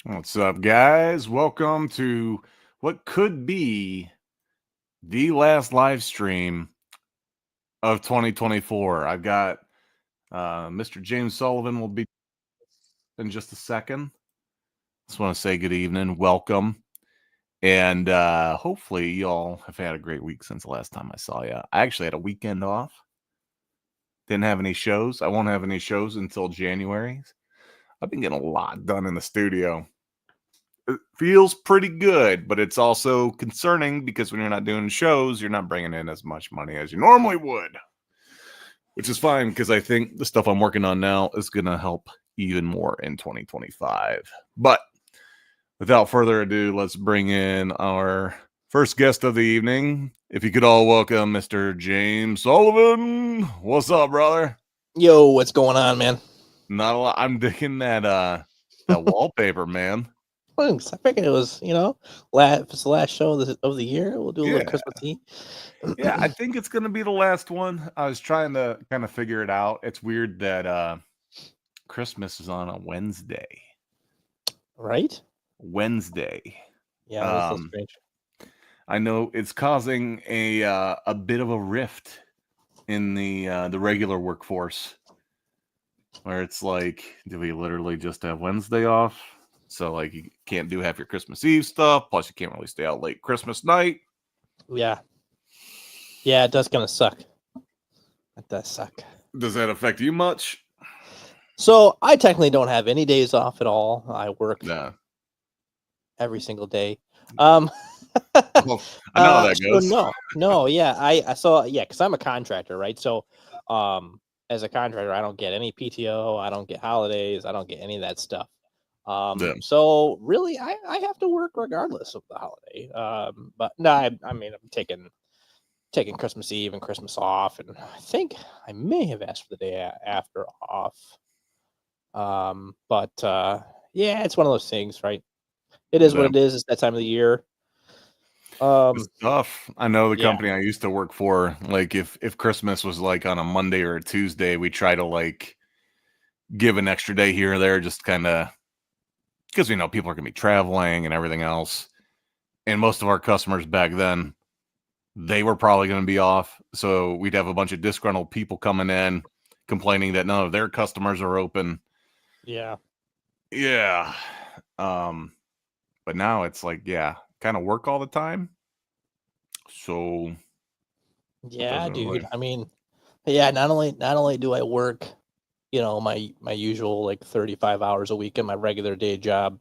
What's up, guys? Welcome to what could be the last live stream of 2024. I've got Mr. James Sullivan will be in just a second. Just want to say good evening, welcome, and hopefully y'all have had a great week since the last time I saw you. I actually had a weekend off. Didn't have any shows. I won't have any shows until January. I've been getting a lot done in the studio. It feels pretty good, but it's also concerning because when you're not doing shows, you're not bringing in as much money as you normally would, which is fine because I think the stuff I'm working on now is going to help even more in 2025. But without further ado, let's bring in our first guest of the evening. If you could all welcome Mr. James Sullivan. What's up, brother? Yo, what's going on, man? Not a lot. I'm digging that wallpaper, man. Thanks. I figured it was, if it's the last show of the year, we'll do a little Yeah. Christmas Yeah, I think it's gonna be the last one. I was trying to kind of figure it out. It's weird that Christmas is on a Wednesday. right? Wednesday. Yeah, that's so Um, strange. I know it's causing a bit of a rift in the regular workforce, where it's like, do we literally just have Wednesday off? So like you can't do half your Christmas Eve stuff. Plus you can't really stay out late Christmas night. Yeah, yeah, it does kind of suck. It does suck. Does that affect you much? So I technically don't have any days off at all. I work No. every single day. Um, Well, I know how that so goes. no, yeah, I saw, yeah, because I'm a contractor, right? So, as a contractor, I don't get any PTO, I don't get holidays, I don't get any of that stuff. Yeah. So really, I have to work regardless of the holiday. But no, I mean, I'm taking Christmas Eve and Christmas off, and I think I may have asked for the day after off. But yeah, it's one of those things, right? It is what Yeah. it is. It's that time of the year. It's Um, tough. I know the yeah, company I used to work for, like if Christmas was like on a Monday or a Tuesday, we try to like give an extra day here or there, just kind of because we know people are gonna be traveling and everything else. And most of our customers back then, they were probably gonna be off. So we'd have a bunch of disgruntled people coming in complaining that none of their customers are open. yeah, Yeah. Um, but now it's like, yeah, kind of work all the time. So it yeah, doesn't dude. really I mean, yeah. Not only do I work, my usual like 35 hours a week in my regular day job.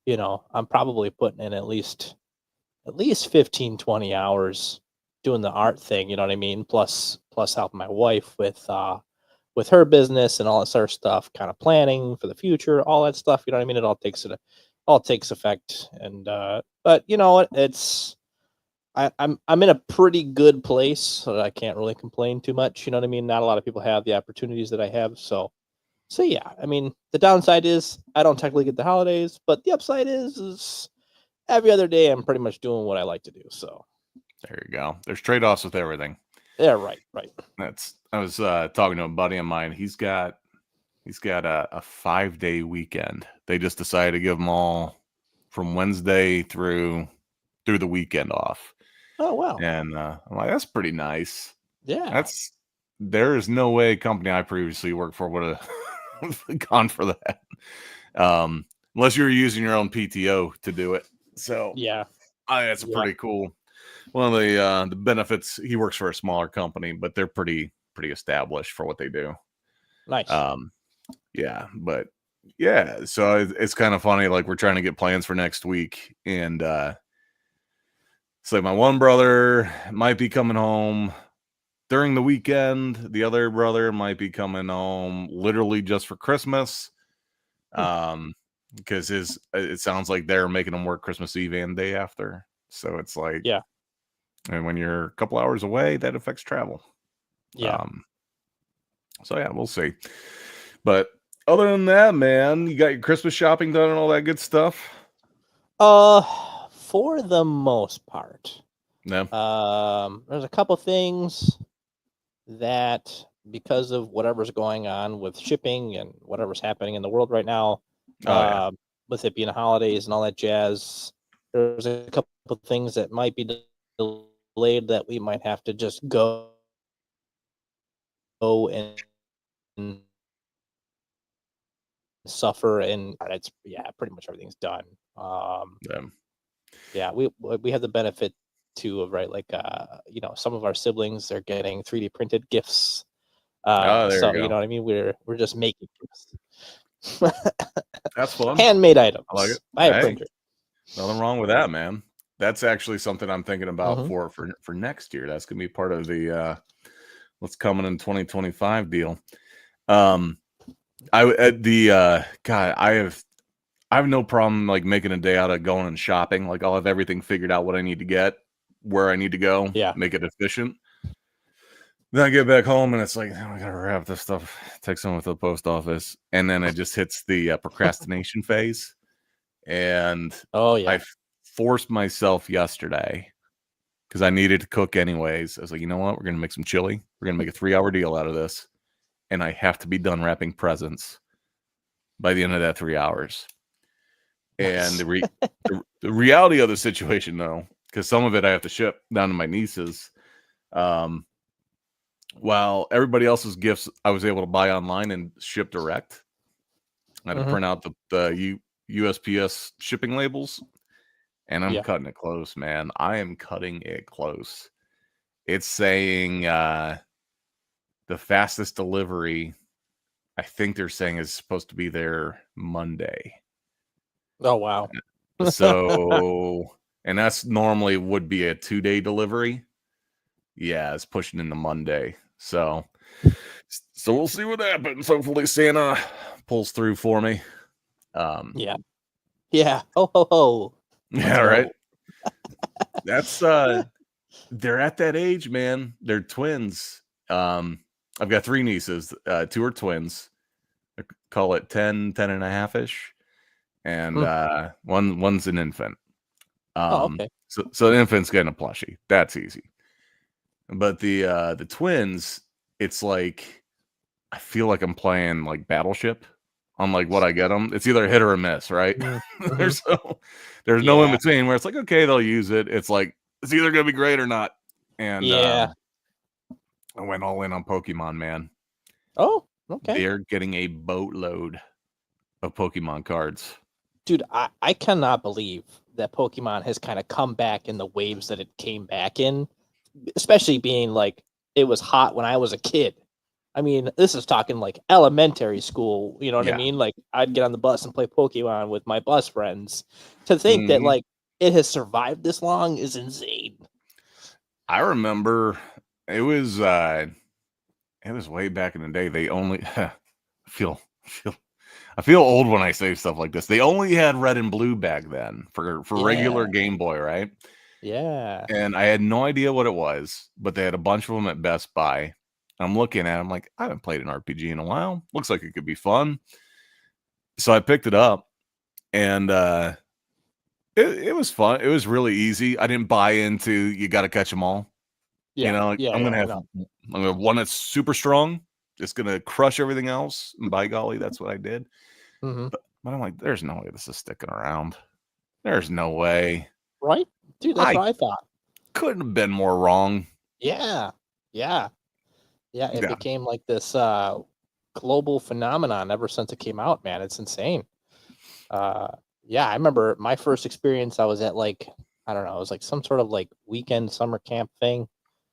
I'm probably putting in at least 15, 20 hours doing the art thing, you know what I mean? Plus helping my wife with her business and all this other stuff, kind of planning for the future, all that stuff, you know what I mean? It all takes effect. And but you know what? I'm in a pretty good place, so that I can't really complain too much, you know what I mean? Not a lot of people have the opportunities that I have, so yeah, I mean, the downside is I don't technically get the holidays, but the upside is every other day I'm pretty much doing what I like to do. So there you go. There's trade-offs with everything. yeah, right, right. That's I was talking to a buddy of mine. He's got a 5 day weekend. They just decided to give them all from Wednesday through the weekend off. Oh wow, And I'm like, that's pretty nice. yeah, That's there is no way a company I previously worked for would have gone for that. Unless you were using your own PTO to do it. So yeah, that's yeah. pretty cool. One of the benefits, he works for a smaller company, but they're pretty established for what they do. Nice. Um, yeah, but yeah, so it's kind of funny. Like we're trying to get plans for next week, and it's like my one brother might be coming home during the weekend. The other brother might be coming home literally just for Christmas. Hmm. Um, because his it sounds like they're making him work Christmas Eve and day after. So it's like, Yeah, and when you're a couple hours away, that affects travel. yeah. Um, so yeah, we'll see. But other than that, man, you got your Christmas shopping done and all that good stuff. Uh, for the most part, No. there's a couple things that because of whatever's going on with shipping and whatever's happening in the world right now, Oh yeah. uh, with it being holidays and all that jazz, there's a couple of things that might be delayed that we might have to just go and suffer, and it's pretty much everything's done. Yeah. Yeah, we have the benefit too of, right, like, some of our siblings are getting 3D printed gifts. Oh, there So you you go. know what I mean? We're just making gifts. That's fun. Handmade items I like it. by a Hey, printer. nothing wrong with that, man. That's actually something I'm thinking about Mhm. for next year. That's gonna be part of the what's coming in 2025 deal. Um, God, I have no problem like making a day out of going and shopping. Like I'll have everything figured out what I need to get, where I need to go, Yeah. make it efficient. Then I get back home and it's like, oh, I gotta wrap this stuff, take someone to the post office, and then it just hits the procrastination phase. And Oh, yeah. I forced myself yesterday because I needed to cook anyways. I was like, you know what? We're gonna make some chili. We're gonna make a 3-hour deal out of this, and I have to be done wrapping presents by the end of that 3 hours. And Nice. the reality of the situation, though, because some of it I have to ship down to my nieces. While everybody else's gifts I was able to buy online and ship direct, I had to Mhm. print out the USPS shipping labels, and I'm Yeah. cutting it close, man. I am cutting it close. It's saying the fastest delivery, I think they're saying, is supposed to be there Monday. Oh, wow. So, and that's normally would be a 2-day delivery. Yeah, it's pushing into Monday. So we'll see what happens. Hopefully Santa pulls through for me. Yeah. Yeah. Ho, ho, ho. Let's Yeah, right. go. That's they're at that age, man. They're twins. I've got 3 nieces. 2 are twins. I call it 10 and a half-ish. And Hmm. one's an infant. Oh, okay. So the infant's getting a plushie. That's easy. But the twins, it's like I feel like I'm playing like Battleship on like what I get them. It's either a hit or a miss, right? Mhm. There's no in Yeah. between where it's like, okay, they'll use it. It's like it's either gonna be great or not. And Yeah. I went all in on Pokemon, man. Oh, okay. They're getting a boatload of Pokemon cards. Dude, I cannot believe that Pokemon has kind of come back in the waves that it came back in, especially being like it was hot when I was a kid. I mean, this is talking like elementary school, you know what I Yeah. mean? Like I'd get on the bus and play Pokemon with my bus friends. To think that Mhm. like it has survived this long is insane. I remember it was way back in the day. They only feel I feel old when I say stuff like this. They only had red and blue back then for Yeah. regular Game Boy, right? Yeah. And I had no idea what it was, but they had a bunch of them at Best Buy. I'm looking at it, I'm like, I haven't played an RPG in a while. Looks like it could be fun. So I picked it up and it was fun. It was really easy. I didn't buy into you got to catch them all. You Yeah. know, like, Yeah. I'm Yeah. gonna have No. one that's super strong. It's gonna crush everything else. And by golly, that's what I did. Hmm. But I'm like, there's no way this is sticking around. There's no way. Right? Dude, that's I what I thought. couldn't have been more wrong. Yeah. Yeah. Yeah. It Yeah. became like this global phenomenon ever since it came out, man. It's insane. Uh, yeah, I remember my first experience. I was at like, I don't know, it was like some sort of like weekend summer camp thing.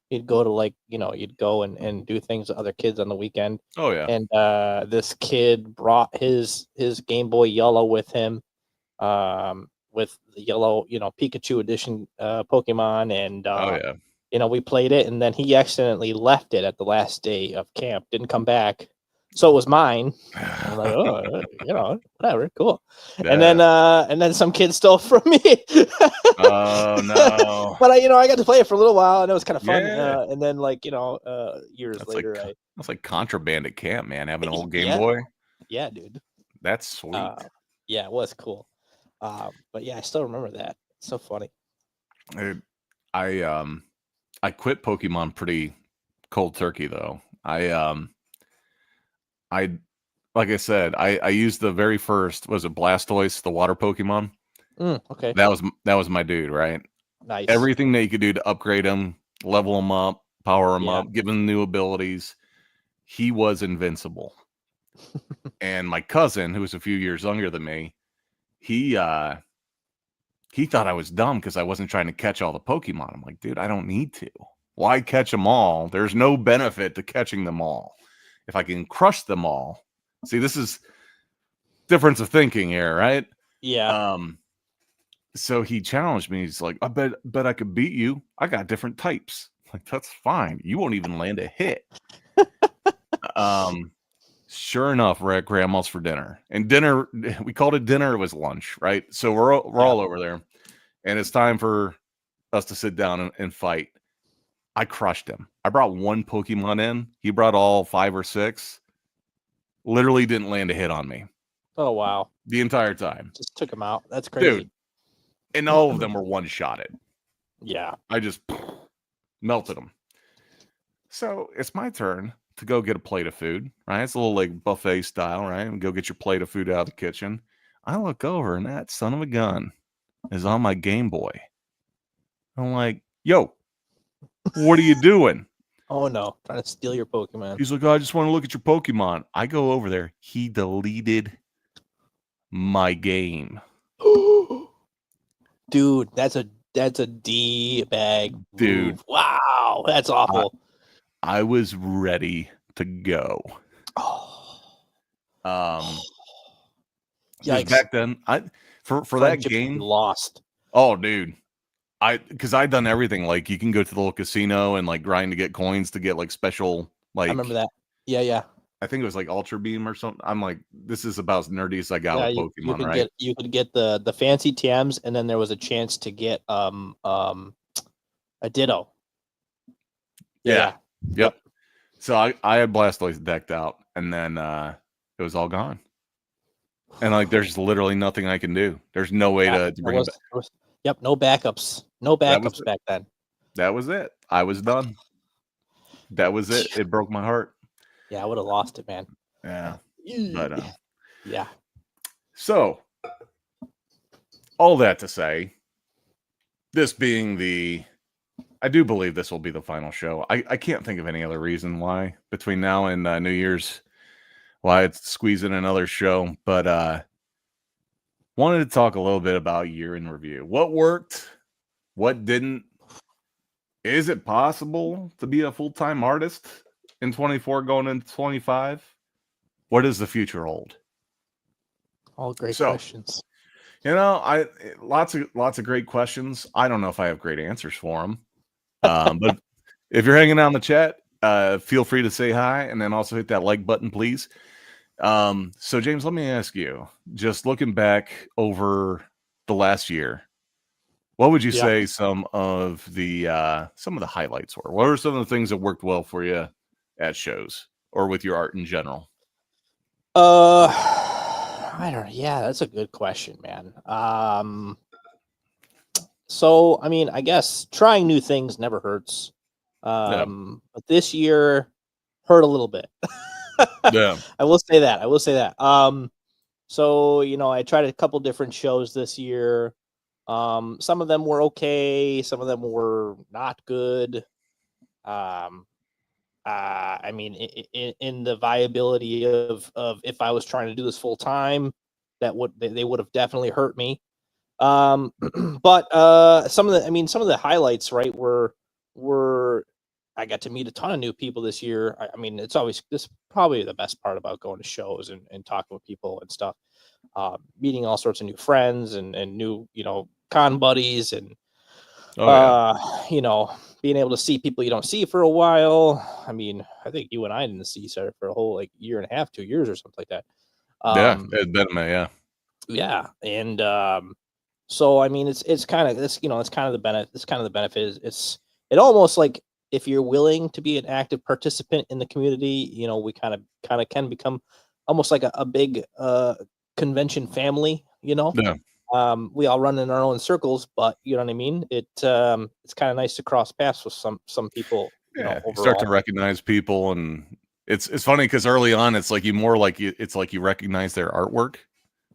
You'd go to like, you'd go and do things with other kids on the weekend. Oh yeah. And this kid brought his Game Boy Yellow with him, with the yellow, Pikachu edition Pokemon, and Oh yeah. we played it, and then he accidentally left it at the last day of camp, didn't come back. So it was mine. I'm like, oh, whatever, cool. That And then some kid stole from me. oh no. But I got to play it for a little while, and it was kind of fun. Yeah. And then like years That's later, I that's like contraband at camp, man. Having a whole Game yeah, Boy. yeah, dude. That's sweet. Yeah, it was cool. But yeah, I still remember that. It's so funny. Dude, I quit Pokemon pretty cold turkey though. I like I said, I used the very first, was it Blastoise, the water Pokemon? Okay. That was my dude, right? Nice. Everything that you could do to upgrade him, level him up, power him Yeah. up, give him new abilities. He was invincible. And my cousin, who was a few years younger than me, he thought I was dumb because I wasn't trying to catch all the Pokemon. I'm like, dude, I don't need to. Why catch them all? There's no benefit to catching them all. If I can crush them all. See, this is difference of thinking here, right? Yeah. So he challenged me. He's like, I bet I could beat you. I got different types. Like, that's fine. You won't even land a hit. Sure enough, we're at grandma's for dinner. And dinner, we called it dinner, it was lunch, right? So we're all over there. And it's time for us to sit down and fight. I crushed him. I brought one Pokemon in. He brought all 5 or 6. Literally didn't land a hit on me Oh wow. the entire time. Just took him out. That's crazy. Dude. And all of them were one-shotted. Yeah. I just melted them. So it's my turn to go get a plate of food, right? It's a little like buffet style, right? And go get your plate of food out of the kitchen. I look over and that son of a gun is on my Game Boy. I'm like, yo, what are you doing? Oh no, trying to steal your Pokemon. He's like, oh, I just want to look at your Pokemon. I go over there. He deleted my game. Dude, that's a D bag. Dude. Move. Wow, that's awful. I was ready to go. Yikes. Back then, for that game, lost. Oh, dude, because I'd done everything. Like, you can go to the little casino and like grind to get coins to get like special. Like, I remember that. Yeah. I think it was like Ultra Beam or something. I'm like, this is about as nerdy as I got with Pokemon, right? You could get the fancy TMs, and then there was a chance to get a Ditto. Yeah. Yep. So I had Blastoise decked out, and then it was all gone. And like, there's literally nothing I can do. There's no way to bring it back. Yep, no backups. No backups back then. That was it. I was done. That was it. It broke my heart. Yeah, I would have lost it, man. Yeah. But yeah. So all that to say, this being I do believe this will be the final show. I can't think of any other reason why between now and New Year's why it's squeezing another show, but wanted to talk a little bit about year in review. What worked? What didn't? Is it possible to be a full-time artist in 24 going into 25? What does the future hold? All great questions. You know, lots of great questions. I don't know if I have great answers for them. But if you're hanging out in the chat, feel free to say hi and then also hit that like button, please. So James, let me ask you, just looking back over the last year, what would you say some of the highlights were? What are some of the things that worked well for you at shows or with your art in general? I don't know. Yeah, that's a good question, man. So I mean, I guess trying new things never hurts. But this year hurt a little bit. Yeah. I will say that. So, you know, I tried a couple different shows this year. Some of them were okay. Some of them were not good. I mean, in the viability of if I was trying to do this full time, they would have definitely hurt me. But some of the highlights, right, were I got to meet a ton of new people this year. I mean, this is probably the best part about going to shows and talking with people and stuff. Meeting all sorts of new friends and new, you know, con buddies and, you know, being able to see people you don't see for a while. I mean, I think you and I didn't see each other for a whole like year and a half, 2 years or something like that. It's been a minute, yeah. Yeah. And so I mean it's kind of this, you know, it's kind of the benefit is it almost like if you're willing to be an active participant in the community, you know, we kind of can become almost like a big convention family, you know. Yeah. We all run in our own circles, but you know what I mean? It's kind of nice to cross paths with some people. Yeah, you know, start to recognize people and It's funny because early on, it's like it's like you recognize their artwork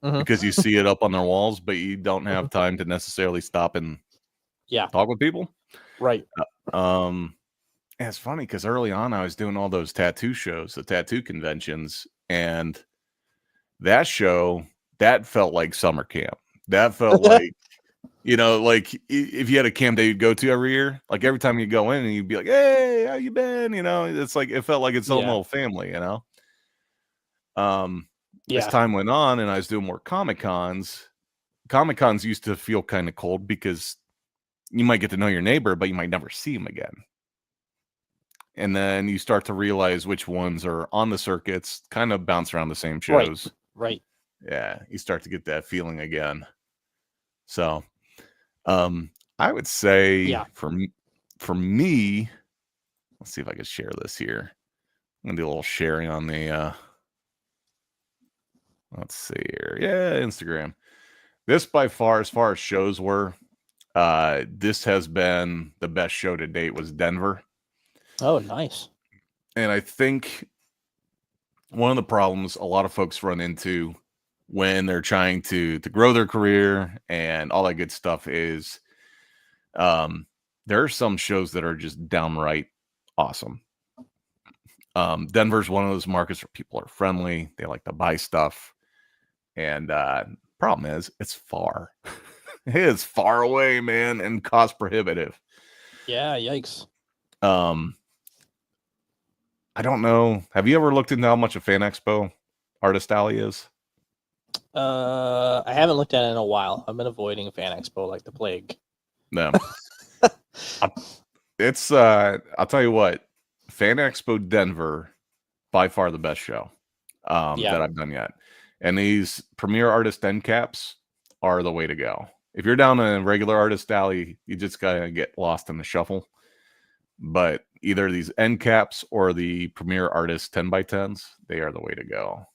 because you see it up on their walls, but you don't have time to necessarily stop and talk with people. Right. And it's funny because early on, I was doing all those tattoo shows, the tattoo conventions, and that show that felt like summer camp. That felt like like if you had a camp that you'd go to every year, like every time you go in and you'd be like, "Hey, how you been?" It's like it felt like its own little family. As time went on and I was doing more Comic Cons used to feel kind of cold because you might get to know your neighbor, but you might never see him again. And then you start to realize which ones are on the circuits, kind of bounce around the same shows. Right. Yeah, you start to get that feeling again. So, I would say for me, let's see if I can share this here. I'm gonna do a little sharing on the let's see here. Yeah, Instagram. This by far, as far as shows were, this has been the best show to date was Denver. Oh, nice. And I think one of the problems a lot of folks run into when they're trying to grow their career and all that good stuff is there are some shows that are just downright awesome. Denver's one of those markets where people are friendly, they like to buy stuff, and problem is it's far. It is far away, man, and cost prohibitive. Yeah, yikes. I don't know. Have you ever looked into how much a Fan Expo Artist Alley is? I haven't looked at it in a while. I've been avoiding Fan Expo like the plague. No. It's I'll tell you what, Fan Expo Denver, by far the best show that I've done yet. And these premier artist end caps are the way to go. If you're down in a regular artist alley, you just gotta get lost in the shuffle. But either these end caps or the premier artist 10x10s, they are the way to go.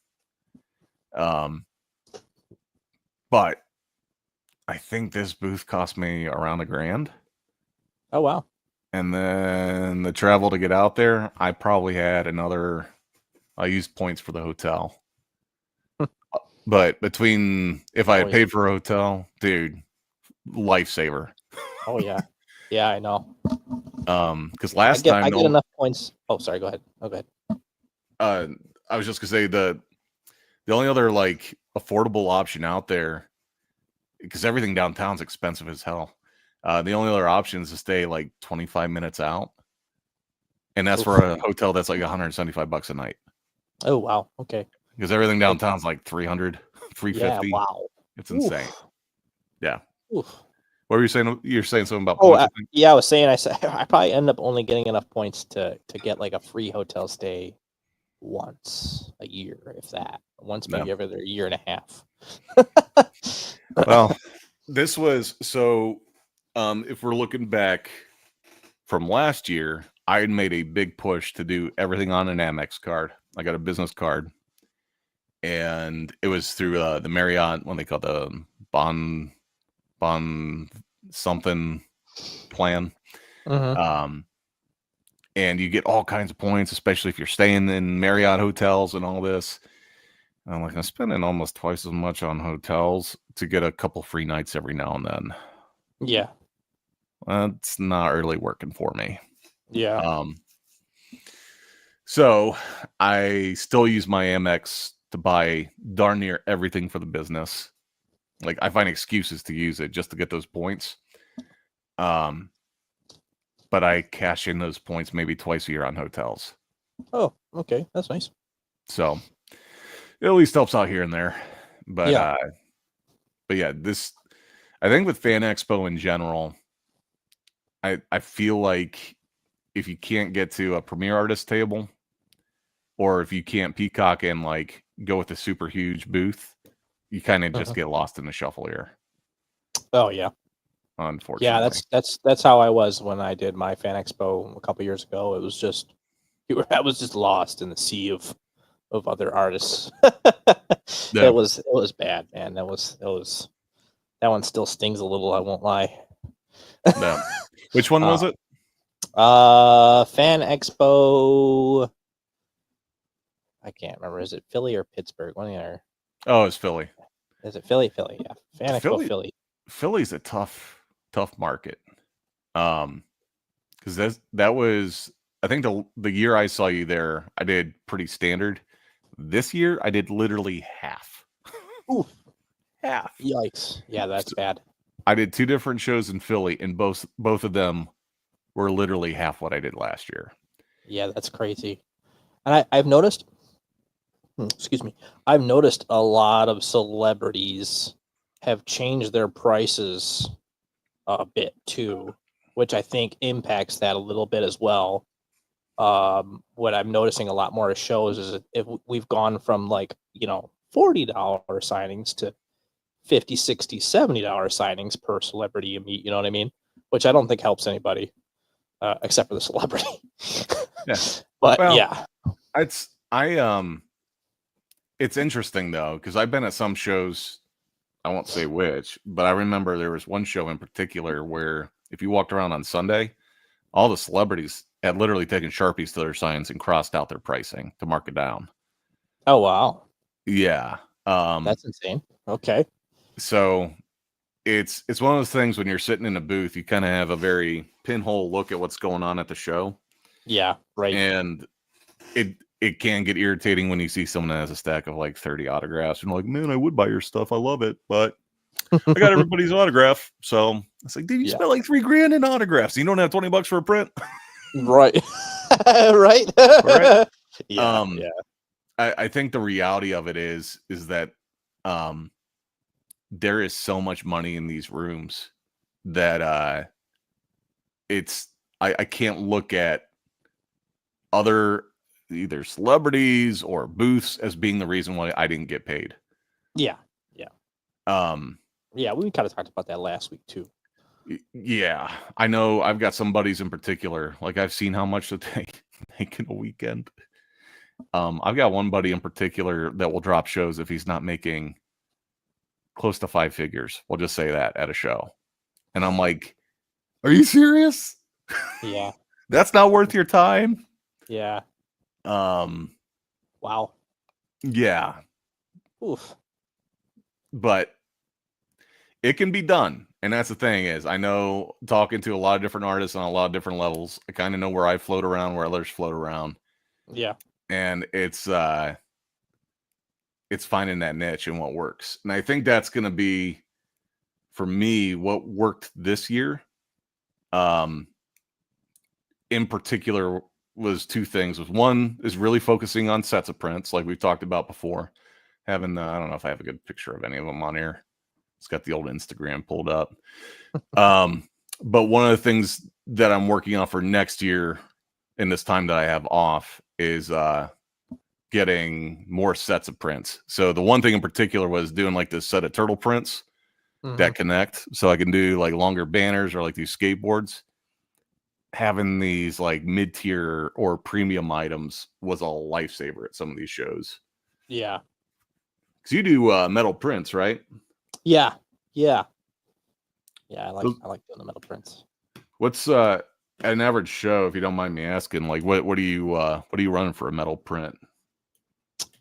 But I think this booth cost me around $1,000. Oh, wow. And then the travel to get out there, I probably had I used points for the hotel. But between, if I had paid for a hotel, dude, lifesaver. Oh, yeah. Yeah, I know. Because last time I get enough points. Oh, sorry. Go ahead. Oh, go ahead. I was just gonna say the only other like affordable option out there, because everything downtown's expensive as hell. The only other option is to stay like 25 minutes out, and that's for a hotel that's like $175 a night. Oh, wow. Okay. Because everything downtown's like 300, 350. Yeah, wow. It's insane. Yeah. Oof. What were you saying? You're saying something about points? I was saying I probably end up only getting enough points to get like a free hotel stay once a year, if that. Once maybe every other year and a half. Well, this was so if we're looking back from last year, I had made a big push to do everything on an Amex card. I got a business card, and it was through the Marriott, when they call the bond something plan. And you get all kinds of points, especially if you're staying in Marriott hotels and all this. And I'm like, I'm spending almost twice as much on hotels to get a couple free nights every now and then. Yeah. It's not really working for me. Yeah. So I still use my Amex to buy darn near everything for the business. Like, I find excuses to use it just to get those points. But I cash in those points maybe twice a year on hotels. Oh, okay. That's nice. So it at least helps out here and there. But yeah, this, I think with Fan Expo in general, I feel like if you can't get to a premier artist table, or if you can't peacock and like go with a super huge booth, you kind of just get lost in the shuffle here. Oh yeah. Unfortunately. Yeah, that's how I was when I did my Fan Expo a couple years ago. It was just I was just lost in the sea of other artists. It was bad, man. That one still stings a little, I won't lie. No. Which one was it? Fan Expo I can't remember. Is it Philly or Pittsburgh? One of the other. Oh, it's Philly. Is it Philly? Philly, yeah. Faneco, Philly. Philly's a tough market. Because that was, I think the year I saw you there, I did pretty standard. This year, I did literally half. Oof. Half. Yikes. Yeah, that's bad. I did 2 different shows in Philly, and both of them were literally half what I did last year. Yeah, that's crazy. And I've noticed, excuse me, I've noticed a lot of celebrities have changed their prices a bit too, which I think impacts that a little bit as well. What I'm noticing a lot more of shows is if we've gone from like, $40 signings to $50, $60, $70 signings per celebrity you meet, you know what I mean? Which I don't think helps anybody, except for the celebrity. Yeah. But well, yeah. It's interesting though, because I've been at some shows, I won't say which, but I remember there was one show in particular where if you walked around on Sunday, all the celebrities had literally taken Sharpies to their signs and crossed out their pricing to mark it down. Oh, wow. Yeah. That's insane. Okay. So it's one of those things when you're sitting in a booth, you kind of have a very pinhole look at what's going on at the show. Yeah, right. And it can get irritating when you see someone that has a stack of like 30 autographs and like, man, I would buy your stuff. I love it, but I got everybody's autograph. So it's like, dude, you spent like $3,000 in autographs. You don't have $20 for a print. Right. Right. Right. Yeah. I think the reality of it is that there is so much money in these rooms that I can't look at other either celebrities or booths as being the reason why I didn't get paid. Yeah. Yeah, we kind of talked about that last week too. Yeah, I know. I've got some buddies in particular. Like I've seen how much that they make in a weekend. I've got one buddy in particular that will drop shows if he's not making close to 5 figures. We'll just say that at a show. And I'm like, are you serious? Yeah. That's not worth your time? Yeah. Wow. Yeah. Oof. But it can be done. And that's the thing is, I know talking to a lot of different artists on a lot of different levels, I kind of know where I float around, where others float around. Yeah. And it's finding that niche and what works. And I think that's going to be, for me, what worked this year. In particular was 2 things. One is really focusing on sets of prints, like we've talked about before. Having, I don't know if I have a good picture of any of them on here. It's got the old Instagram pulled up. But one of the things that I'm working on for next year in this time that I have off is getting more sets of prints. So the one thing in particular was doing like this set of turtle prints that connect. So I can do like longer banners or like these skateboards. Having these like mid-tier or premium items was a lifesaver at some of these shows. Yeah. Because you do metal prints, right? Yeah. I like doing the metal prints. What's an average show, if you don't mind me asking? Like, what are you running for a metal print?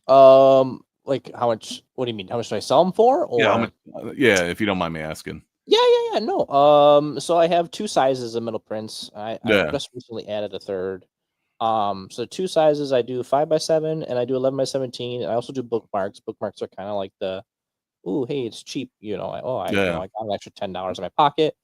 Like how much? What do you mean? How much do I sell them for? Or yeah, if you don't mind me asking. Yeah. No. So I have 2 sizes of metal prints. I just recently added a third. So 2 sizes. I do 5x7 and I do 11x17. And I also do bookmarks. Bookmarks are kind of like the, ooh, hey, it's cheap. I got an extra $10 in my pocket.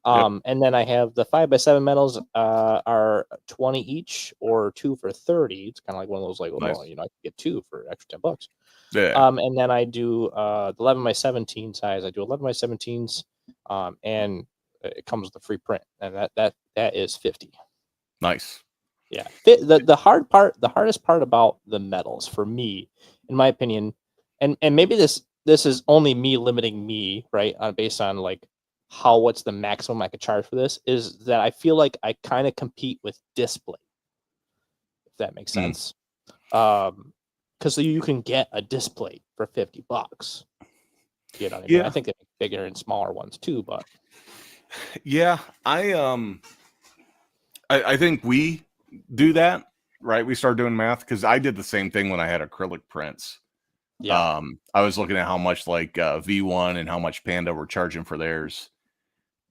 And then I have the 5x7 metals are 20 each or 2 for 30. It's kind of like one of those like, nice. I can get 2 for extra $10. Yeah. And then I do the 11x17 size. I do 11x17s. And it comes with a free print, and that is 50. Nice. Yeah. The hardest part about the metals for me, in my opinion, and maybe this is only me limiting me, right? Based on like what's the maximum I could charge for this, is that I feel like I kind of compete with Display, if that makes sense. Because you can get a Display for $50. You know what I mean? I think they make bigger and smaller ones too, but yeah, I think we do that, right? We started doing math because I did the same thing when I had acrylic prints. Yeah. I was looking at how much like V1 and how much Panda were charging for theirs.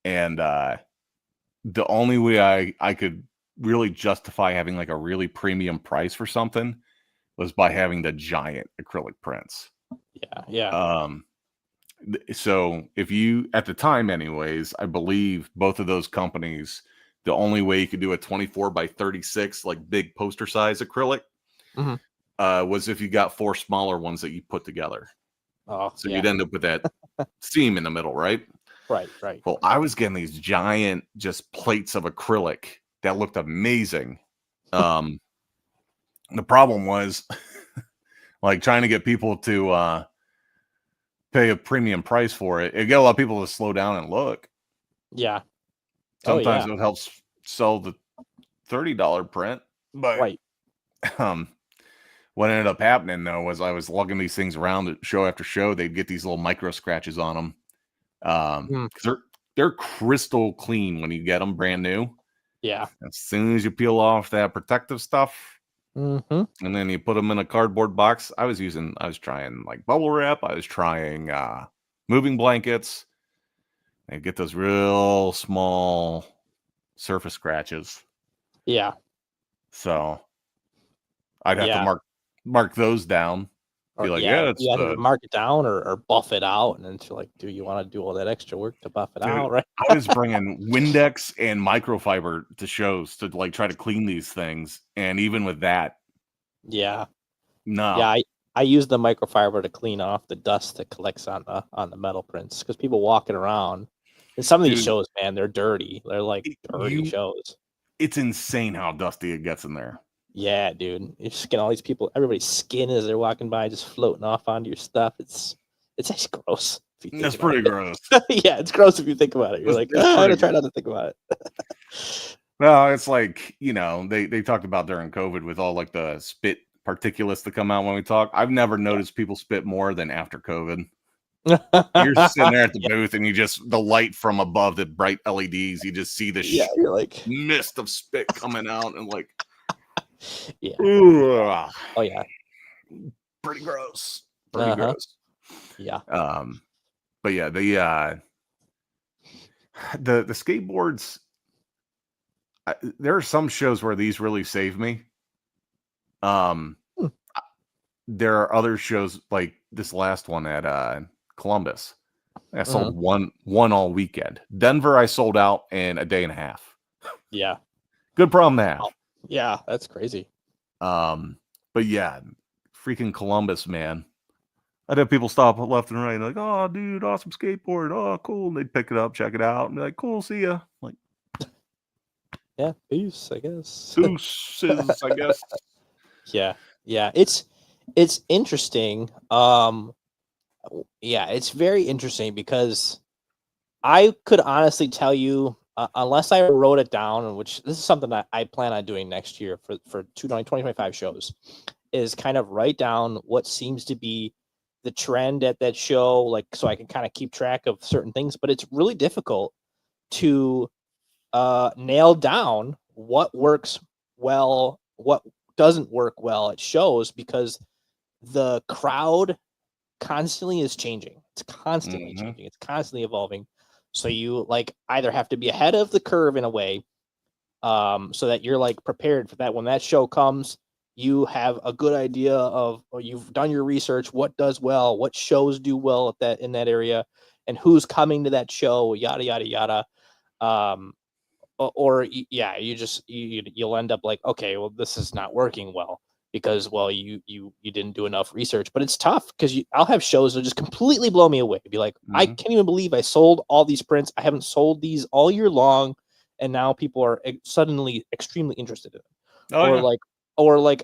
And the only way I could really justify having like a really premium price for something was by having the giant acrylic prints. Yeah. So if you, at the time anyways, I believe both of those companies, the only way you could do a 24 by 36 like big poster size acrylic Mhm. was if you got 4 smaller ones that you put together. Oh, So yeah. you'd end up with that seam in the middle, right? Right. Well, I was getting these giant just plates of acrylic that looked amazing. The problem was like trying to get people to pay a premium price for it. It got a lot of people to slow down and look. Yeah. Oh, Sometimes yeah. it helps sell the $30 print, but Right. what ended up happening though was I was lugging these things around at show after show. They'd get these little micro scratches on them. Mm. 'Cause they're crystal clean when you get them brand new. Yeah. As soon as you peel off that protective stuff Mm-hmm. and then you put them in a cardboard box, I was trying like bubble wrap. I was trying moving blankets and get those real small surface scratches. Yeah. So I'd have to Yeah. mark those down. Be Or like, yeah, yeah, it's you either the mark it down or buff it out, and then it's like, do you want to do all that extra work to buff it dude. out, right? I was bringing Windex and microfiber to shows to like try to clean these things, and even with that, Yeah. no. Yeah, I use the microfiber to clean off the dust that collects on the metal prints because people walking around. And some of these Dude, shows, man, they're dirty. They're like dirty shows. It's insane how dusty it gets in there. Yeah, dude. You're just getting all these people, everybody's skin as they're walking by, just floating off onto your stuff. It's actually gross. If you think That's about pretty it. gross. Yeah, it's gross if you think about it. You're like, It's I'm pretty gonna try not to think about it. Well, it's like, they talked about during COVID with all like the spit particulates that come out when we talk. I've never noticed people spit more than after COVID. You're sitting there at the booth and you just, the light from above the bright LEDs, you just see the You're like, mist of spit coming out and like, yeah. ugh, Oh yeah. pretty gross. Pretty gross. Yeah. But yeah, the skateboards, there are some shows where these really save me. There are other shows like this last one at Columbus. I sold one all weekend. Denver, I sold out in a day and a half. Yeah. Good problem to have. Oh, yeah, that's crazy. But yeah, freaking Columbus, man. I'd have people stop left and right, like, "Oh, dude, awesome skateboard! Oh, cool!" And they'd pick it up, check it out, and be like, "Cool, see ya." Like, Yeah, peace, I guess. deuces, I guess. Yeah. It's interesting. Yeah, it's very interesting because I could honestly tell you, unless I wrote it down, which this is something that I plan on doing next year for 2025 shows, is kind of write down what seems to be the trend at that show, like so I can kind of keep track of certain things. But it's really difficult to nail down what works well, what doesn't work well at shows because the crowd constantly is changing. It's constantly changing. It's constantly evolving. So you like either have to be ahead of the curve in a way, so that you're like prepared for that when that show comes. You have a good idea of, or you've done your research, what does well, what shows do well at that in that area, and who's coming to that show, yada yada yada. Yeah, you'll end up like, okay, well, this is not working well because, well, you didn't do enough research. But it's tough because I'll have shows that just completely blow me away. Be like, I can't even believe I sold all these prints. I haven't sold these all year long, and now people are suddenly extremely interested in it. Or like,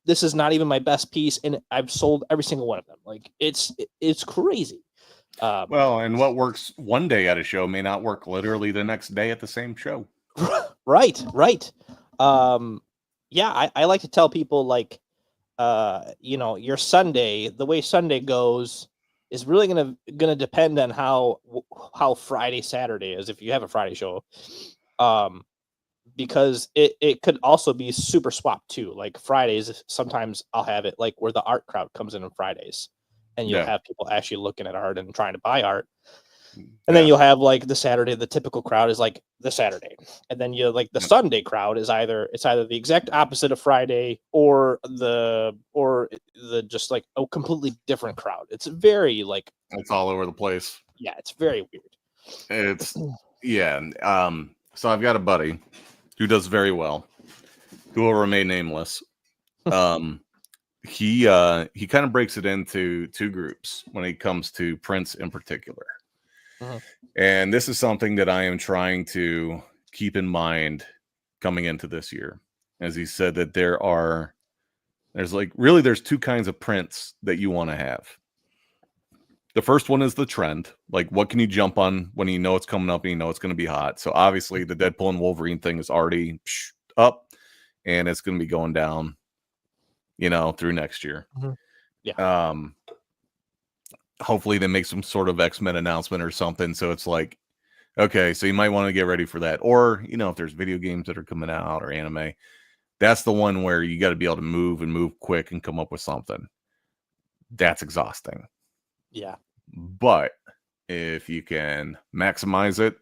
this is not even my best piece, and I've sold every single one of them. Like it's crazy. Well, and what works one day at a show may not work literally the next day at the same show. Right. Yeah, I like to tell people like, your Sunday, the way Sunday goes is really gonna depend on how Friday, Saturday is if you have a Friday show. because it could also be super swapped too. Like Fridays, sometimes I'll have it like where the art crowd comes in on Fridays, and you'll Yeah. have people actually looking at art and trying to buy art. And Yeah. then you'll have like the Saturday, the typical crowd is like the Saturday. And then you like the Yep. Sunday crowd is either the exact opposite of Friday or the just like a completely different crowd. It's very like, It's all over the place. yeah, it's very weird. It's yeah. So I've got a buddy who does very well, who will remain nameless. He kind of breaks it into two groups when it comes to prints in particular. Mhm. And this is something that I am trying to keep in mind coming into this year. As he said, that there's two kinds of prints that you want to have. The first one is the trend. Like, what can you jump on when you know it's coming up and you know it's going to be hot? So obviously the Deadpool and Wolverine thing is already up, and it's going to be going down, through next year. Mhm. Yeah. Hopefully they make some sort of X-Men announcement or something. So it's like, okay, so you might want to get ready for that. Or, if there's video games that are coming out or anime, that's the one where you got to be able to move quick and come up with something. That's exhausting. Yeah. But if you can maximize it,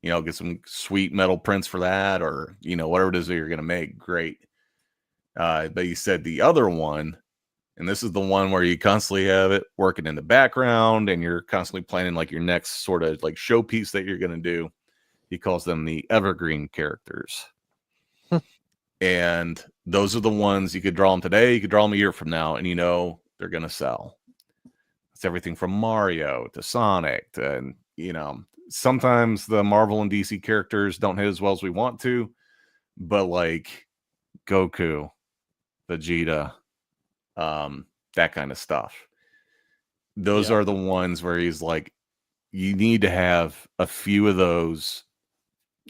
get some sweet metal prints for that, or, whatever it is that you're going to make, great. But you said the other one, and this is the one where you constantly have it working in the background and you're constantly planning like your next sort of like showpiece that you're going to do. He calls them the evergreen characters. And those are the ones you could draw them today, you could draw them a year from now, and they're going to sell. It's everything from Mario to Sonic to, and sometimes the Marvel and DC characters don't hit as well as we want to, but like Goku, Vegeta, that kind of stuff. Those are the ones where he's like, you need to have a few of those.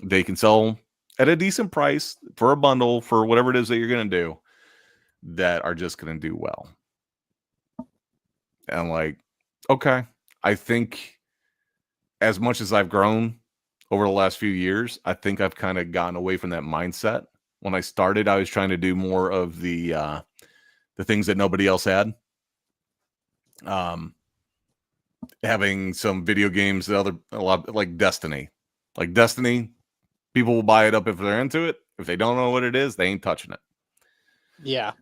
They can sell at a decent price for a bundle for whatever it is that you're going to do, that are just going to do well. And like, okay, I think as much as I've grown over the last few years, I think I've kind of gotten away from that mindset. When I started, I was trying to do more of the things that nobody else had. Having some video games, a lot like Destiny. Like Destiny, people will buy it up if they're into it. If they don't know what it is, they ain't touching it. Yeah.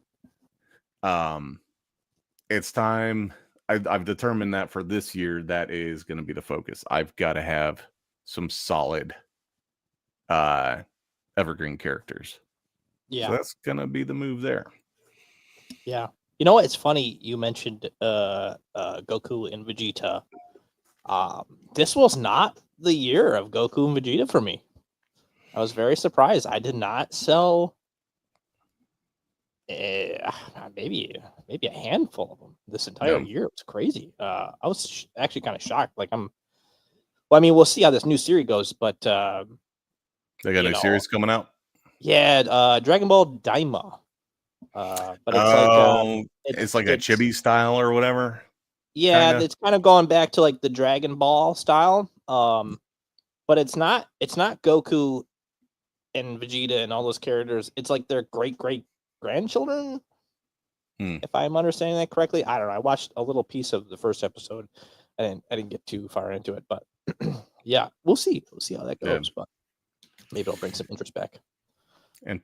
It's time. I've determined that for this year, that is going to be the focus. I've got to have some solid evergreen characters. Yeah. So that's going to be the move there. Yeah. You know what? It's funny you mentioned Goku and Vegeta. This was not the year of Goku and Vegeta for me. I was very surprised. I did not sell maybe a handful of them this entire year. It was crazy. I was actually kind of shocked. Like we'll see how this new series goes, but they got a new series coming out. Yeah, Dragon Ball Daima. But it's like a chibi style or whatever. Yeah, kinda. It's kind of going back to like the Dragon Ball style. But it's not Goku and Vegeta and all those characters. It's like their great grandchildren. If I'm understanding that correctly. I don't know. I watched a little piece of the first episode. I didn't get too far into it, but yeah, we'll see. We'll see how that goes. But maybe it'll bring some interest back. And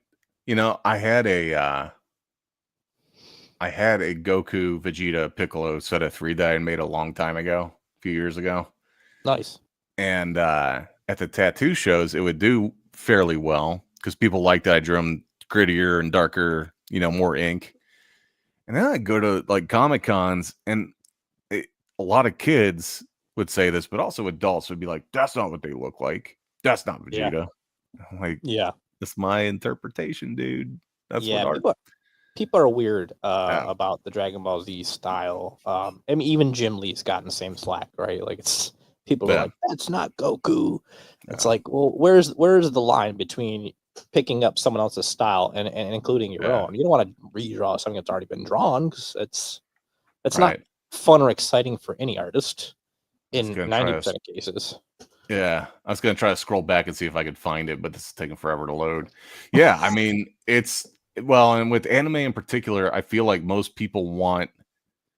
I had a Goku, Vegeta, Piccolo set of 3 that I made a long time ago, a few years ago. Nice. And at the tattoo shows, it would do fairly well because people liked that I drew them grittier and darker, more ink. And then I go to like Comic Cons, and a lot of kids would say this, but also adults would be like, "That's not what they look like. That's not Vegeta." Yeah. I'm like, yeah, that's my interpretation, dude. That's what art. People are weird about the Dragon Ball Z style. I mean, even Jim Lee's gotten the same slack, right? Like it's people are like, "That's not Goku." It's like, well, where's the line between picking up someone else's style and including your own? You don't want to redraw something that's already been drawn because it's not fun or exciting for any artist in 90% of cases. Yeah, I was gonna try to scroll back and see if I could find it, but this is taking forever to load. Yeah, I mean, and with anime in particular, I feel like most people want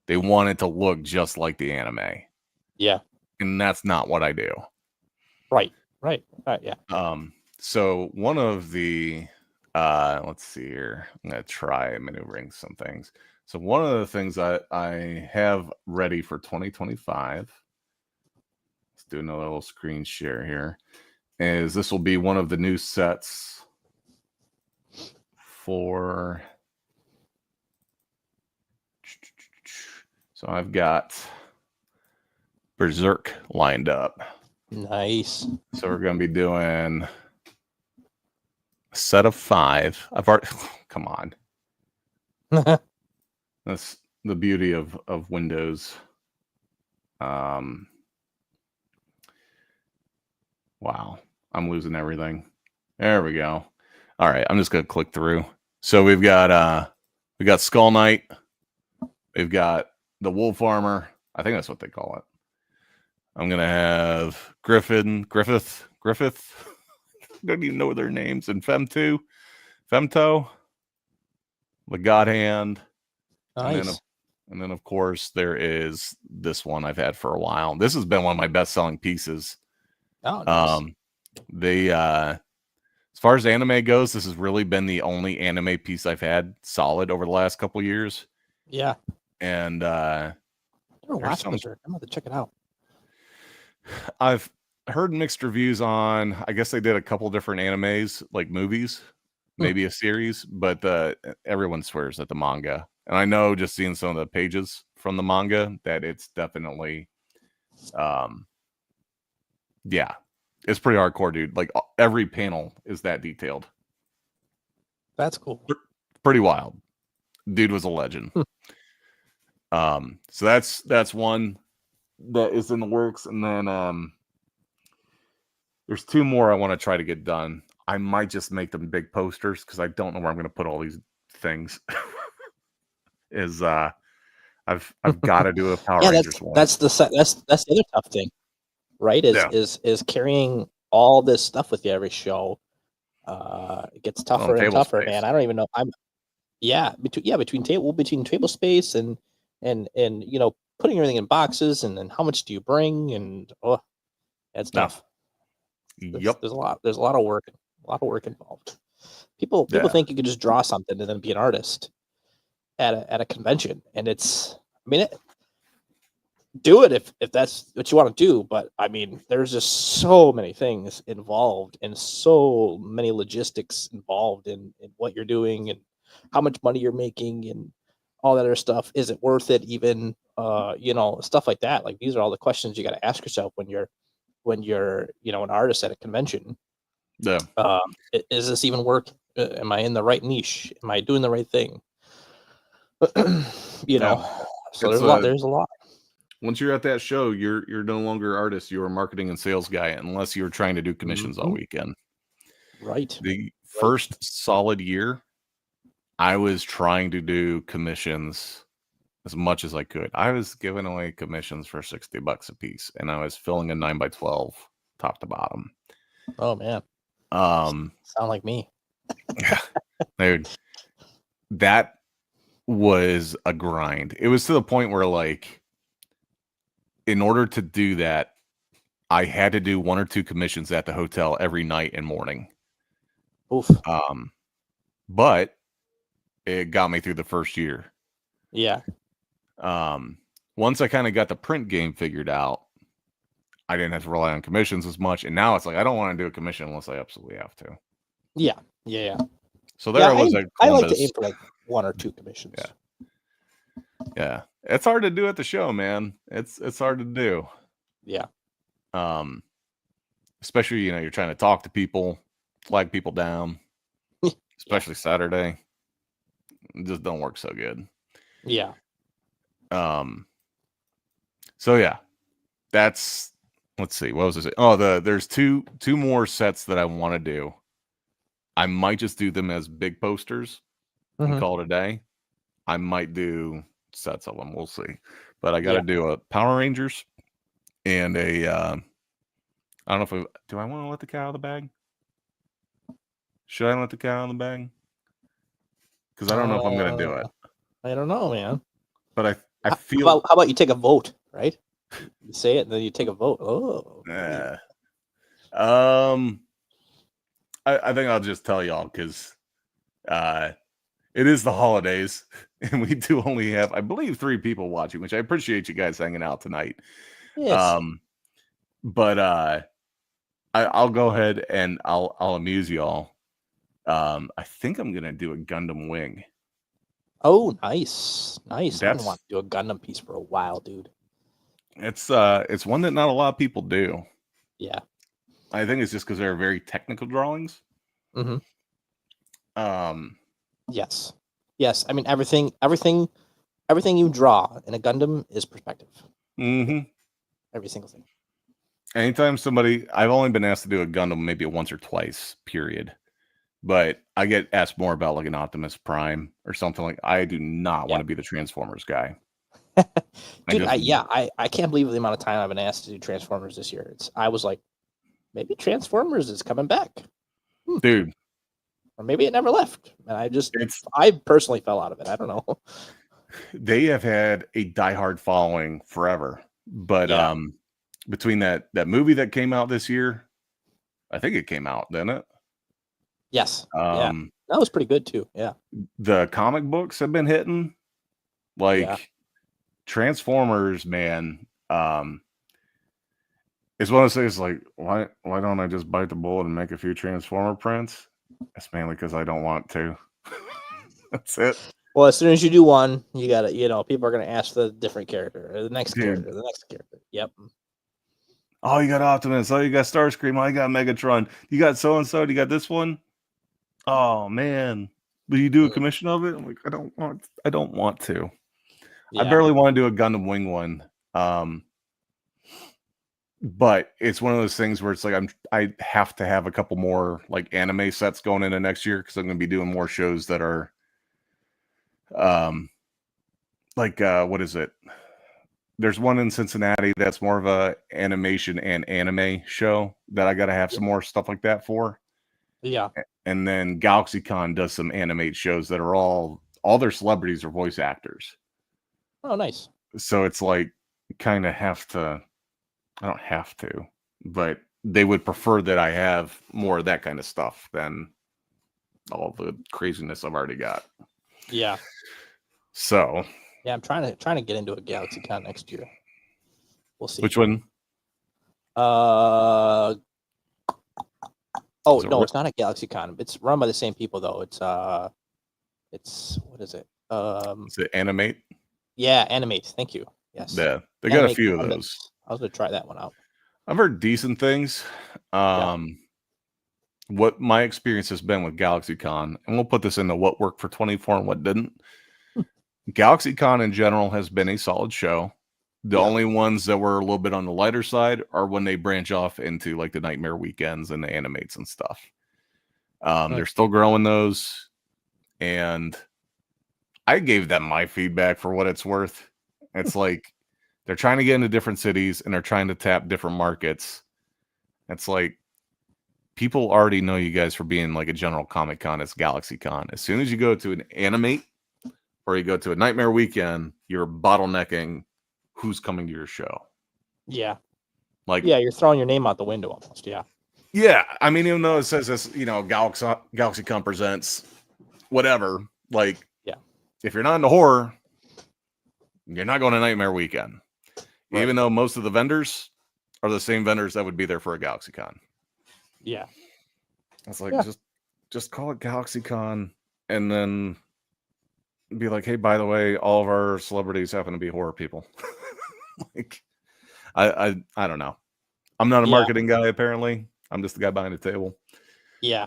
it to look just like the anime, Yeah. and that's not what I do. Right. Right. Right. Yeah. So one of the let's see here. I'm gonna try maneuvering some things. So one of the things I have ready for 2025. Let's do another little screen share here. Is this will be one of the new sets for. So I've got Berserk lined up. Nice. So we're going to be doing a set of 5. I've already. Come on. That's the beauty of Windows. Wow, I'm losing everything. There we go. All right, I'm just gonna click through. So we've got Skull Knight. We've got the Wolf Armor. I think that's what they call it. I'm gonna have Griffith. Don't even know their names. And Femto, the God Hand. Nice. And then, of course, there is this one I've had for a while. This has been one of my best-selling pieces. Oh, nice. As far as anime goes, this has really been the only anime piece I've had solid over the last couple years. Yeah. And Never watched Berserk. I'm going to check it out. I've heard mixed reviews on. I guess they did a couple different animes, like movies, maybe a series, but everyone swears at the manga. And I know just seeing some of the pages from the manga that it's definitely, yeah, it's pretty hardcore, dude. Like every panel is that detailed. That's cool. Pretty wild. Dude was a legend. So that's one that is in the works, and then there's 2 more I want to try to get done. I might just make them big posters because I don't know where I'm going to put all these things. I've got to do a Power Rangers one. That's the other tough thing, right? Is carrying all this stuff with you every show. It gets tougher and tougher, man. I don't even know. Between table space and putting everything in boxes, and then how much do you bring? And that's tough. Yep. There's a lot of work involved. People think you could just draw something and then be an artist at a convention, and do it if that's what you want to do. But I mean, there's just so many things involved and so many logistics involved in what you're doing and how much money you're making and all that other stuff. Is it worth it? Even stuff like that. Like, these are all the questions you got to ask yourself when you're an artist at a convention. Yeah. Is this even work? Am I in the right niche? Am I doing the right thing? So there's a lot. Once you're at that show, you're no longer artist. You're a marketing and sales guy, unless you're trying to do commissions all weekend. Right. The first solid year, I was trying to do commissions as much as I could. I was giving away commissions for $60 a piece, and I was filling a 9x12 top to bottom. Oh man. Sound like me. Dude, that was a grind. It was to the point where, like, in order to do that, I had to do 1 or 2 commissions at the hotel every night and morning. Oof. But it got me through the first year. Yeah. Once I kind of got the print game figured out, I didn't have to rely on commissions as much. And now it's like, I don't want to do a commission unless I absolutely have to. Yeah. So there I was. I like to aim for like 1 or 2 commissions. Yeah. It's hard to do at the show, man. It's hard to do. Yeah. Especially, you're trying to talk to people, flag people down, especially Saturday. It just don't work so good. Yeah. So yeah, let's see. What was I saying? Oh, there's two more sets that I want to do. I might just do them as big posters and call it a day. I might do sets of them. We'll see. But I got to do a Power Rangers and a I don't know if do I want to let the cat out of the bag? Should I let the cat out of the bag? Because I don't know if I'm gonna do it. I don't know, man. But I How feel about you take a vote, right? You say it, and then you take a vote. Oh, um I think I'll just tell y'all because it is the holidays, and we do only have, I believe, 3 people watching, which I appreciate you guys hanging out tonight. yes. But I'll go ahead and I'll amuse y'all. I think I'm gonna do a Gundam Wing. Oh, nice. I've been That's wanting to do a Gundam piece for a while, dude. it's one that not a lot of people do. Yeah. I think it's just because they're very technical drawings. Mm-hmm. Um, Yes. Yes. I mean, everything you draw in a Gundam is perspective. mm-hmm. Every single thing. Anytime I've only been asked to do a Gundam maybe once or twice, period. But I get asked more about like an Optimus Prime or something like. I do not want to be the Transformers guy. Dude, I can't believe the amount of time I've been asked to do Transformers this year. I was like, maybe Transformers is coming back. Dude. Or maybe it never left. And I personally fell out of it. I don't know. They have had a diehard following forever. But between that movie that came out this year, I think it came out, didn't it? Yes. Yeah. That was pretty good too. Yeah. The comic books have been hitting. Like Transformers, man. It's one of those things like, why don't I just bite the bullet and make a few Transformer prints? It's mainly because I don't want to. That's it. Well, as soon as you do one, you gotta, people are gonna ask the different character or the next character, the next character. Yep. Oh, you got Optimus. Oh, you got Starscream. Oh, you got Megatron. You got so and so. You got this one. Oh man, will you do a commission of it? I'm like, I don't want to. Yeah. I barely want to do a Gundam Wing one. But it's one of those things where it's like I have to have a couple more like anime sets going into next year because I'm going to be doing more shows that are what is it? There's one in Cincinnati that's more of a animation and anime show that I got to have some more stuff like that for. Yeah. And then GalaxyCon does some animate shows that are all their celebrities are voice actors. Oh, nice. So it's like kind of have to. I don't have to, but they would prefer that I have more of that kind of stuff than all the craziness I've already got. Yeah. So. Yeah, I'm trying to get into a GalaxyCon next year. We'll see. Which one? Oh no, it's not a GalaxyCon. It's run by the same people though. It's what is it? Is it Animate? Yeah, Animate. Thank you. Yes. Yeah, they got a few of those. I was gonna try that one out. I've heard decent things. What my experience has been with GalaxyCon, and we'll put this into what worked for 24 and what didn't. GalaxyCon in general has been a solid show. The only ones that were a little bit on the lighter side are when they branch off into like the Nightmare Weekends and the Animates and stuff. They're still growing those, and I gave them my feedback for what it's worth. It's like they're trying to get into different cities and they're trying to tap different markets. It's like people already know you guys for being like a general Comic Con. It's GalaxyCon. As soon as you go to an Animate or you go to a Nightmare Weekend, you're bottlenecking who's coming to your show. Yeah. Like, yeah, you're throwing your name out the window almost. Yeah. Yeah. I mean, even though it says this, GalaxyCon presents whatever, like, if you're not into horror, you're not going to Nightmare Weekend. Right. Even though most of the vendors are the same vendors that would be there for a GalaxyCon. Yeah. It's like, just call it GalaxyCon and then be like, hey, by the way, all of our celebrities happen to be horror people. Like, I don't know. I'm not a marketing guy, apparently. I'm just the guy behind the table. Yeah.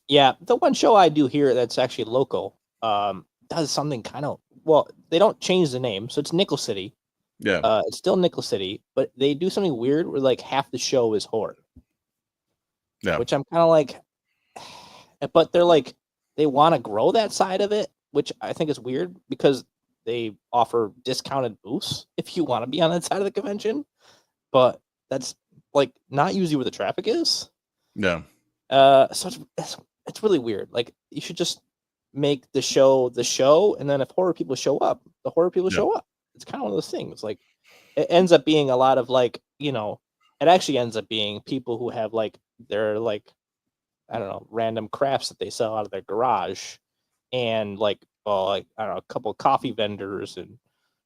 Yeah. The one show I do here that's actually local does something kind of, well, they don't change the name. So it's Nickel City. Yeah. It's still Nickel City, but they do something weird where like half the show is horror. Yeah. Which I'm kind of like, but they're like, they want to grow that side of it, which I think is weird because they offer discounted booths if you want to be on that side of the convention. But that's like not usually where the traffic is. Yeah. So it's really weird. Like you should just make the show, and then if horror people show up, the horror people Yeah. show up. It's kind of one of those things. Like it ends up being a lot of like, it actually ends up being people who have like their like, I don't know, random crafts that they sell out of their garage, and like, oh, like I don't know, a couple coffee vendors and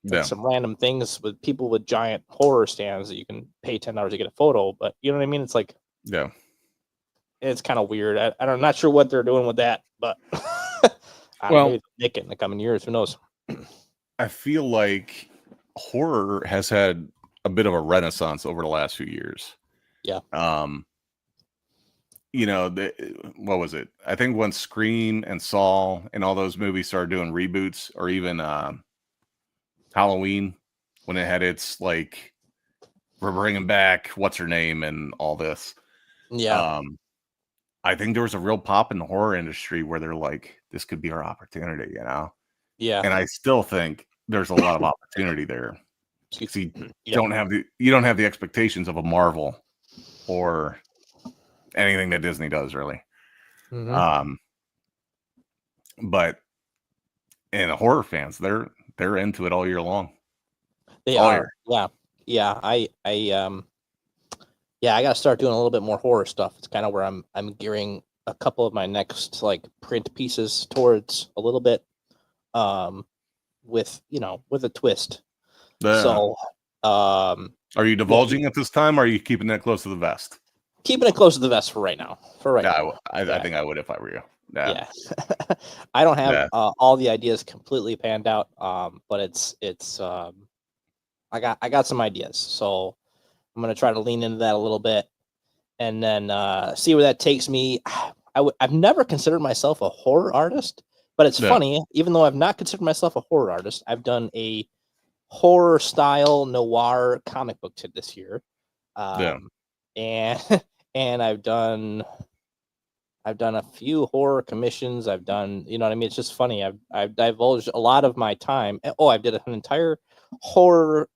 like Yeah. some random things with people with giant horror stands that you can pay $10 to get a photo. But you know what I mean? It's like Yeah. it's kind of weird. I'm not sure what they're doing with that, but Well, maybe they'll nick it in the coming years. Who knows? I feel like horror has had a bit of a renaissance over the last few years. Yeah. What was it? I think when Scream and Saw and all those movies started doing reboots, or even Halloween, when it had its like, we're bringing back what's her name and all this. Yeah. I think there was a real pop in the horror industry where they're like, this could be our opportunity, Yeah. And I still think there's a lot of opportunity there. Excuse- You don't have the expectations of a Marvel or anything that Disney does, really. Mhm. But and horror fans, they're into it all year long. They all are. year. Yeah. I got to start doing a little bit more horror stuff. It's kind of where I'm gearing a couple of my next like print pieces towards a little bit, with a twist. So, are you divulging at this time, or are you keeping that close to the vest? Keeping it close to the vest for right now. I think I would if I were you. Yeah. I don't have all the ideas completely panned out, but it's I got some ideas, so I'm gonna try to lean into that a little bit, and then see where that takes me. I've never considered myself a horror artist, but it's funny. Even though I've not considered myself a horror artist, I've done a horror style noir comic book this year, and and I've done a few horror commissions. I've done, you know what I mean? It's just funny. I've divulged a lot of my time. Oh, I did an entire horror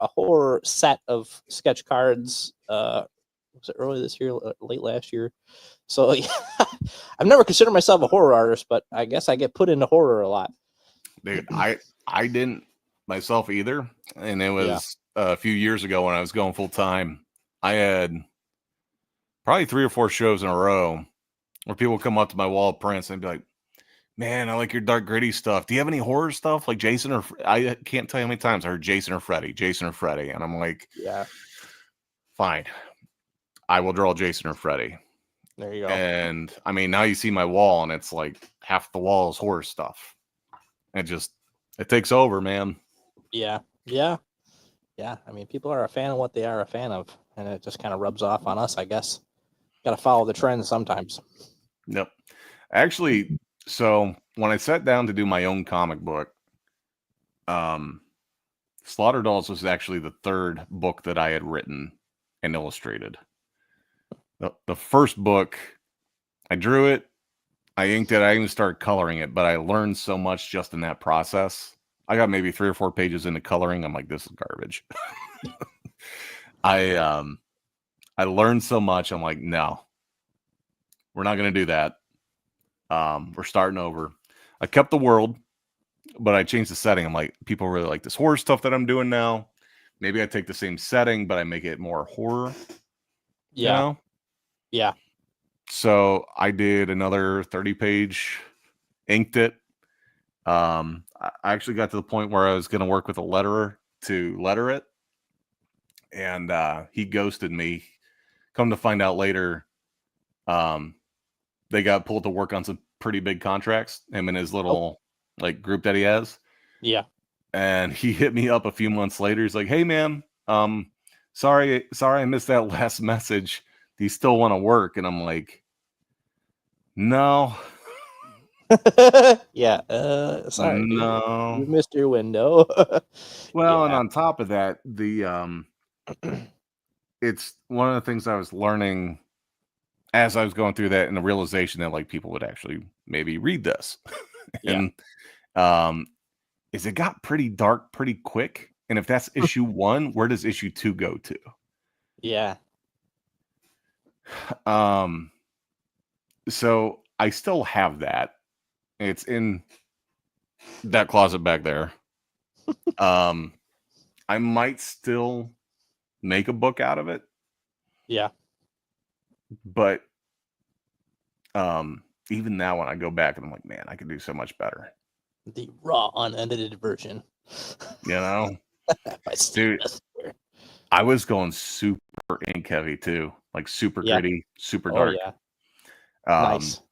set of sketch cards. Was it early this year, late last year? So yeah, I've never considered myself a horror artist, but I guess I get put into horror a lot. Dude, I didn't myself either, and it was a few years ago when I was going full time. I had probably 3 or 4 shows in a row where people would come up to my wall of prints and be like, "Man, I like your dark gritty stuff. Do you have any horror stuff like Jason or?" I can't tell you how many times I heard Jason or Freddy, and I'm like, yeah, fine, I will draw Jason or Freddy. There you go. And I mean, now you see my wall, and it's like half the wall is horror stuff. It takes over, man. Yeah. I mean, people are a fan of what they are a fan of, and it just kind of rubs off on us, I guess. Got to follow the trends sometimes. Yep. Actually, so when I sat down to do my own comic book, Slaughter Dolls was actually the 3rd book that I had written and illustrated. The first book, I drew it, I inked it, I even started coloring it, but I learned so much just in that process. I got maybe 3 or 4 pages into coloring. I'm like, this is garbage. I learned so much. I'm like, no, we're not going to do that. We're starting over. I kept the world, but I changed the setting. I'm like, people really like this horror stuff that I'm doing now. Maybe I take the same setting, but I make it more horror. Yeah. Yeah. So I did another 30-page, inked it. I actually got to the point where I was going to work with a letterer to letter it, and he ghosted me. Come to find out later, they got pulled to work on some pretty big contracts, him and his little like group that he has. Yeah. And he hit me up a few months later. He's like, "Hey man, sorry I missed that last message. Do you still want to work?" And I'm like, "No." Yeah. Sorry. No. You missed your window. Well, and on top of that, it's one of the things I was learning as I was going through that, and the realization that like people would actually maybe read this. And is it got pretty dark pretty quick. And if that's issue 1, where does issue 2 go to? Yeah. Um, so I still have that. It's in that closet back there. Um, I might still make a book out of it, Yeah. but even now when I go back and I'm like, man, I could do so much better. The raw, unedited version. You know, By Steve dude, Messenger. I was going super ink heavy too, like super Yeah. gritty, super Oh dark. yeah. Um, Nice.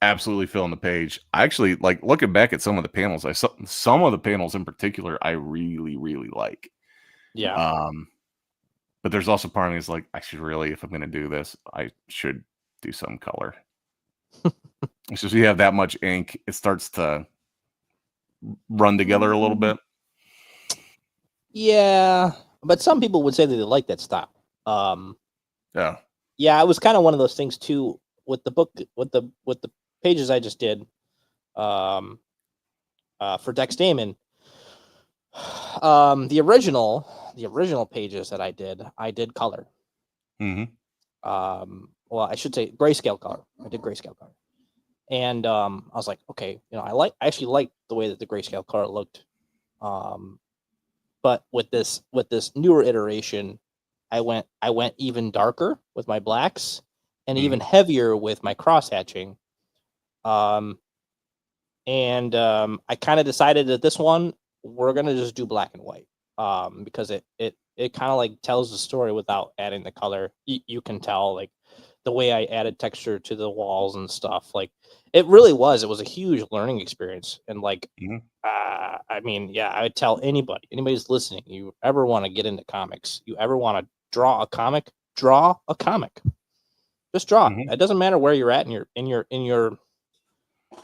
absolutely filling the page. I actually like looking back at some of the panels. I saw some of the panels in particular I really, really like. Yeah. But there's also part of me is like, I should really, if I'm going to do this, I should do some color. It's just you have that much ink, it starts to run together a little bit. Yeah. But some people would say that they like that style. Yeah. Yeah, it was kind of one of those things too with the book with the pages I just did for Dex Damon. The original pages that I did color. Mm-hmm. Well, I should say grayscale color. I did grayscale color. And I was like, okay, I actually liked the way that the grayscale color looked. But with this newer iteration, I went even darker with my blacks and even heavier with my cross hatching. I kind of decided that this one we're gonna just do black and white. Because it kind of like tells the story without adding the color. You can tell like the way I added texture to the walls and stuff. Like it was a huge learning experience. And like I mean, yeah, I would tell anybody's listening, you ever want to get into comics, you ever want to draw a comic, just draw it. It doesn't matter where you're at in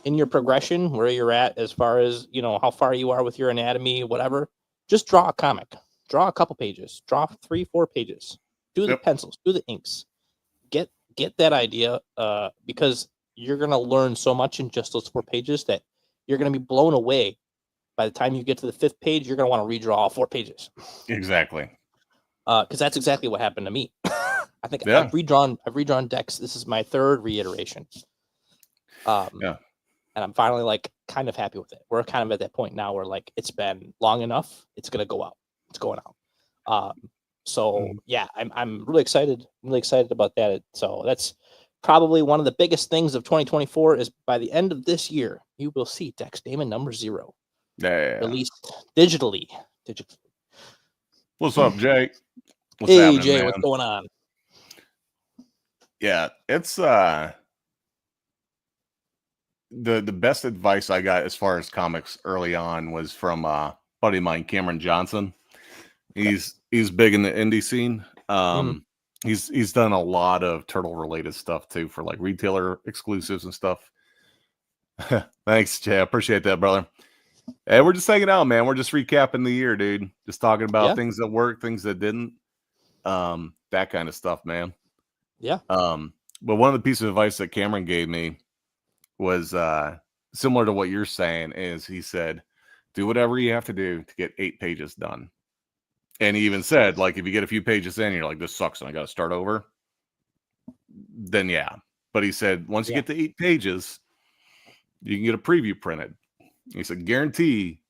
your progression, where you're at as far as how far you are with your anatomy, whatever. Just draw a comic, draw a couple pages, draw 3-4 pages, do the pencils, do the inks, get that idea, because you're going to learn so much in just those 4 pages that you're going to be blown away. By the time you get to the 5th page, you're going to want to redraw all 4 pages. Exactly. Because that's exactly what happened to me. I think I've redrawn Dex. This is my 3rd reiteration. And I'm finally like kind of happy with it. We're kind of at that point now where like it's been long enough. It's gonna go out. It's going out. So yeah, I'm really excited. I'm really excited about that. So that's probably one of the biggest things of 2024 is by the end of this year, you will see Dex Damon number 0. Yeah. Released digitally. What's up, Jake? What's hey, happening, Jay, man? what's going on? Yeah, it's the best advice I got as far as comics early on was from buddy of mine, Cameron Johnson. He's big in the indie scene. He's done a lot of turtle related stuff too for like retailer exclusives and stuff. Thanks, Jay. I appreciate that, brother. And we're just hanging out, man. We're just recapping the year, dude. Just talking about things that worked, things that didn't. That kind of stuff, man. Yeah. But one of the pieces of advice that Cameron gave me was similar to what you're saying. Is he said, do whatever you have to do to get 8 pages done. And he even said, like, if you get a few pages in, you're like, this sucks, and I got to start over. Then yeah. But he said, once you get to 8 pages, you can get a preview printed. He said, guarantee,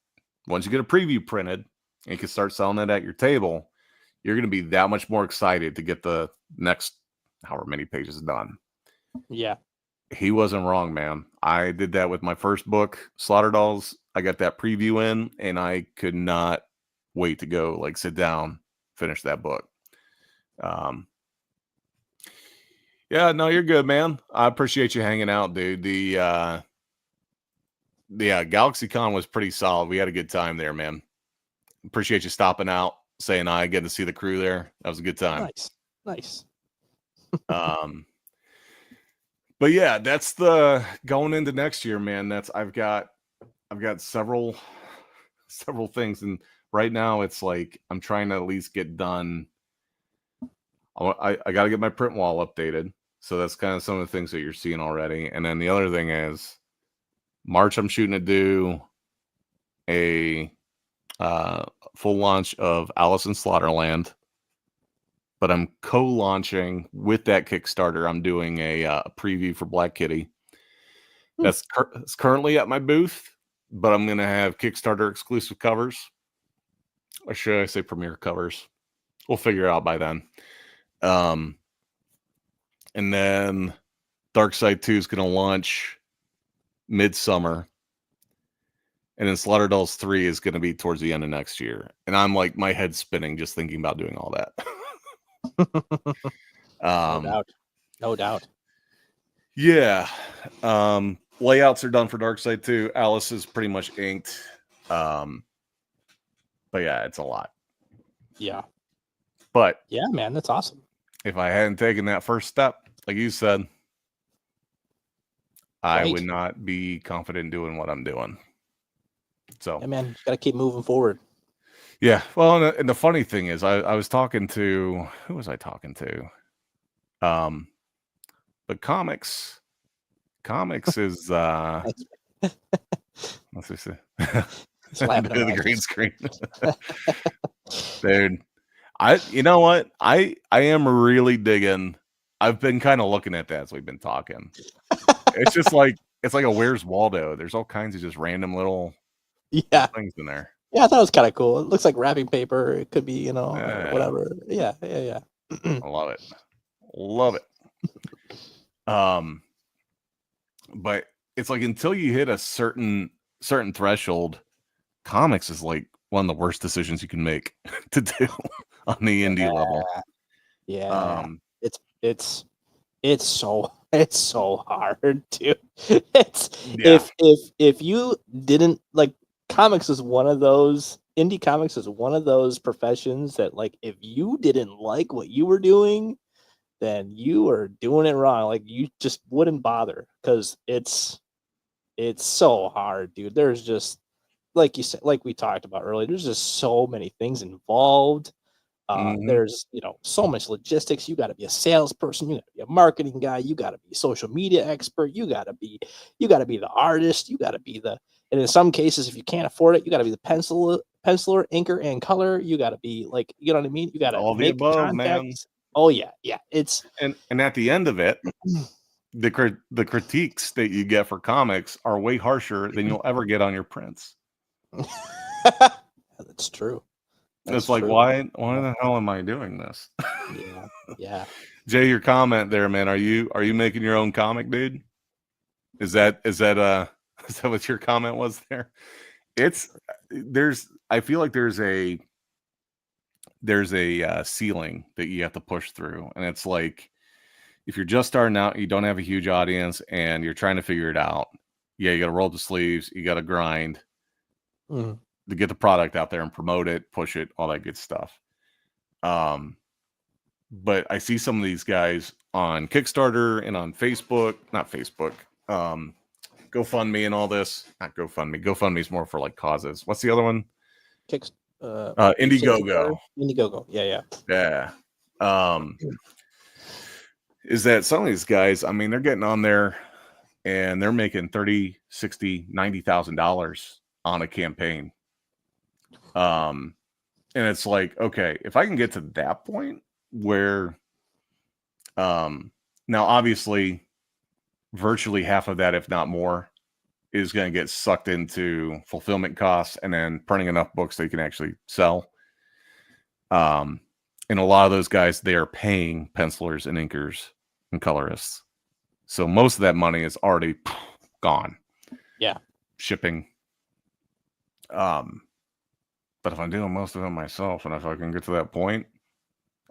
once you get a preview printed, and you can start selling it at your table, you're going to be that much more excited to get the next however many pages done. Yeah. He wasn't wrong, man. I did that with my first book, Slaughter Dolls. I got that preview in, and I could not wait to go, like, sit down, finish that book. Yeah, no, you're good, man. I appreciate you hanging out, dude. The GalaxyCon was pretty solid. We had a good time there, man. Appreciate you stopping out, saying hi, getting to see the crew there. That was a good time. Nice. But yeah, that's the going into next year, man. I've got several things, and right now it's like I'm trying to at least get done. I got to get my print wall updated, so that's kind of some of the things that you're seeing already. And then the other thing is March, I'm shooting to do a full launch of Alice in Slaughterland. but I'm co-launching with that Kickstarter. I'm doing a preview for Black Kitty. That's it's currently at my booth, but I'm gonna have Kickstarter exclusive covers, or should I say premiere covers? We'll figure it out by then. And then Darkseid 2 is gonna launch midsummer, and then Slaughter Dolls 3 is gonna be towards the end of next year. And I'm like, my head's spinning just thinking about doing all that. No doubt. No doubt. Yeah. Layouts are done for Darkseid 2. Alice is pretty much inked. But yeah, it's a lot. Yeah. But yeah, man, that's awesome. If I hadn't taken that first step, like you said, I would not be confident in doing what I'm doing. So yeah, man, you gotta keep moving forward. Yeah. Well, and the funny thing is, I was talking to, who was I talking to? But comics is let's see. The green screen. Dude, you know what? I am really digging. I've been kind of looking at that as we've been talking. It's just like it's like a Where's Waldo. There's all kinds of just random little things in there. Yeah, I thought it was kind of cool. It looks like wrapping paper. It could be, you know, whatever. Yeah. I love it. Love it. But it's like until you hit a certain threshold, comics is like one of the worst decisions you can make to do on the indie level. Yeah. It's so hard, dude. If you didn't like, comics is one of those, indie comics is one of those professions that, like, if you didn't like what you were doing, then you are doing it wrong. Like, you just wouldn't bother, because it's so hard, dude. There's just, like you said, like we talked about earlier, there's just so many things involved. There's, you know, so much logistics. You got to be a salesperson, you got to be a marketing guy, you got to be a social media expert, you got to be the artist, you got to be the, and in some cases, if you can't afford it, you got to be the penciler, inker, and color. You got to be, like, you know what I mean? You got to all the above, contacts. Man. Oh yeah, it's and at the end of it, the critiques that you get for comics are way harsher than you'll ever get on your prints. That's true. It's like, why the hell am I doing this? Yeah. Jay, your comment there, man. Are you making your own comic, dude? Is that what your comment was there? I feel like there's a ceiling that you have to push through, and it's like, if you're just starting out, you don't have a huge audience, and you're trying to figure it out. Yeah, you got to roll the sleeves, you got to grind to get the product out there and promote it, push it, all that good stuff. But I see some of these guys on Kickstarter and on Facebook, not Facebook, GoFundMe and all this. Not GoFundMe. GoFundMe is more for like causes. What's the other one? Indiegogo. Indiegogo. Yeah. Is that some of these guys, I mean, they're getting on there and they're making $30,000, $60,000, $90,000 on a campaign. And it's like, okay, if I can get to that point where now obviously virtually half of that, if not more, is going to get sucked into fulfillment costs and then printing enough books that you can actually sell. And a lot of those guys, they are paying pencilers and inkers and colorists. So most of that money is already gone. Yeah. Shipping. But if I'm doing most of it myself, and if I can get to that point,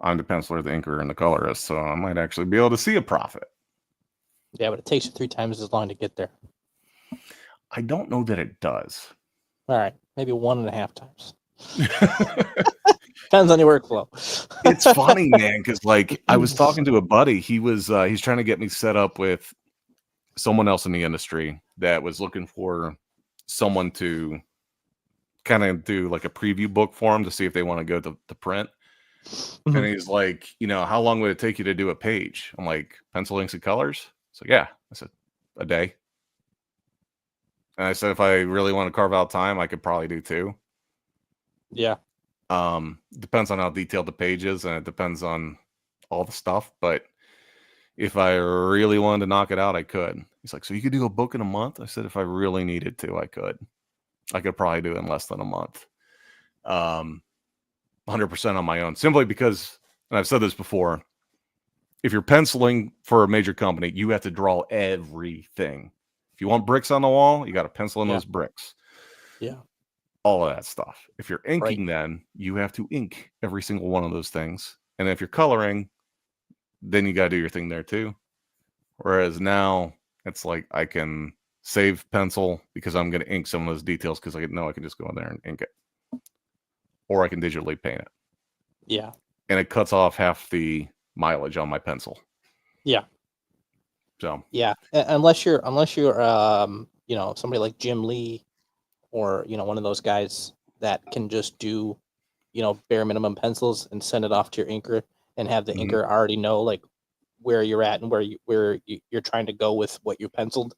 I'm the penciler, the inker, and the colorist. So I might actually be able to see a profit. Yeah, but it takes you 3 times as long to get there. I don't know that it does. All right, maybe 1.5 times. Depends on your workflow. It's funny, man, because like I was talking to a buddy. He's trying to get me set up with someone else in the industry that was looking for someone to kind of do like a preview book for him to see if they want to go to print. And he's like, you know, how long would it take you to do a page? I'm like, pencil, inks, and colors. So yeah, I said a day. And I said, if I really want to carve out time, I could probably do 2. Yeah. Depends on how detailed the page is, and it depends on all the stuff. But if I really wanted to knock it out, I could. He's like, so you could do a book in a month? I said, if I really needed to, I could. I could probably do it in less than a month. 100% on my own, simply because, and I've said this before, if you're penciling for a major company, you have to draw everything. If you want bricks on the wall, you got to pencil in those bricks. Yeah. All of that stuff. If you're inking, then you have to ink every single one of those things. And if you're coloring, then you got to do your thing there too. Whereas now it's like I can save pencil because I'm going to ink some of those details because I know I can just go in there and ink it. Or I can digitally paint it. Yeah. And it cuts off half the mileage on my pencil. Yeah. So yeah, unless you're you know, somebody like Jim Lee, or you know, one of those guys that can just do, you know, bare minimum pencils and send it off to your inker and have the inker already know like where you're at and where you're trying to go with what you penciled.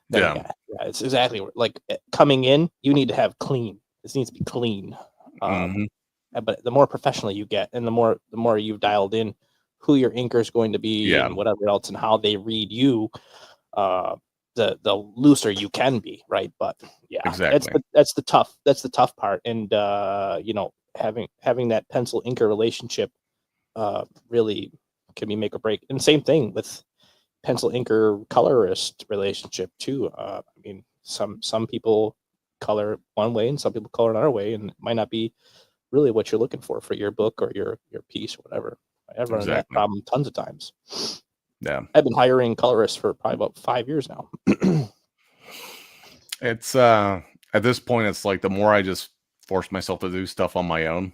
Then, yeah, it's exactly like coming in. You need to have clean. This needs to be clean. But the more professional you get, and the more you've dialed in who your inker is going to be and whatever else, and how they read you, the looser you can be, right? But yeah, exactly. That's the tough part. And you know, having that pencil inker relationship really can be make or break. And same thing with pencil inker colorist relationship too. I mean, some people color one way and some people color another way, and it might not be really what you're looking for your book or your piece or whatever. I've run into that problem tons of times. Yeah, I've been hiring colorists for probably about 5 years now. It's at this point, it's like the more I just force myself to do stuff on my own,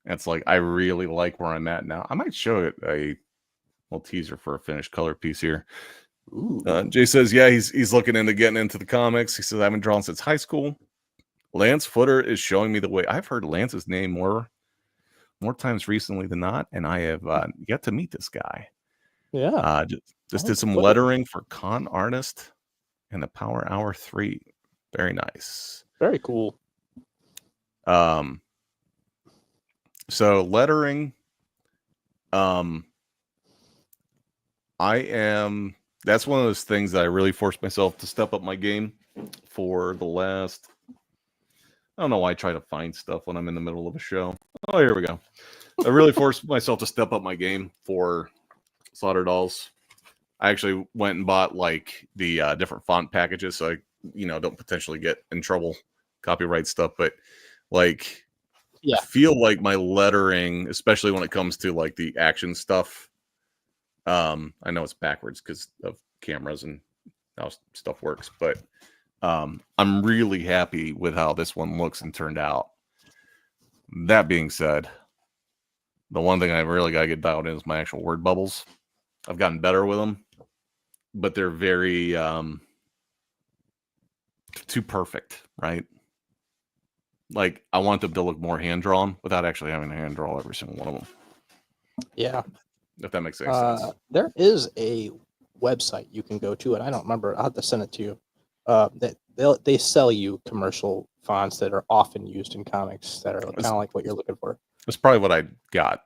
it's like I really like where I'm at now. I might show it a little teaser for a finished color piece here. Jay says, yeah, he's looking into getting into the comics. He says, I haven't drawn since high school. Lance Footer is showing me the way. I've heard Lance's name more times recently than not, and I have yet to meet this guy. Yeah. Just did some lettering for Con Artist and the Power Hour 3. Very nice. Very cool. So lettering, that's one of those things that I really forced myself to step up my game for the last, I don't know why I try to find stuff when I'm in the middle of a show. Oh, here we go. I really forced myself to step up my game for Slaughter Dolls. I actually went and bought like the different font packages so I, you know, don't potentially get in trouble, copyright stuff. But like, I feel like my lettering, especially when it comes to like the action stuff, I know it's backwards because of cameras and how stuff works, but I'm really happy with how this one looks and turned out. That being said, the one thing I really got to get dialed in is my actual word bubbles. I've gotten better with them, but they're very too perfect, right? Like I want them to look more hand drawn without actually having to hand draw every single one of them. Yeah, if that makes any sense. There is a website you can go to, and I don't remember. I'll have to send it to you. That they sell you commercial fonts that are often used in comics that are kind of like what you're looking for. That's probably what I got.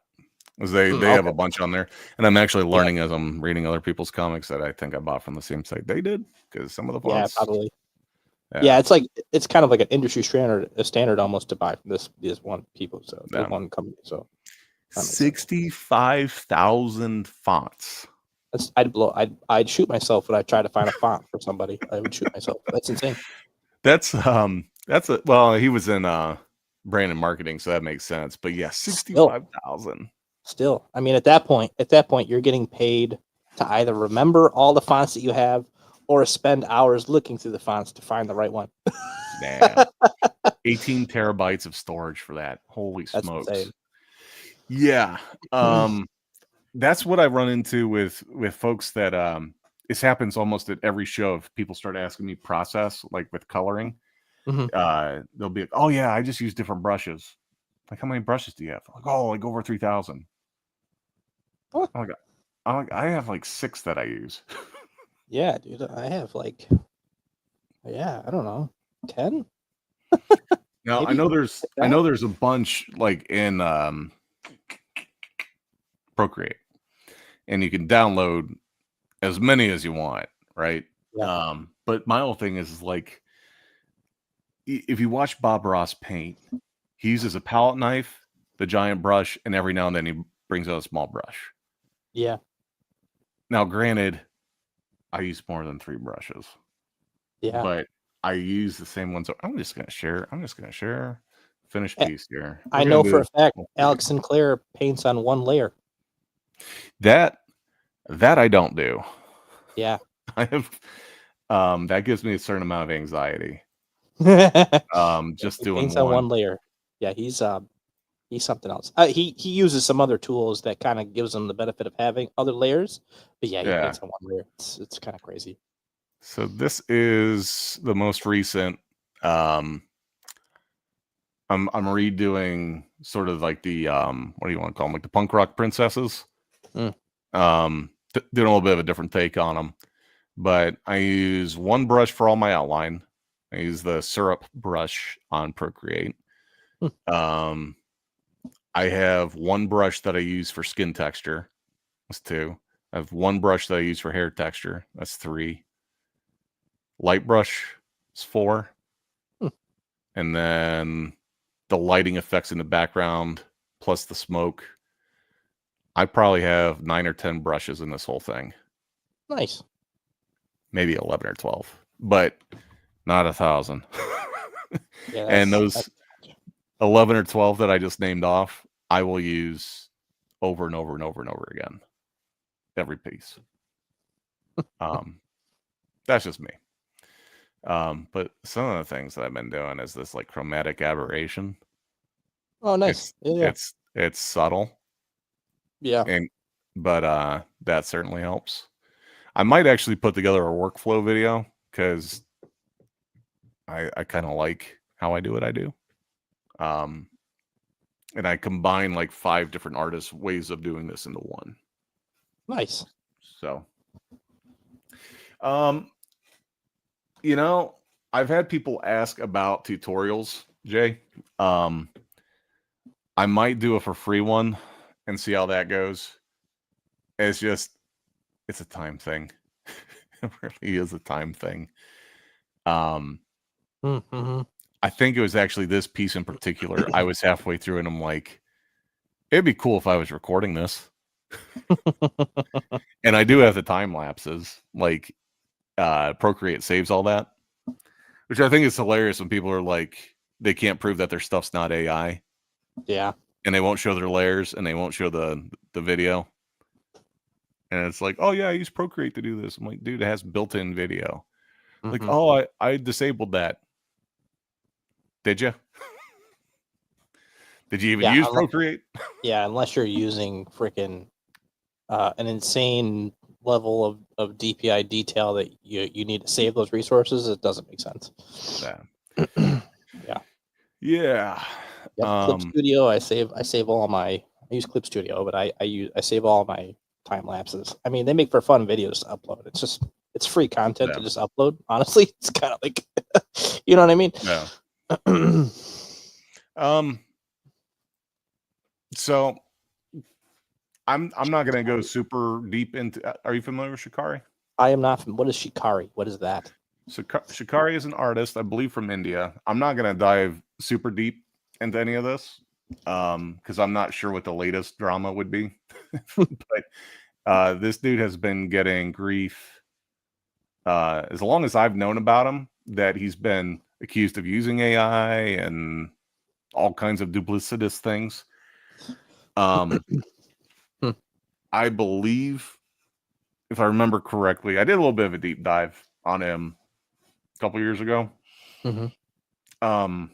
They have a bunch on there, and I'm actually learning as I'm reading other people's comics that I think I bought from the same site they did, because some of the fonts. Yeah, probably. Yeah, it's kind of like an industry standard almost to buy from this one people. So one company. So 65,000 fonts. I'd shoot myself when I try to find a font for somebody. I would shoot myself. That's insane. That's well, he was in brand and marketing, so that makes sense. But yeah, 65,000. Still, I mean, at that point, you're getting paid to either remember all the fonts that you have or spend hours looking through the fonts to find the right one. Damn. 18 terabytes of storage for that. Holy smokes. Insane. Yeah. That's what I run into with folks that this happens almost at every show. If people start asking me process, like with coloring, they'll be like, oh yeah, I just use different brushes. Like, how many brushes do you have? Like, oh, like over 3,000. Oh my God. I have like 6 that I use. Yeah, dude. I have like, I don't know, 10. Now Maybe check it I out. know there's a bunch like in Procreate, and you can download as many as you want, right? Yeah. But my whole thing is like if you watch Bob Ross paint, he uses a palette knife, the giant brush, and every now and then he brings out a small brush. Yeah. Now, granted, I use more than 3 brushes, Yeah. but I use the same ones. I'm just gonna share finished Eh, piece here. I We're gonna know for do a fact Alex Sinclair paints on one layer. that. That I don't do. Yeah. I have that gives me a certain amount of anxiety. Just He doing paints on one. one layer. Yeah, he's something else. He uses some other tools that kind of gives him the benefit of having other layers. But yeah, he Yeah. paints on one layer. It's kind of crazy. So this is the most recent. Um, I'm redoing sort of like the what do you want to call them? Like the punk rock princesses. Mm. Doing a little bit of a different take on them. But I use one brush for all my outline. I use the syrup brush on Procreate. Hmm. I have one brush that I use for skin texture. That's 2. I have one brush that I use for hair texture. That's 3. Light brush is 4. Hmm. And then the lighting effects in the background plus the smoke. I probably have 9 or 10 brushes in this whole thing. Nice. Maybe 11 or 12, but not 1,000. Yeah, And those that's 11 or 12 that I just named off, I will use over and over and over and over again. Every piece. That's just me. But some of the things that I've been doing is this like chromatic aberration. oh nice. Yeah. It's subtle, Yeah. but that certainly helps. I might actually put together a workflow video because I kind of like how I do what I do. And I combine like 5 different artists' ways of doing this into one. Nice. So, you know, I've had people ask about tutorials, Jay. I might do a for free one and see how that goes. It's a time thing. It really is a time thing. Mm-hmm. I think it was actually this piece in particular. I was halfway through and I'm like, it'd be cool if I was recording this. And I do have the time lapses. Like Procreate saves all that. Which I think is hilarious when people are like, they can't prove that their stuff's not AI. Yeah. And they won't show their layers and they won't show the video. And it's like, oh yeah, I use Procreate to do this. I'm like, dude, it has built-in video. Like, Mm-hmm. oh, I disabled that. Did you? Did you even use Procreate? Yeah, unless you're using freaking an insane level of DPI detail that you need to save those resources, it doesn't make sense. Yeah. Yeah. Yeah. Yep. Clip Studio. I save all my. I use Clip Studio, but I save all my time lapses. I mean, they make for fun videos to upload. It's free content to just upload. Honestly, it's kind of like, you know what I mean? Yeah. So I'm not gonna go super deep into. Are you familiar with Shikari? I am not. What is Shikari? What is that? So Shikari is an artist, I believe, from India. I'm not gonna dive super deep into any of this because I'm not sure what the latest drama would be. But this dude has been getting grief as long as I've known about him, that he's been accused of using AI and all kinds of duplicitous things. I believe, if I remember correctly, I did a little bit of a deep dive on him a couple years ago. Mm-hmm.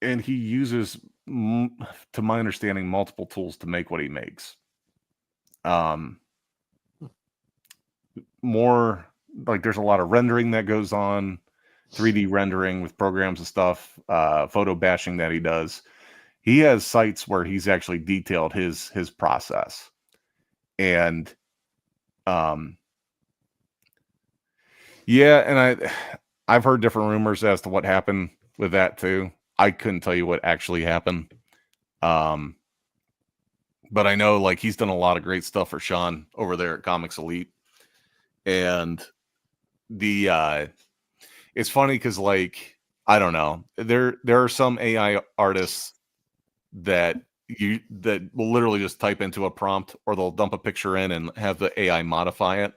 And he uses, to my understanding, multiple tools to make what he makes. More like there's a lot of rendering that goes on, 3D rendering with programs and stuff, photo bashing that he does. He has sites where he's actually detailed his process. And yeah, and I've heard different rumors as to what happened with that too. I couldn't tell you what actually happened. But I know like he's done a lot of great stuff for Sean over there at Comics Elite. And it's funny because like I don't know, there are some AI artists that will literally just type into a prompt, or they'll dump a picture in and have the AI modify it.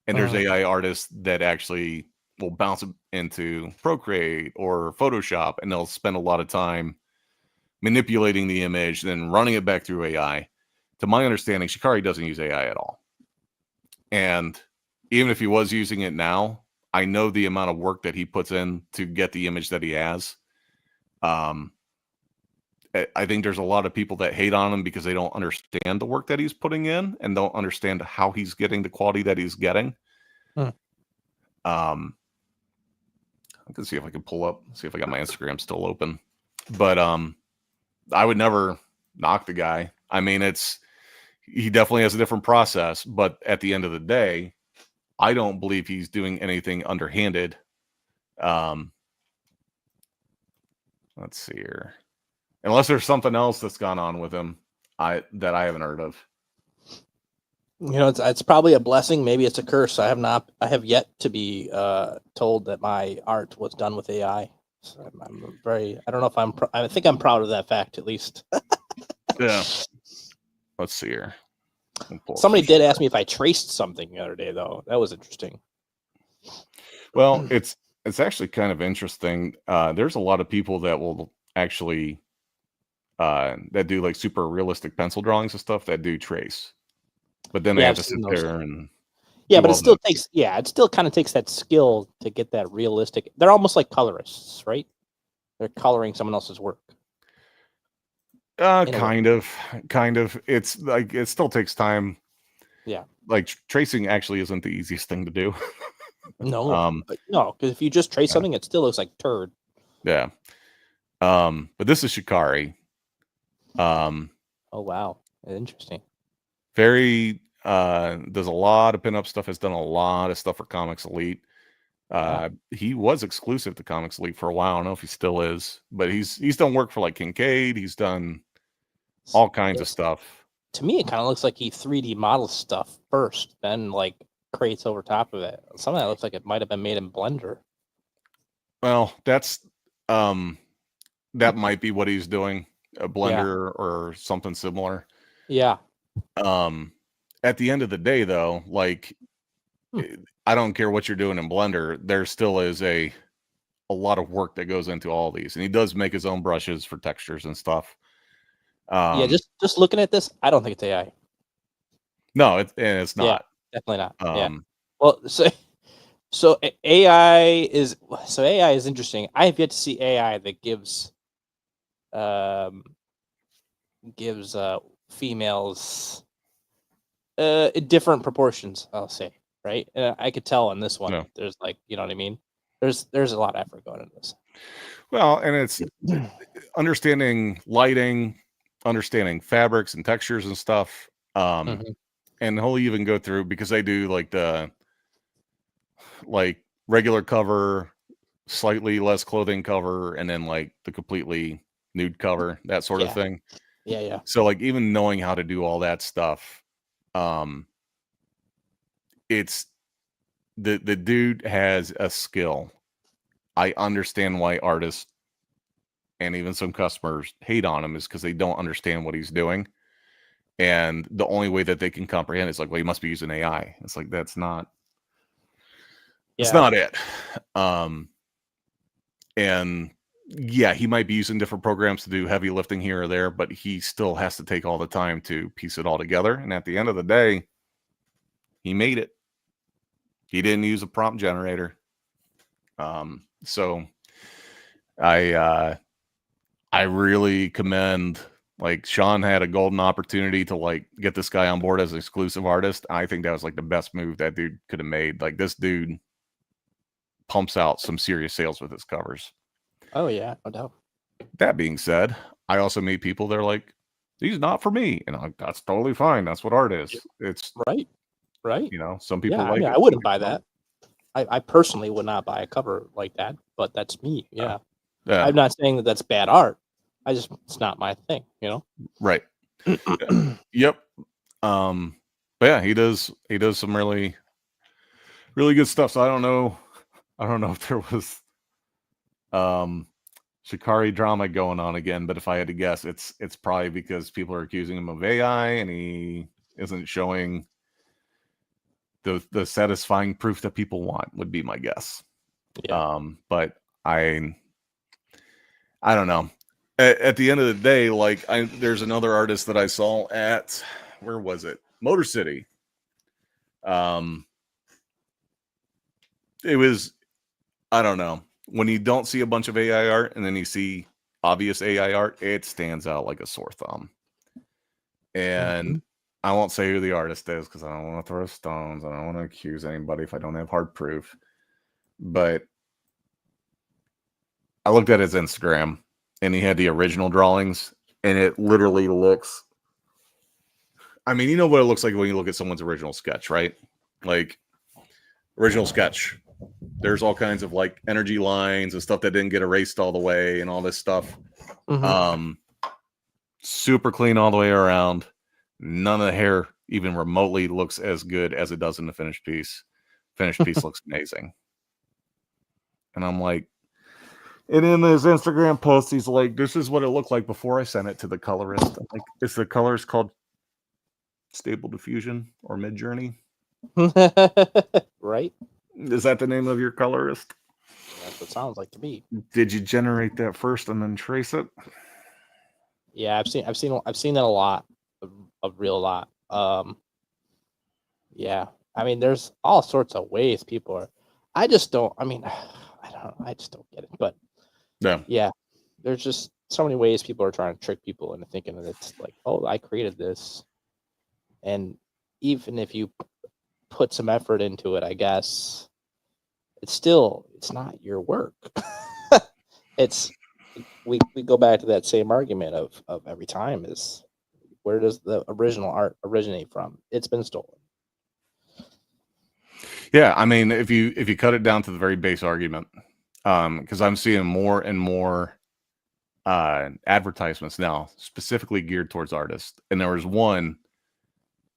And there's AI artists that actually will bounce it into Procreate or Photoshop, and they'll spend a lot of time manipulating the image, then running it back through AI. To my understanding, Shikari doesn't use AI at all. And even if he was using it now, I know the amount of work that he puts in to get the image that he has. I think there's a lot of people that hate on him because they don't understand the work that he's putting in and don't understand how he's getting the quality that he's getting. I can see if I can pull up, see if I got my Instagram still open. But I would never knock the guy. I mean, he definitely has a different process, but at the end of the day, I don't believe he's doing anything underhanded. Let's see here. Unless there's something else that's gone on with him that I haven't heard of. You know, it's probably a blessing. Maybe it's a curse. I have yet to be told that my art was done with AI. So I'm very. I don't know if I think I'm proud of that fact, at least. Yeah. Let's see here. Somebody did ask me if I traced something the other day, though. That was interesting. Well, it's actually kind of interesting. There's a lot of people that will actually that do like super realistic pencil drawings and stuff that do trace, but then they have to sit there and but it still takes it still kind of takes that skill to get that realistic. They're almost like colorists, right? They're coloring someone else's work. Kind of. It's like it still takes time. Yeah, like tracing actually isn't the easiest thing to do. No, because if you just trace something, it still looks like turd. Yeah. But this is Shikari. Oh wow, interesting. Very does a lot of pinup stuff, has done a lot of stuff for Comics Elite. He was exclusive to Comics Elite for a while. I don't know if he still is, but he's done work for like Kincaid. He's done all kinds of stuff. To me, it kind of looks like he 3D models stuff first, then like creates over top of it. Some of that looks like it might have been made in Blender. Well, that's that might be what he's doing, a Blender or something similar. Yeah. At the end of the day, though, like I don't care what you're doing in Blender, there still is a lot of work that goes into all these, and he does make his own brushes for textures and stuff. Just looking at this, I don't think it's AI. No, it's not. Yeah, definitely not. Well, so AI is interesting. I have yet to see AI that gives females different proportions, I'll say, right? I could tell on this one. No. There's like, you know what I mean? There's a lot of effort going into this. Well, and it's understanding lighting, understanding fabrics and textures and stuff. And he'll even go through, because they do like the regular cover, slightly less clothing cover, and then like the completely nude cover, that sort of thing. Yeah. So like even knowing how to do all that stuff, it's the dude has a skill. I understand why artists and even some customers hate on him, is because they don't understand what he's doing. And the only way that they can comprehend is like, well, he must be using AI. It's like, that's not, it's not it. And yeah, he might be using different programs to do heavy lifting here or there, but he still has to take all the time to piece it all together. And at the end of the day, he made it. He didn't use a prompt generator. So I really commend, like, Sean had a golden opportunity to like get this guy on board as an exclusive artist. I think that was like the best move that dude could have made. Like, this dude pumps out some serious sales with his covers. Oh yeah, no doubt. That being said, I also meet people that are like, these not for me, and I'm like, that's totally fine. That's what art is. It's right. You know, some people like. I wouldn't buy that. I personally would not buy a cover like that, but that's me. Yeah. Yeah. I'm not saying that that's bad art. It's not my thing, you know? Right. Yep. But yeah, he does some really, really good stuff. So I don't know if there was Shikari drama going on again, but if I had to guess, it's probably because people are accusing him of AI and he isn't showing the satisfying proof that people want, would be my guess. Yeah. But I don't know. At the end of the day, like there's another artist that I saw at, where was it? Motor City. It was, I don't know. When you don't see a bunch of AI art and then you see obvious AI art, it stands out like a sore thumb. And I won't say who the artist is because I don't want to throw stones. I don't want to accuse anybody if I don't have hard proof. But I looked at his Instagram and he had the original drawings, and it literally looks, I mean, you know what it looks like when you look at someone's original sketch, right? Like, original sketch. There's all kinds of like energy lines and stuff that didn't get erased all the way and all this stuff. Super clean all the way around. None of the hair even remotely looks as good as it does in the finished piece. Finished piece looks amazing. And I'm like, and in his Instagram post, he's like, this is what it looked like before I sent it to the colorist. I'm like, is the colors called Stable Diffusion or Mid Journey? Right? Is that the name of your colorist? That's what it sounds like to me. Did you generate that first and then trace it? Yeah, I've seen that a lot, a real lot. Yeah, I mean, there's all sorts of ways people are. I just don't. I mean, I don't. I just don't get it. But yeah, there's just so many ways people are trying to trick people into thinking that it's like, oh, I created this, and even if you put some effort into it, I guess it's not your work. It's we go back to that same argument of every time is, where does the original art originate from? It's been stolen. Yeah, I mean, if you cut it down to the very base argument, because I'm seeing more and more advertisements now specifically geared towards artists, and there was one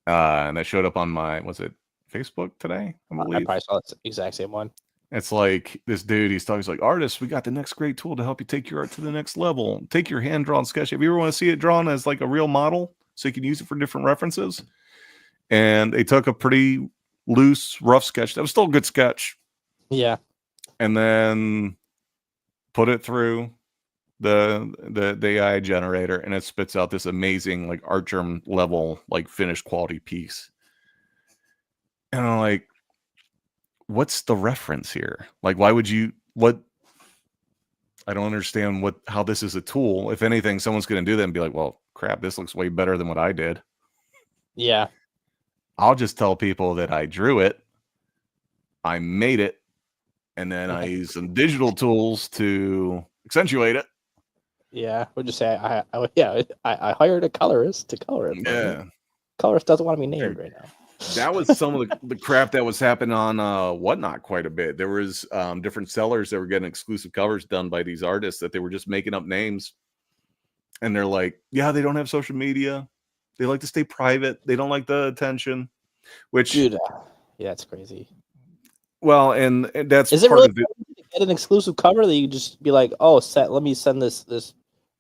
that showed up on my, was it Facebook today? I probably saw the exact same one. It's like this dude, he's like, artists, we got the next great tool to help you take your art to the next level. Take your hand-drawn sketch. If you ever want to see it drawn as like a real model so you can use it for different references. And they took a pretty loose, rough sketch. That was still a good sketch. Yeah. And then put it through the AI generator, and it spits out this amazing like Artgerm level, like finished quality piece. And I'm like, what's the reference here? Like, why would you, I don't understand how this is a tool. If anything, someone's going to do that and be like, well, crap, this looks way better than what I did. Yeah. I'll just tell people that I drew it, I made it, and then I use some digital tools to accentuate it. Yeah. We'll just say, I hired a colorist to color it. Yeah. Colorist doesn't want to be named right now. That was some of the crap that was happening on Whatnot quite a bit. There was different sellers that were getting exclusive covers done by these artists that they were just making up names. And they're like, yeah, they don't have social media. They like to stay private. They don't like the attention. Which, dude, yeah, it's crazy. Well, and that's is it really to get an exclusive cover that you just be like, oh, let me send this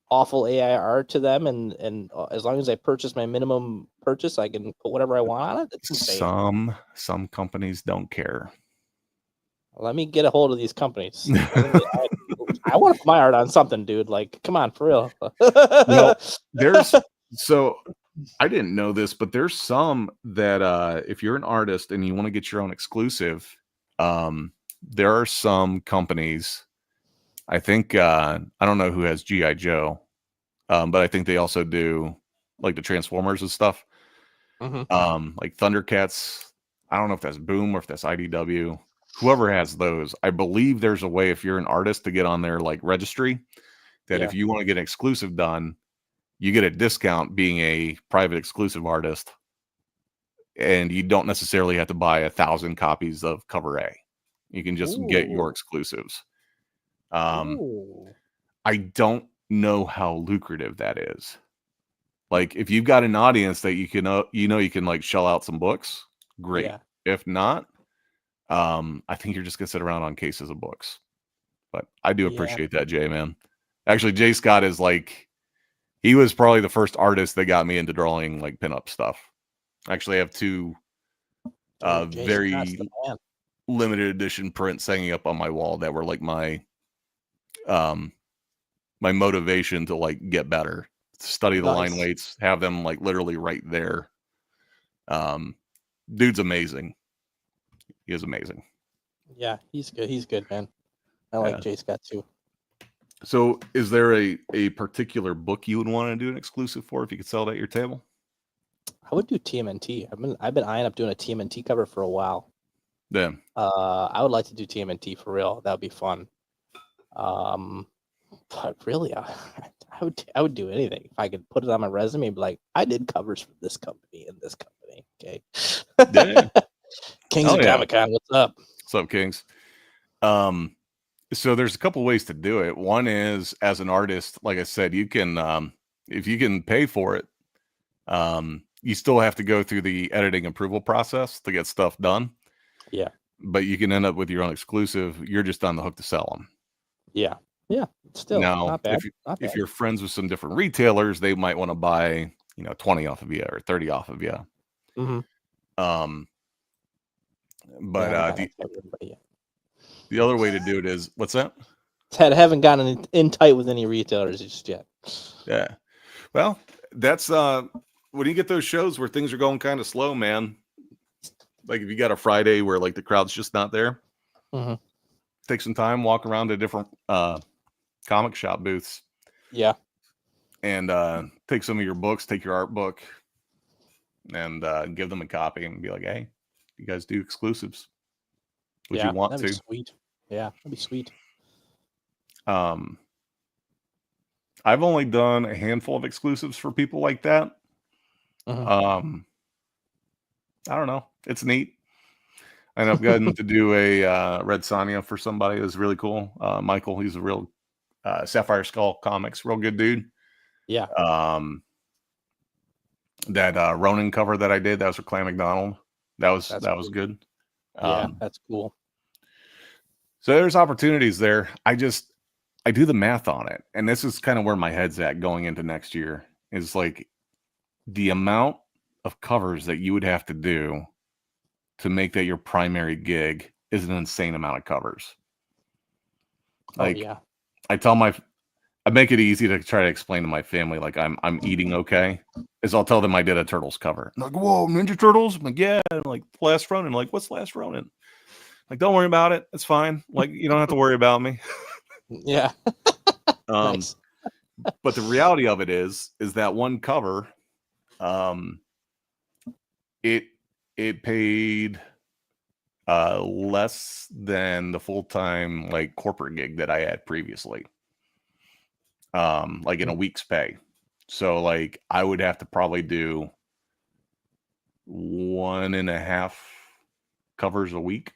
awful AI art to them, and as long as I purchase my minimum purchase, I can put whatever I want on it. It's insane. Some companies don't care. Let me get a hold of these companies. I want to put my art on something, dude. Like, come on, for real. Well, so I didn't know this, but there's some that if you're an artist and you want to get your own exclusive, there are some companies. I think I don't know who has G.I. Joe, but I think they also do like the Transformers and stuff. Like Thundercats. I don't know if that's Boom or if that's IDW. Whoever has those, I believe there's a way if you're an artist to get on their like registry that if you want to get an exclusive done, you get a discount being a private exclusive artist, and you don't necessarily have to buy 1,000 copies of Cover A. You can just get your exclusives. I don't know how lucrative that is. Like, if you've got an audience that you can, you can like shell out some books, great. Yeah. If not, I think you're just gonna sit around on cases of books. But I do Yeah. appreciate that, Jay, man. Actually, Jay Scott is like, he was probably the first artist that got me into drawing like pinup stuff. Actually, I have two Dude, Jay Scott's very the man. limited edition prints hanging up on my wall that were like my my motivation to like get better, study the line Nice. weights, have them like literally right there. Dude's amazing. He is amazing. Yeah, he's good. He's good, man. I like Jay Scott too. So is there a particular book you would want to do an exclusive for if you could sell it at your table? I would do TMNT. I've been eyeing up doing a TMNT cover for a while. Yeah. I would like to do TMNT for real. That would be fun. But really, I would do anything if I could put it on my resume. And be like, I did covers for this company and this company. Okay. Yeah. Kings of Comic-Con, what's up? What's up, Kings? So there's a couple ways to do it. One is, as an artist, like I said, you can if you can pay for it, you still have to go through the editing approval process to get stuff done. Yeah. But you can end up with your own exclusive. You're just on the hook to sell them. Yeah. Yeah. Still now, not bad. If you're friends with some different retailers, they might want to buy, 20 off of you or 30 off of you. Mm-hmm. But the other way to do it is, what's that? I haven't gotten in tight with any retailers just yet. Yeah. Well, that's when you get those shows where things are going kind of slow, man. Like if you got a Friday where like the crowd's just not there, take some time, walk around to different comic shop booths. Yeah. And take some of your books, take your art book, and give them a copy and be like, hey, you guys do exclusives. Would you want that'd to? Be sweet. Yeah, that'd be sweet. I've only done a handful of exclusives for people like that. I don't know. It's neat. I know I've gotten to do a Red Sonja for somebody. It was really cool. Michael, he's a real Sapphire Skull Comics, real good dude. Yeah. That Ronin cover that I did, that was for Clan McDonald. That was cool. good. Yeah, that's cool. So there's opportunities there. I do the math on it, and this is kind of where my head's at going into next year. Is like the amount of covers that you would have to do to make that your primary gig is an insane amount of covers. Like, I make it easy to try to explain to my family, like I'm eating okay, is I'll tell them I did a Turtles cover. I'm like, whoa, Ninja Turtles? I'm like, yeah. And like, Last Ronin. Like, what's Last Ronin? Like, don't worry about it. It's fine. Like, you don't have to worry about me. Yeah. Nice. But the reality of it is that one cover, it paid less than the full-time like corporate gig that I had previously. Like in a week's pay. So like I would have to probably do 1.5 covers a week.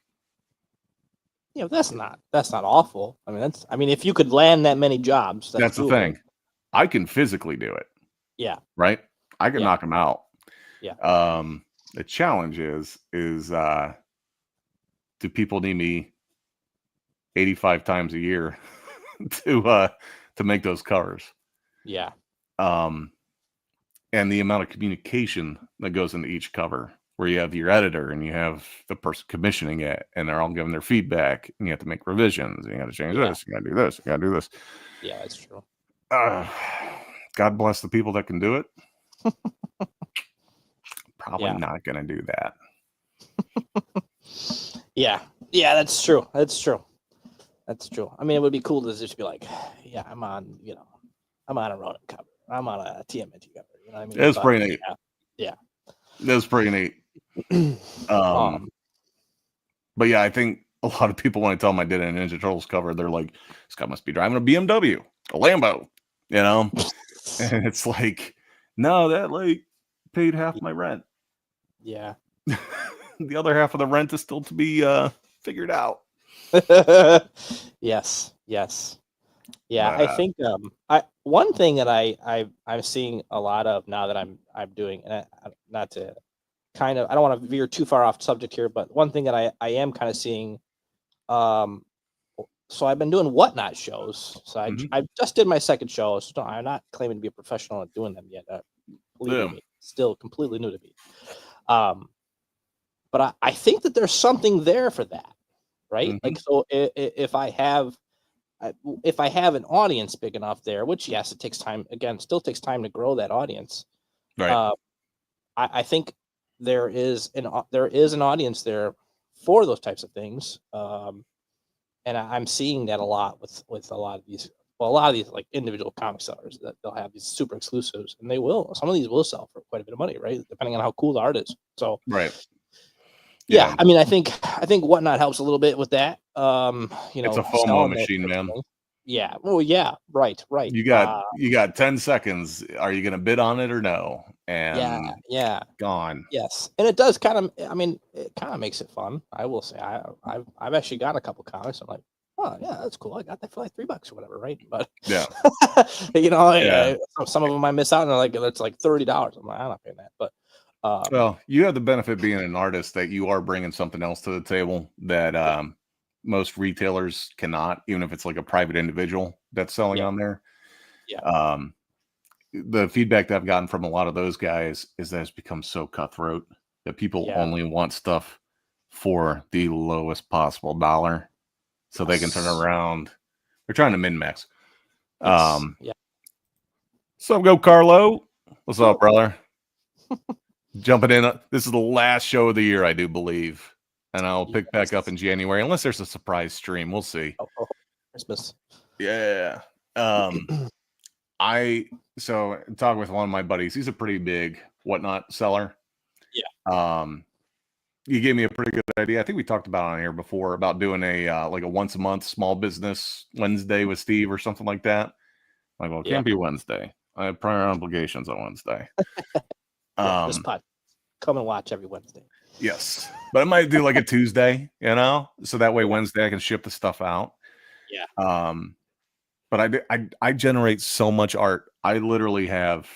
Yeah, that's not awful. I mean, if you could land that many jobs, that's the thing. I can physically do it. Yeah. Right? I can knock them out. Yeah. The challenge is do people need me 85 times a year to make those covers? Yeah. And the amount of communication that goes into each cover, where you have your editor and you have the person commissioning it, and they're all giving their feedback, and you have to make revisions, and you got to change this, you got to do this, you got to do this. Yeah, that's true. God bless the people that can do it. Probably not going to do that. Yeah, that's true. That's true. I mean, it would be cool to just be like, yeah, I'm on a Ronin cover. I'm on a TMNT cover. You know what I mean? It's pretty neat. Yeah. That's pretty neat. But yeah, I think a lot of people, when I tell them I did a Ninja Turtles cover, they're like, this guy must be driving a BMW, a Lambo, And it's like, no, that like paid half my rent. Yeah. The other half of the rent is still to be figured out. Yes. Yeah, But I think I one thing that I'm seeing a lot of now that I'm doing, and not to kind of, I don't want to veer too far off subject here, but one thing that I am kind of seeing, um so I've been doing whatnot shows. So mhm. I just did my second show. So I'm not claiming to be a professional at doing them yet. Believe Yeah. me, still completely new to me. Um, but I think that there's something there for that, right? Mhm. Like, so if I have an audience big enough there, which yes, it takes time. Again, still takes time to grow that audience. Right. Uh, I think there is an audience there for those types of things. And I'm seeing that a lot with a lot of these. Well, a lot of these like individual comic sellers that they'll have these super exclusives, and they will. Some of these will sell for quite a bit of money, right? Depending on how cool the art is. So Right. Yeah. yeah, I mean, I think whatnot helps a little bit with that. It's a FOMO Selling those machine, types of man. things. Yeah. Well, yeah. Right. Right. You got 10 seconds. Are you gonna bid on it or no? Yeah. And Yeah. gone. Yes, and it does kind of. I mean, it kind of makes it fun. I will say, I've actually got a couple comics. I'm like, oh yeah, that's cool. I got that for like $3 or whatever, right? But Yeah. Yeah. some of them I miss out, and they're like it's like $30. I'm like, I'm not paying that. But Well, you have the benefit being an artist that you are bringing something else to the table that most retailers cannot, even if it's like a private individual that's selling yeah, on there. yeah, Um, the feedback that I've gotten from a lot of those guys is that it's become so cutthroat that people yeah, only want stuff for the lowest possible dollar so they can turn yes, around. They're trying to min max. yes, Um, yeah. so go Carlo. What's up, brother? Jumping in. This is the last show of the year, I do believe. And I'll pick back up Yes. in January, unless there's a surprise stream. We'll see. Oh, Christmas. Yeah. Um, I so talk with one of my buddies. He's a pretty big whatnot seller. Yeah, Um, you gave me a pretty good idea. I think we talked about it on here before about doing a like a once a month small business Wednesday with Steve or something like that. Like, well, it yeah, can't be Wednesday. I have prior obligations on Wednesday. yeah. This Um, pod, come and watch every Wednesday. yes, but I might do like a Tuesday, so that way Yeah, Wednesday I can ship the stuff out. yeah. Um, but I generate so much art. I literally have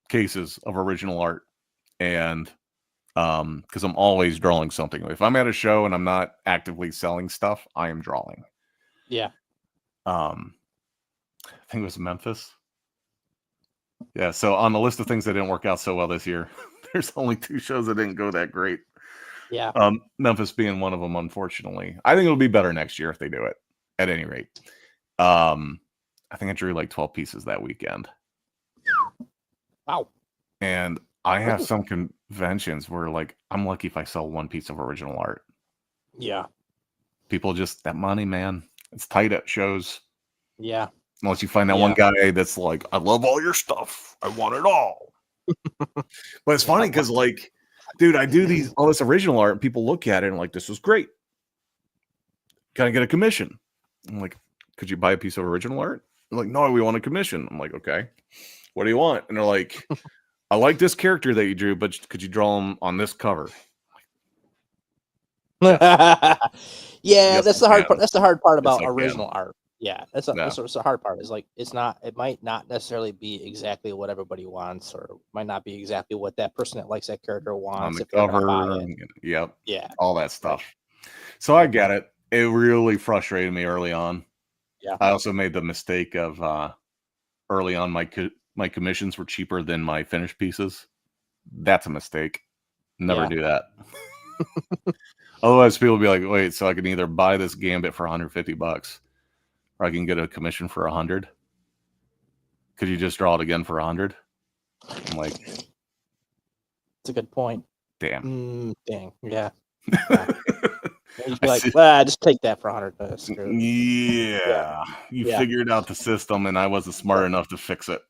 cases of original art, and because I'm always drawing something. If I'm at a show and I'm not actively selling stuff, I am drawing. Yeah. Um, I think it was Memphis. Yeah, so on the list of things that didn't work out so well this year, there's only 2 shows that didn't go that great. Yeah. Memphis being one of them, unfortunately. I think it'll be better next year if they do it, at any rate. I think I drew like 12 pieces that weekend. Wow. And I have some conventions where like I'm lucky if I sell 1 piece of original art. Yeah. People just that money, man. It's tight at shows. Yeah. Unless you find that one Yeah. guy that's like, I love all your stuff. I want it all. But it's funny because like, dude, I do all this original art and people look at it and like, this was great. Can I get a commission? I'm like, could you buy a piece of original art? They're like, no, we want a commission. I'm like, okay. What do you want? And they're like, I like this character that you drew, but could you draw him on this cover? Yeah, Yes, that's I the hard can. part. That's the hard part Yes, about I can. original art. Yeah, that's Yeah. the hard part. Is like it might not necessarily be exactly what everybody wants, or might not be exactly what that person that likes that character On wants the if they're gonna buy cover. it. Yep. Yeah, All that right. stuff. So I get it. It really frustrated me early on. Yeah. I also made the mistake of early on my commissions were cheaper than my finished pieces. That's a mistake. Never Yeah. do that. Otherwise, people will be like, wait, so I can either buy this Gambit for $150 or I can get a commission for 100. Could you just draw it again for 100? I'm like, It's a good point. damn. Dang. Yeah. You'd be like, just take that for $100. Yeah. You Yeah. figured out the system and I wasn't smart enough to fix it.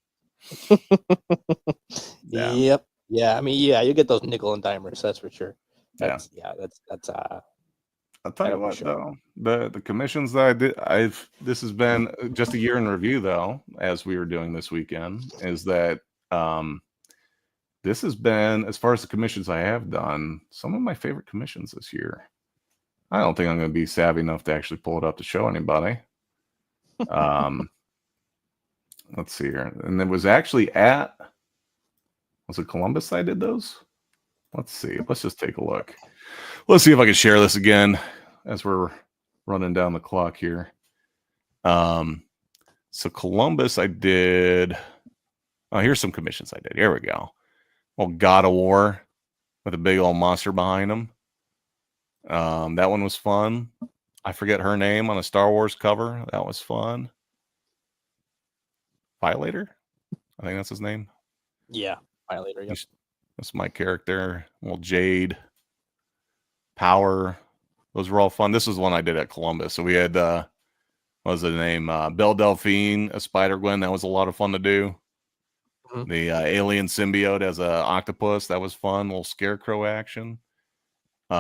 Yeah. Yep. Yeah. I mean, yeah, you get those nickel and dimers. That's for sure. Yeah. That's I'll tell you that'll be what, sure. though, the commissions that I did, this has been just a year in review, though, as we were doing this weekend, is that this has been, as far as the commissions I have done, some of my favorite commissions this year. I don't think I'm going to be savvy enough to actually pull it up to show anybody. Let's see here. And it was actually was it Columbus I did those? Let's see. Let's just take a look. Let's see if I can share this again as we're running down the clock here. So Columbus I did. Oh, here's some commissions I did. Here we go. Well, God of War with a big old monster behind him. That one was fun. I forget her name on a Star Wars cover. That was fun. Violator? I think that's his name. Yeah, Violator. Yep. That's my character. Well, Jade, Power. Those were all fun. This was one I did at Columbus. So we had, what was the name? Belle Delphine, a Spider-Gwen. That was a lot of fun to do. Mm-hmm. The alien symbiote as a octopus. That was fun. A little scarecrow action. This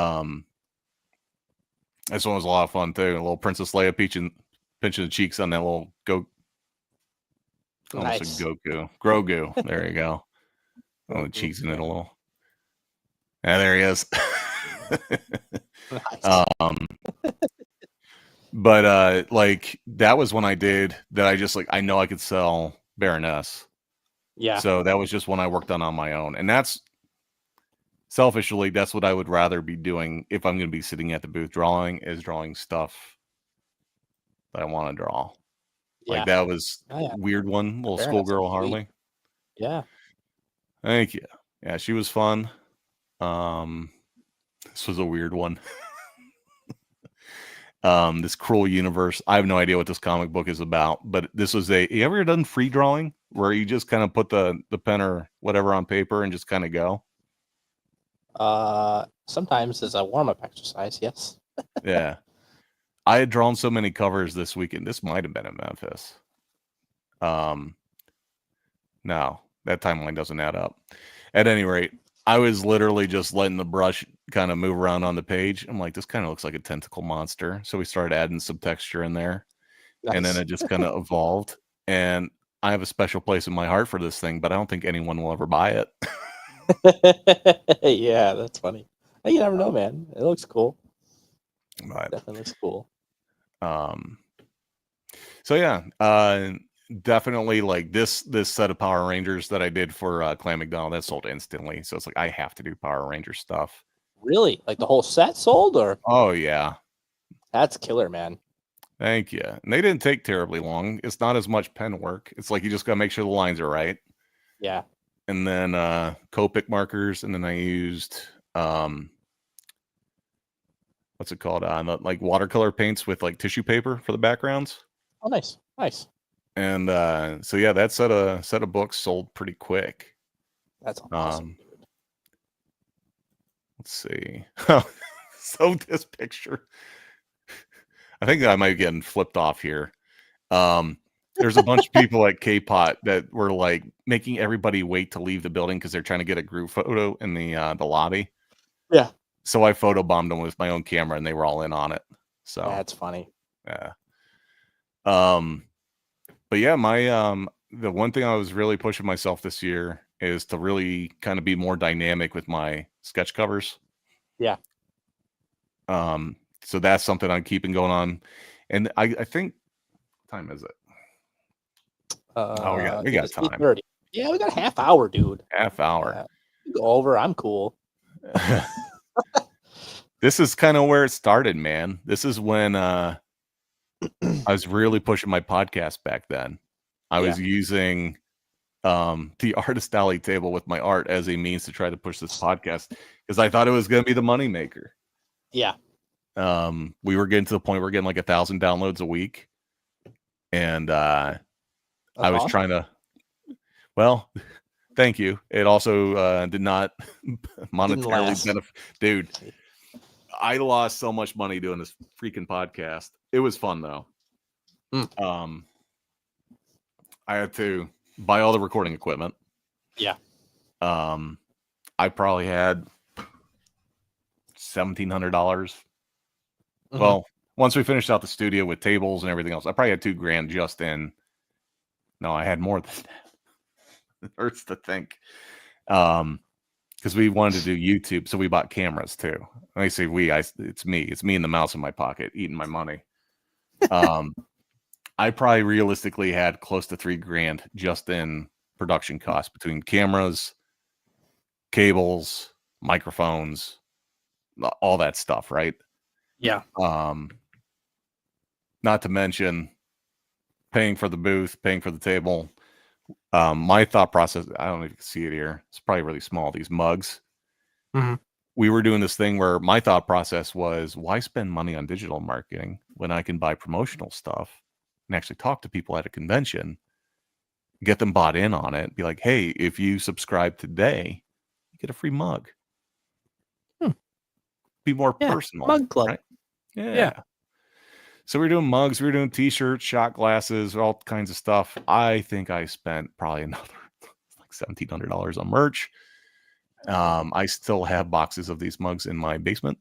one was a lot of fun too. A little Princess Leia pinching the cheeks on that little Nice. Goku. Grogu. There you go. Oh, the cheeks in it a little. Yeah, there he is. Nice. But like that was when I did that. I just I know I could sell Baroness. Yeah. So that was just one I worked on my own, and that's selfishly that's what I would rather be doing if I'm going to be sitting at the booth drawing stuff that I want to draw. Yeah. Like that was weird one, little schoolgirl Harley. Yeah. Thank you. Yeah, she was fun. This was a weird one. This Cruel Universe. I have no idea what this comic book is about, but this was you ever done free drawing where you just kind of put the pen or whatever on paper and just kind of go? Sometimes as a warm-up exercise, yes. Yeah. I had drawn so many covers this weekend. This might have been in Memphis. No, that timeline doesn't add up. At any rate, I was literally just letting the brush kind of move around on the page. I'm like, this kind of looks like a tentacle monster. So we started adding some texture in there. Nice. And then it just kind of evolved. And I have a special place in my heart for this thing, but I don't think anyone will ever buy it. Yeah, that's funny. You never know, man. It looks cool. But, definitely looks cool. So yeah, definitely like this set of Power Rangers that I did for Clan McDonald, that sold instantly. So it's like I have to do Power Ranger stuff. Really? Like the whole set sold, or? Oh yeah, that's killer, man. Thank you. And they didn't take terribly long. It's not as much pen work. It's like you just gotta make sure the lines are right. Yeah. And then Copic markers, and then I used what's it called? Like watercolor paints with like tissue paper for the backgrounds. Oh, nice. Nice. And so yeah, that set of books sold pretty quick. That's awesome. Let's see. So this picture, I think I might be getting flipped off here. There's a bunch of people at K-Pot that were like making everybody wait to leave the building because they're trying to get a group photo in the lobby. Yeah. So I photobombed them with my own camera, and they were all in on it. So that's funny. Yeah. But yeah, my the one thing I was really pushing myself this year is to really kind of be more dynamic with my sketch covers. Yeah. So that's something I'm keeping going on. And I think what time is it? We got time. 8:30. Yeah, we got a half hour, dude. Half hour. Go over. I'm cool. This is kind of where it started, man. This is when I was really pushing my podcast back then. I was using the Artist Alley table with my art as a means to try to push this podcast because I thought it was going to be the moneymaker. Yeah. We were getting to the point where we're getting like 1,000 downloads a week. And I was trying to, well, thank you. It also did not monetarily benefit. Dude, I lost so much money doing this freaking podcast. It was fun though. I had to buy all the recording equipment. Yeah. I probably had $1,700. Well, once we finished out the studio with tables and everything else, I probably had $2,000 just in. No, I had more than that. It hurts to think. Because we wanted to do YouTube, so we bought cameras too. When I say we, it's me. It's me and the mouse in my pocket eating my money. I probably realistically had close to $3,000 just in production costs between cameras, cables, microphones, all that stuff, right? Yeah. Not to mention paying for the booth, paying for the table. My thought process, I don't know if you can see it here. It's probably really small, these mugs. Mhm. We were doing this thing where my thought process was, why spend money on digital marketing when I can buy promotional stuff and actually talk to people at a convention, get them bought in on it, be like, hey, if you subscribe today, you get a free mug. Hmm. Be more Yeah, personal. mug club. Right? Yeah. Yeah. So we were doing mugs, we were doing t-shirts, shot glasses, all kinds of stuff. I think I spent probably another like $1,700 on merch. I still have boxes of these mugs in my basement.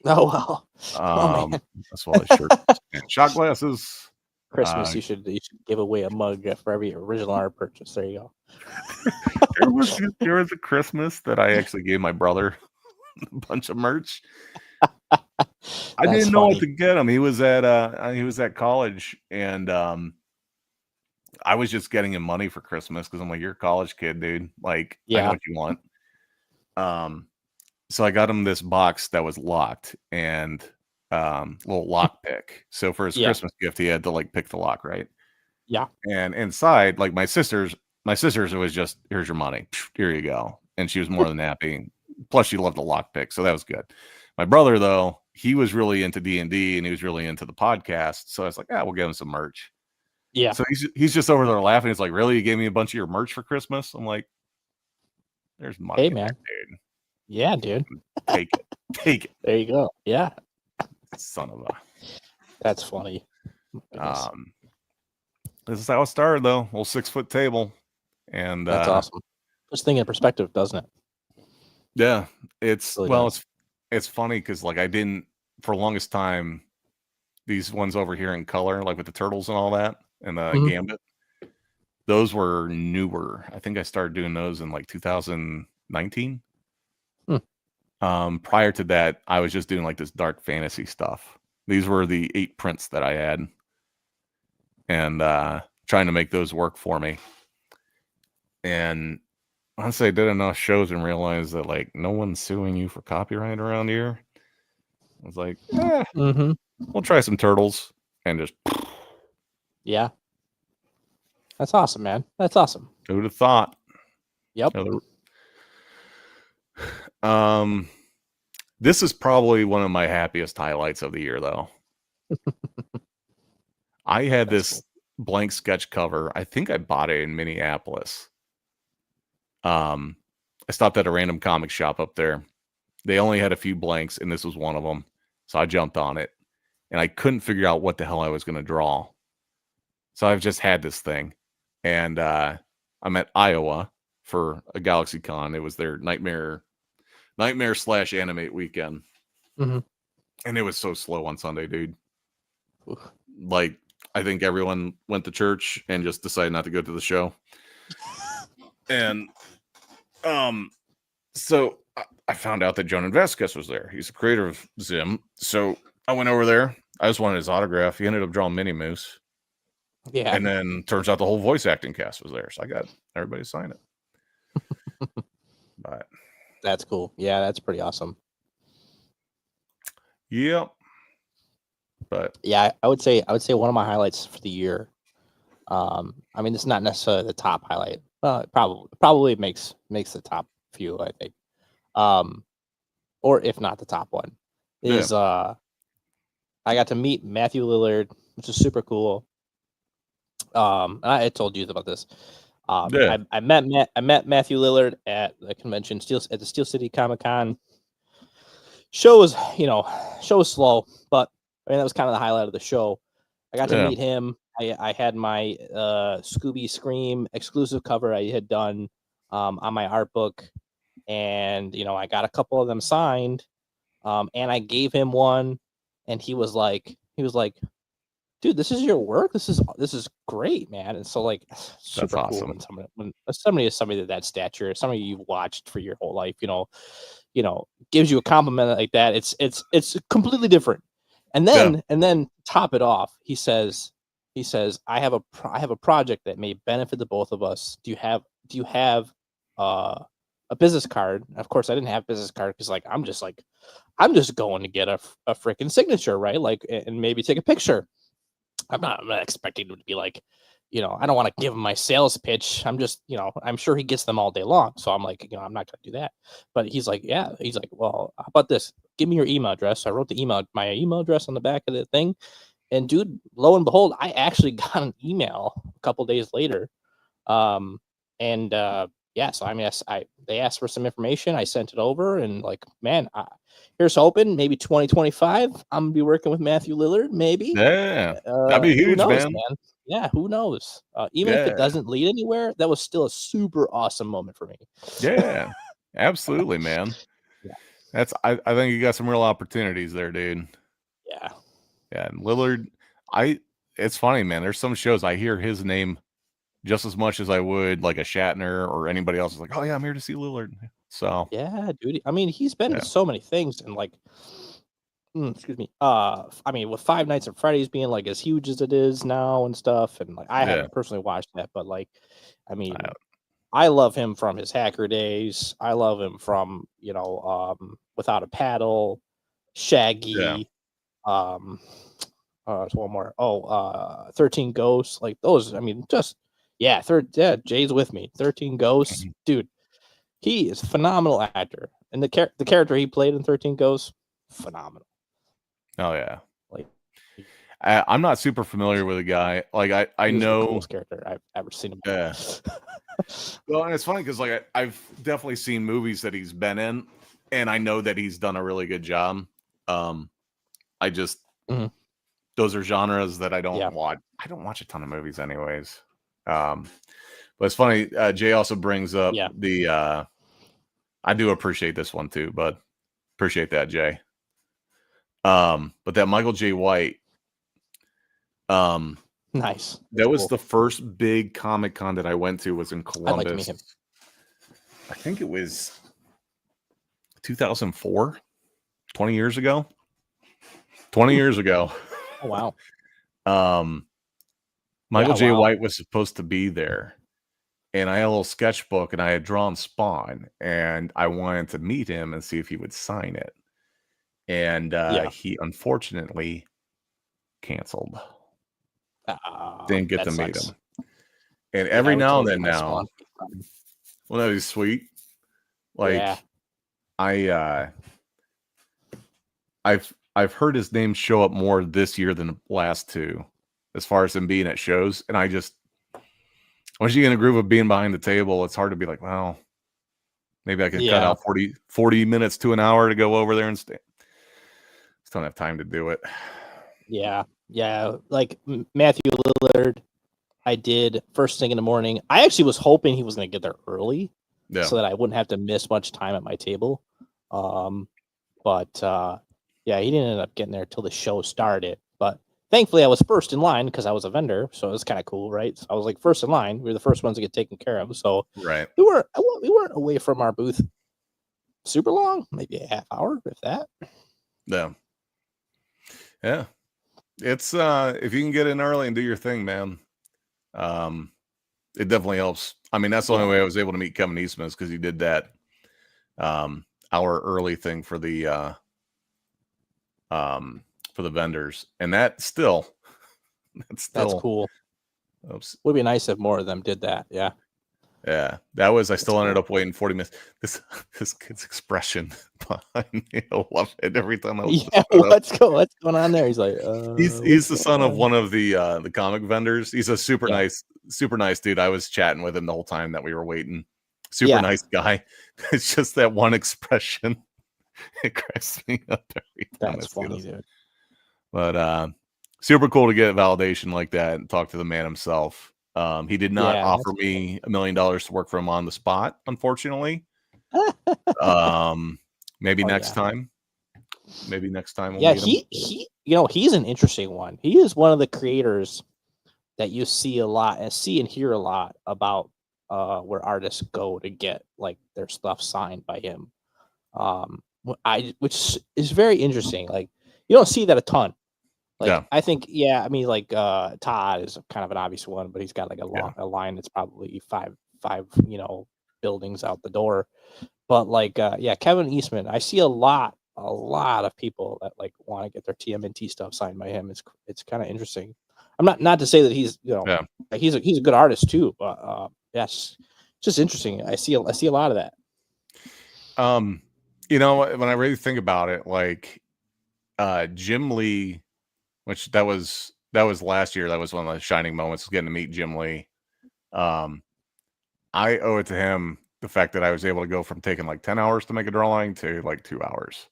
Oh well. Oh man. As well as shirts and shot glasses. Christmas, you should give away a mug for every original art purchase. There you go. There was a Christmas that I actually gave my brother a bunch of merch. I didn't know what to get him. He was at college, and I was just getting him money for Christmas because I'm like, you're a college kid, dude. Like, I know what you want. So I got him this box that was locked and little lock pick. So for his Christmas gift, he had to like pick the lock, right? Yeah. And inside, like my sister's was just, here's your money. Here you go. And she was more than happy. Plus she loved the lock pick. So that was good. My brother, though, he was really into D&D and he was really into the podcast. So I was like, we'll give him some merch. Yeah. So he's just over there laughing. He's like, really? You gave me a bunch of your merch for Christmas? I'm like, there's money. Hey, man. There, dude. Yeah, dude. Take it. Take it. There you go. Yeah. Son of a. That's funny. This is how it started, though. Little 6-foot table. And that's awesome. Puts things in perspective, doesn't it? Yeah. It's really it's funny because like I didn't for the longest time, these ones over here in color, like with the turtles and all that, and the Gambit, those were newer. I think I started doing those in like 2019. Prior to that, I was just doing like this dark fantasy stuff. These were the 8 prints that I had, and trying to make those work for me. And honestly, I did enough shows and realized that like no one's suing you for copyright around here. I was like, we'll try some turtles and just yeah. That's awesome, man. That's awesome. Who'd have thought? Yep. This is probably one of my happiest highlights of the year, though. I had this blank sketch cover. I think I bought it in Minneapolis. I stopped at a random comic shop up there. They only had a few blanks, and this was one of them. So I jumped on it, and I couldn't figure out what the hell I was going to draw. So I've just had this thing, and I'm at Iowa for a GalaxyCon. It was their Nightmare/Animate weekend. And it was so slow on Sunday, dude. Oof. Like, I think everyone went to church and just decided not to go to the show. And so I found out that Jonan Vasquez was there. He's the creator of Zim. So I went over there. I just wanted his autograph. He ended up drawing Minnie Moose. Yeah. And then turns out the whole voice acting cast was there. So I got everybody to sign it. But that's cool. Yeah, that's pretty awesome. Yep. But yeah, I would say one of my highlights for the year. I mean, it's not necessarily the top highlight. Well, it probably makes the top few, I think. Or if not the top one, is I got to meet Matthew Lillard, which is super cool. And I told you about this. I met Matthew Lillard at the convention, at the Steel City Comic-Con. Show was slow, but I mean that was kind of the highlight of the show. I got to meet him. I had my Scooby Scream exclusive cover I had done on my art book, and I got a couple of them signed, and I gave him one, and he was like, dude, this is your work. This is great, man. And so like, super cool when somebody is somebody of that stature, somebody you've watched for your whole life, gives you a compliment like that. It's completely different. And then top it off, he says, He says, I have a project that may benefit the both of us. Do you have a business card? Of course, I didn't have business card because like I'm just going to get a freaking signature, right? Like, and maybe take a picture. I'm not expecting him to be like, I don't want to give him my sales pitch. I'm just, I'm sure he gets them all day long. So I'm like, I'm not going to do that. But he's like, yeah. He's like, well, how about this? Give me your email address. So I wrote my email address on the back of the thing. And dude, lo and behold, I actually got an email a couple days later. Um, and yeah, so I mean, they asked for some information. I sent it over, and like, man, here's hoping maybe 2025 I'm gonna be working with Matthew Lillard. Maybe Yeah. That'd be who huge, knows, man. man? Yeah, who knows? Even if it Yeah. doesn't lead anywhere, that was still a super awesome moment for me. Yeah. Absolutely, man. Yeah. I think you got some real opportunities there, dude. Yeah. Yeah. And Lillard, it's funny, man. There's some shows I hear his name just as much as I would like a Shatner or anybody else. Is like, oh yeah, I'm here to see Lillard. So Yeah, dude. I mean, he's been yeah. in so many things, and like, excuse me. I mean, with Five Nights at Freddy's being like as huge as it is now and stuff, and like I Yeah. haven't personally watched that, but like, I mean, I love him from his hacker days. I love him from Without a Paddle, Shaggy. There's one more. 13 Ghosts. Like those. I mean, just yeah. Jay's with me. 13 Ghosts, dude. He is a phenomenal actor, and the character he played in 13 Ghosts, phenomenal. Oh yeah. Like, I'm not super familiar with the guy. Like I know the coolest character I've ever seen him. Yeah. Well, and it's funny because like I've definitely seen movies that he's been in, and I know that he's done a really good job. I just those are genres that I don't watch. I don't watch a ton of movies, anyways. But it's funny. Jay also brings up the. I do appreciate this one too, but appreciate that, Jay. But that Michael J. White. Nice. That was the first big Comic Con that I went to was in Columbus. I'd like to meet him. I think it was 2004, 20 years ago. 20 years ago. Oh, wow. Michael J. White was supposed to be there. And I had a little sketchbook and I had drawn Spawn and I wanted to meet him and see if he would sign it. And he unfortunately canceled. Didn't get to meet him. And every now and then now, well, that is sweet. Like I've heard his name show up more this year than the last two, as far as him being at shows. And I just, once you get in a groove of being behind the table, it's hard to be like, well, maybe I can cut out 40 minutes to an hour to go over there and stay. Just don't have time to do it. Yeah. Like Matthew Lillard, I did first thing in the morning. I actually was hoping he was going to get there early so that I wouldn't have to miss much time at my table. But he didn't end up getting there till the show started. But thankfully, I was first in line because I was a vendor, so it was kind of cool, right? So I was like first in line. We were the first ones to get taken care of. So we weren't away from our booth super long, maybe a half hour, if that. Yeah. It's if you can get in early and do your thing, man. It definitely helps. I mean, that's the only way I was able to meet Kevin Eastman is because he did that hour early thing for the vendors, and that's cool. Oops. Would be nice if more of them did that. Yeah. That was. I still ended up waiting 40 minutes. This kid's expression behind me, I love it every time. What's going on there? He's like, he's the son of one of the comic vendors. He's a super nice dude. I was chatting with him the whole time that we were waiting. Super nice guy. It's just that one expression. It cracks me up every time. That's funny, dude. But super cool to get validation like that and talk to the man himself. He did not offer me $1 million to work for him on the spot, unfortunately. Maybe next time. Maybe next time. We'll he's an interesting one. He is one of the creators that you see a lot and hear a lot about where artists go to get like their stuff signed by him. Which is very interesting. Like you don't see that a ton. Like, Yeah. I think, yeah, I mean, like, Todd is kind of an obvious one, but he's got like Yeah. a line that's probably five, buildings out the door. But like, yeah, Kevin Eastman, I see a lot of people that like want to get their TMNT stuff signed by him. It's kind of interesting. I'm not to say that he's, Yeah. like, he's a good artist too, but yes, just interesting. I see a lot of that. When I really think about it, like Jim Lee, which that was last year, that was one of the shining moments, getting to meet Jim Lee. I owe it to him the fact that I was able to go from taking like 10 hours to make a drawing to like 2 hours.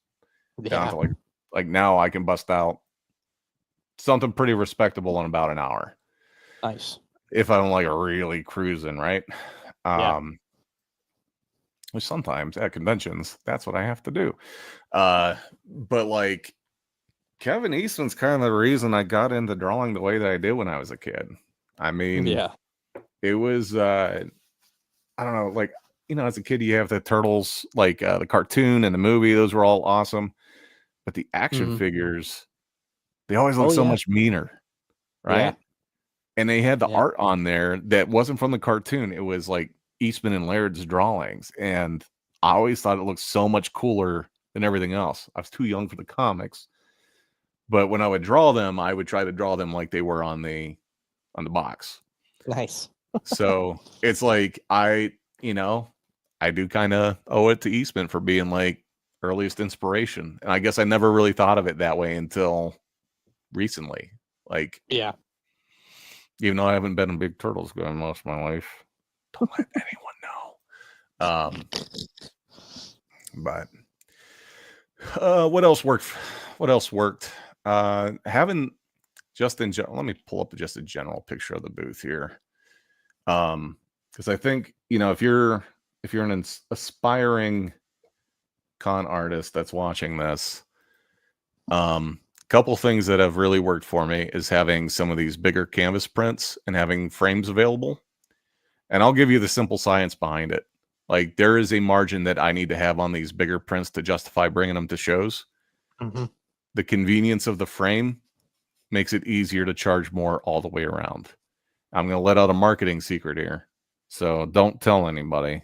Down Yeah, to like now I can bust out something pretty respectable in about an hour nice. if I'm like really cruising, right? Yeah, Which sometimes at conventions, that's what I have to do. But like Kevin Eastman's kind of the reason I got into drawing the way that I did when I was a kid. I mean, yeah, it was I don't know, like, as a kid you have the turtles, like the cartoon and the movie, those were all awesome. But the action hmm figures, they always look oh so yeah, much meaner, yeah, right? And they had the yeah, art on there that wasn't from the cartoon. It was like Eastman and Laird's drawings. And I always thought it looked so much cooler than everything else. I was too young for the comics. But when I would draw them, I would try to draw them like they were on the box. nice. So it's like I do kind of owe it to Eastman for being like earliest inspiration. And I guess I never really thought of it that way until recently. Like, Yeah, even though I haven't been a big Turtles guy most of my life, don't let anyone know. But what else worked? What else worked? Having just in general, let me pull up just a general picture of the booth here. Because I think if you're an aspiring con artist that's watching this, couple things that have really worked for me is having some of these bigger canvas prints and having frames available. And I'll give you the simple science behind it. Like, there is a margin that I need to have on these bigger prints to justify bringing them to shows. hmm The convenience of the frame makes it easier to charge more all the way around. I'm going to let out a marketing secret here, so don't tell anybody.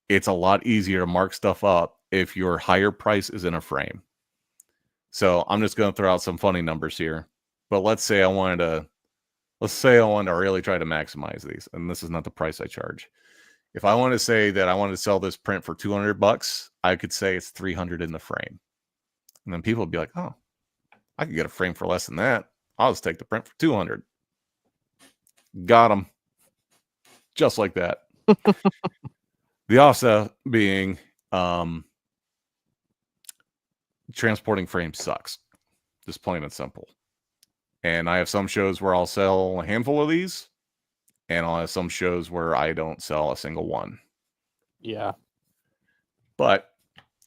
It's a lot easier to mark stuff up if your higher price is in a frame. So I'm just going to throw out some funny numbers here. But let's say I wanted to really try to maximize these, and this is not the price I charge. If I want to say that I wanted to sell this print for $200, I could say it's $300 in the frame. And then people would be like, "Oh, I could get a frame for less than that. I'll just take the print for $200. Got them. Just like that. The offset being transporting frames sucks. Just plain and simple. And I have some shows where I'll sell a handful of these, and I'll have some shows where I don't sell a single one. Yeah, But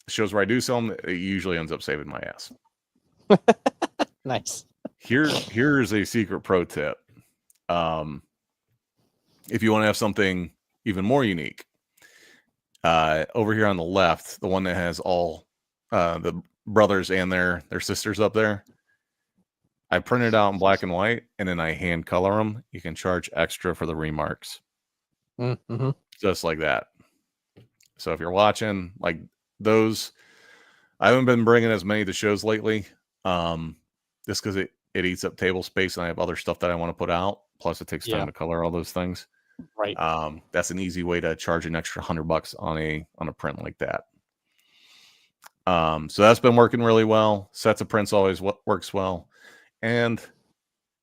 shows where I do sell them, it usually ends up saving my ass. nice. Here's a secret pro tip. If you want to have something even more unique, over here on the left, the one that has all the brothers and their sisters up there, I print it out in black and white, and then I hand color them. You can charge extra for the remarks, Mm-hmm. just like that. So if you're watching, like, those, I haven't been bringing as many to shows lately, just because it eats up table space, and I have other stuff that I want to put out. Plus, it takes time Yeah, to color all those things. right. That's an easy way to charge an extra $100 on a print like that. So that's been working really well. Sets of prints always works well. And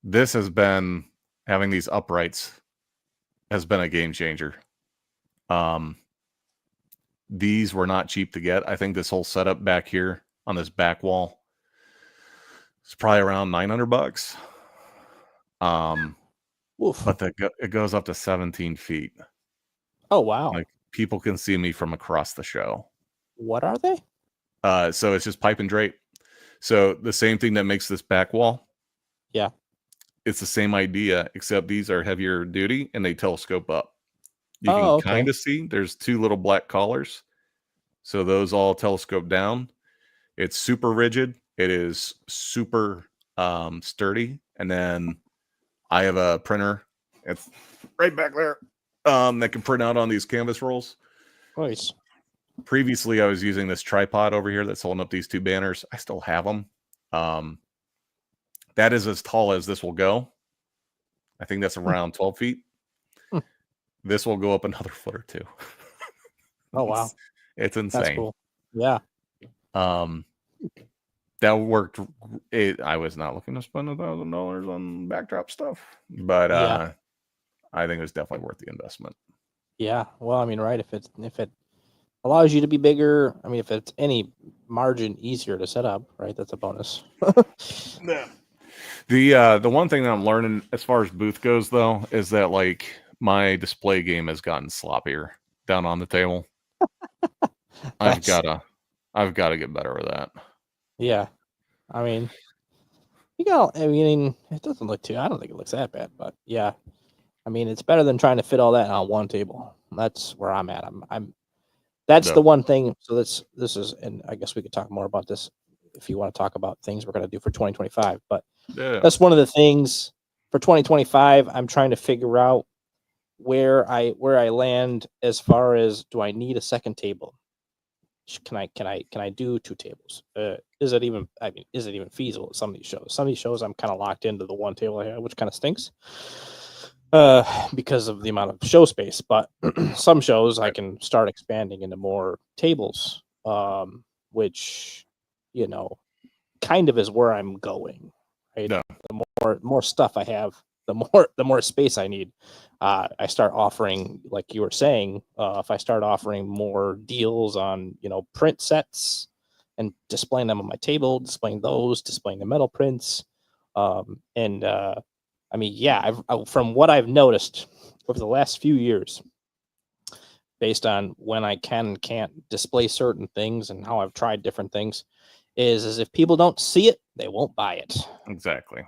this has been, having these uprights has been a game changer. These were not cheap to get. I think this whole setup back here on this back wall is probably around $900. Oof. But it goes up to 17 feet. Oh wow. Like, people can see me from across the show. What are they? So it's just pipe and drape. So the same thing that makes this back wall. Yeah. It's the same idea, except these are heavier duty and they telescope up. You can Oh, okay. kind of see there's two little black collars. So those all telescope down. It's super rigid. It is super sturdy, and then I have a printer. It's right back there that can print out on these canvas rolls. Nice. Previously, I was using this tripod over here that's holding up these two banners. I still have them. That is as tall as this will go. I think that's around 12 feet. Hmm. This will go up another foot or two. Oh wow, It's insane. that's cool. Yeah. That worked. I was not looking to spend $1,000 on backdrop stuff, but Yeah. I think it was definitely worth the investment. Yeah. Well, I mean, right. If it allows you to be bigger, I mean, if it's any margin easier to set up, right, that's a bonus. Yeah. The one thing that I'm learning as far as booth goes, though, is that like my display game has gotten sloppier down on the table. I've got to get better with that. Yeah. I mean, I mean, it doesn't look too. I don't think it looks that bad, but yeah. I mean, it's better than trying to fit all that on one table. That's where I'm at. That's the one thing. So this is, and I guess we could talk more about this if you want to talk about things we're going to do for 2025. But that's one of the things for 2025. I'm trying to figure out where I land as far as, do I need a second table? Can I do two tables? Is it even feasible at some of these shows? Some of these shows I'm kind of locked into the one table I have, which kind of stinks. Because of the amount of show space, but some shows I can start expanding into more tables, which, you know, kind of is where I'm going, right? Yeah. The more stuff I have, the more space I need. I start offering, like you were saying, if I start offering more deals on, you know, print sets and displaying them on my table, displaying the metal prints, I mean, yeah, from what I've noticed over the last few years, based on when I can and can't display certain things and how I've tried different things, is if people don't see it, they won't buy it. Exactly.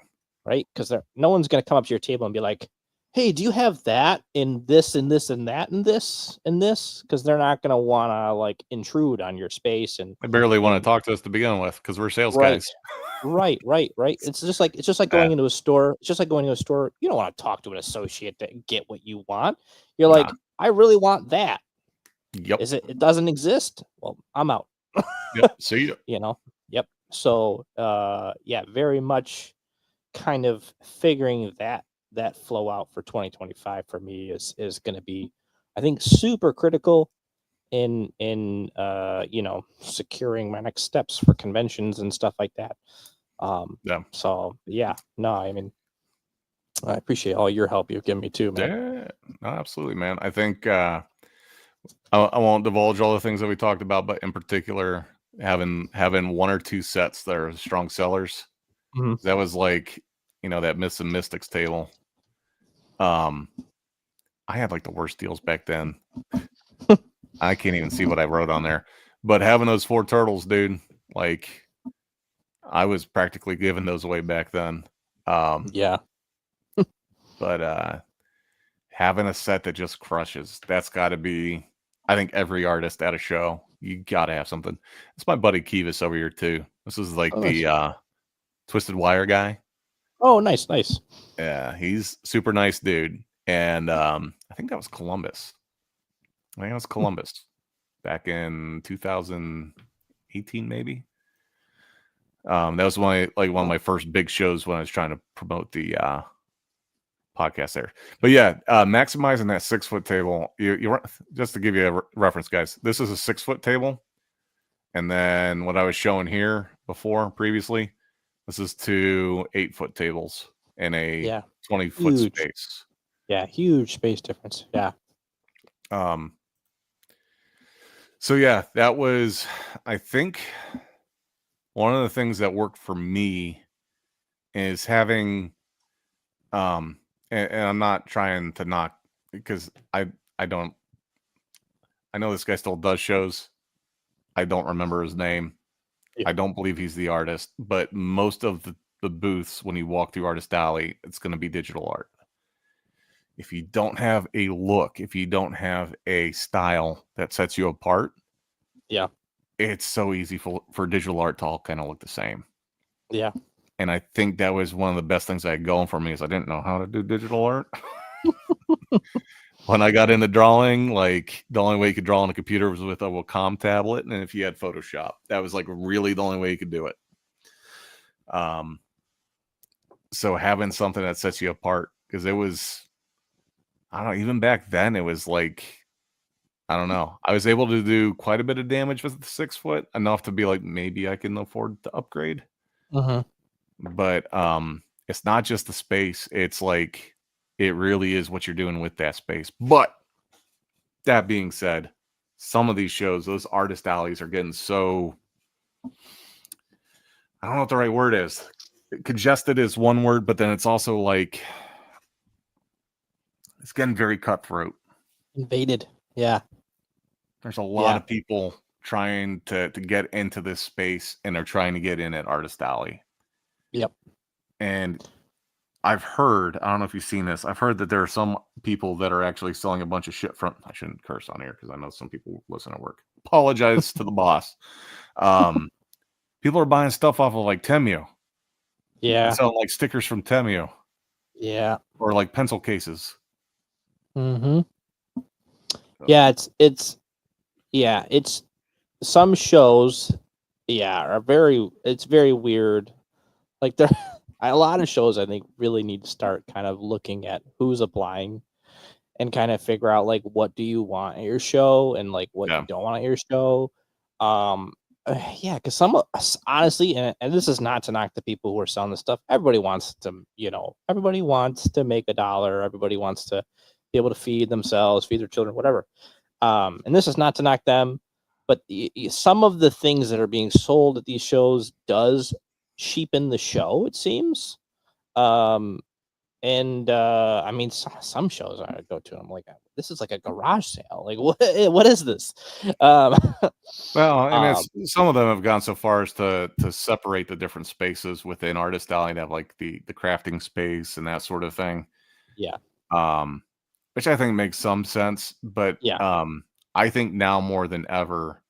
Right? Because no one's going to come up to your table and be like, hey, do you have that in this and this and that and this and this? Because they're not going to want to like intrude on your space. And I barely want to talk to us to begin with because we're sales right. guys. Right. It's just like going into a store. It's just like going to a store. You don't want to talk to an associate to get what you want. You're like, I really want that. Yep. It doesn't exist? Well, I'm out. Yep. See you know. Yep. So yeah, very much kind of figuring that flow out for 2025 for me is going to be, I think, super critical in you know, securing my next steps for conventions and stuff like that. Yeah. So yeah, no, I mean, I appreciate all your help you've given me too, man. Yeah, no, absolutely, man. I think I won't divulge all the things that we talked about, but in particular, having one or two sets that are strong sellers. Mm-hmm. That was like, you know, that Myths and Mystics table. I had like the worst deals back then. I can't even see what I wrote on there. But having those 4 turtles, dude, like I was practically giving those away back then. Yeah. But having a set that just crushes, that's got to be, I think every artist at a show, you got to have something. It's my buddy Kivas over here too. This is like the Twisted Wire guy. Oh, nice. Yeah, he's super nice dude. And I think that was Columbus. I think it was Columbus back in 2018, maybe. That was one of my first big shows when I was trying to promote the podcast there. But yeah, maximizing that 6-foot table. You just to give you a reference, guys. This is a 6-foot table, and then what I was showing here previously, this is 2 8-foot tables in a 20-foot space. Yeah, huge space difference. Yeah. So yeah, that was, I think, one of the things that worked for me is having, and I'm not trying to knock, because I know this guy still does shows. I don't remember his name. Yeah. I don't believe he's the artist, but most of the booths, when you walk through Artist Alley, it's going to be digital art. If you don't have a look, if you don't have a style that sets you apart, yeah, it's so easy for digital art to all kind of look the same. Yeah. And I think that was one of the best things I had going for me is I didn't know how to do digital art. When I got into drawing, like the only way you could draw on a computer was with a Wacom tablet, and if you had Photoshop, that was like really the only way you could do it. So having something that sets you apart, because it was, I don't know, even back then it was like, I don't know, I was able to do quite a bit of damage with the 6 foot, enough to be like maybe I can afford to upgrade. But it's not just the space, it's like it really is what you're doing with that space. But that being said, some of these shows, those artist alleys are getting so, I don't know what the right word is. Congested is one word, but then it's also like it's getting very cutthroat. Invaded. Yeah. There's a lot of people trying to get into this space, and they're trying to get in at Artist Alley. Yep. And I've heard, I don't know if you've seen this, I've heard that there are some people that are actually selling a bunch of shit from, I shouldn't curse on here because I know some people listen at work. Apologize to the boss. People are buying stuff off of like Temu. Yeah. Selling like stickers from Temu. Yeah. Or like pencil cases. Mm-hmm. Yeah, it's some shows, are it's very weird. Like there a lot of shows I think really need to start kind of looking at who's applying and kind of figure out like what do you want at your show and like what you don't want at your show. Because honestly, and this is not to knock the people who are selling this stuff. Everybody wants to, everybody wants to make $1. Everybody wants to be able to feed themselves, feed their children, whatever. And this is not to knock them, but some of the things that are being sold at these shows does cheapen the show, it seems. I mean, some shows I go to, I'm like, this is like a garage sale. Like, what is this? Well, and it's some of them have gone so far as to separate the different spaces within Artist Alley to have like the crafting space and that sort of thing. Yeah. Which I think makes some sense, but I think now more than ever,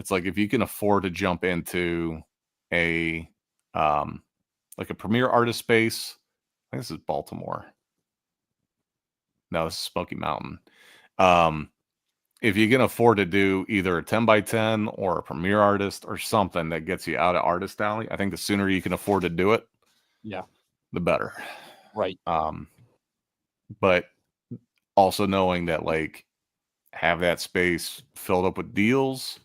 it's like if you can afford to jump into a like a premier artist space. I think this is Baltimore. No, this is Smoky Mountain. If you can afford to do either a 10 by 10 or a premier artist or something that gets you out of Artist Alley, I think the sooner you can afford to do it, the better. Right. But also knowing that like have that space filled up with deals.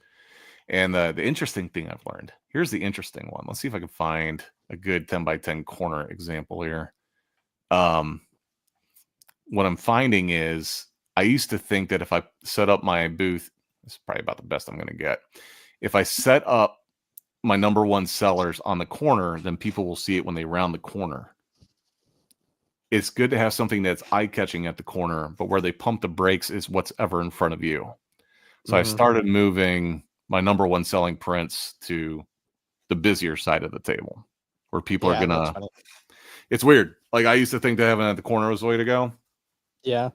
And the interesting thing I've learned, here's the interesting one. Let's see if I can find a good 10 by 10 corner example here. What I'm finding is I used to think that if I set up my booth, this is probably about the best I'm going to get. If I set up my number one sellers on the corner, then people will see it when they round the corner. It's good to have something that's eye-catching at the corner, but where they pump the brakes is what's ever in front of you. So I started moving my number one selling prints to the busier side of the table, where people are gonna. It's weird. Like I used to think that having it at the corner was the way to go. Yeah.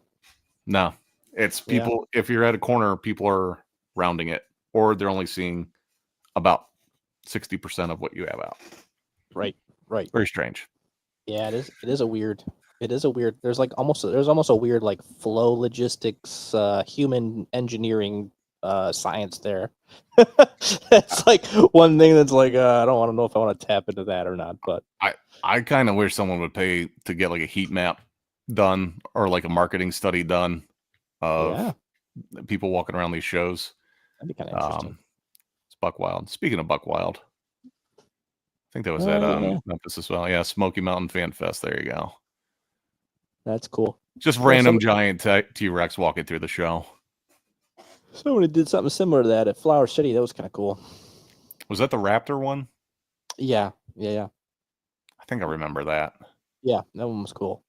No, it's people. If you're at a corner, people are rounding it, or they're only seeing about 60% of what you have out. Right. Very strange. Yeah, it is. It is a weird. There's almost a weird like flow logistics, human engineering, science there. It's like one thing that's like I don't want to know if I want to tap into that or not. But I kind of wish someone would pay to get like a heat map done or like a marketing study done of people walking around these shows. That'd be kind of interesting. It's Buck Wild. Speaking of Buck Wild, I think that was at Memphis as well. Yeah, Smoky Mountain Fan Fest. There you go. That's cool. Just random giant T-Rex walking through the show. Somebody did something similar to that at Flower City. That was kind of cool. Was that the Raptor one? Yeah. I think I remember that. Yeah, that one was cool.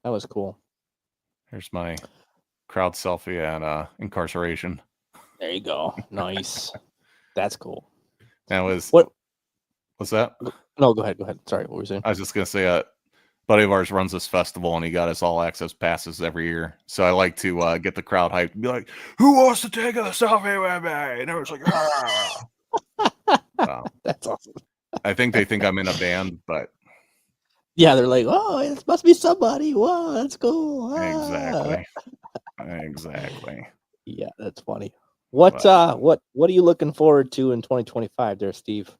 That was cool. Here's my crowd selfie at incarceration. There you go. Nice. That's cool. That was what? What's that? No, go ahead. Sorry, what were you saying? I was just gonna say buddy of ours runs this festival and he got us all access passes every year. So I like to get the crowd hyped and be like, who wants to take a selfie with me? And it was like, Wow. That's awesome. I think they think I'm in a band, but Yeah, they're like, oh, it must be somebody. Whoa, that's cool. Ah. exactly. Yeah, that's funny. What But what are you looking forward to in 2025 there, Steve?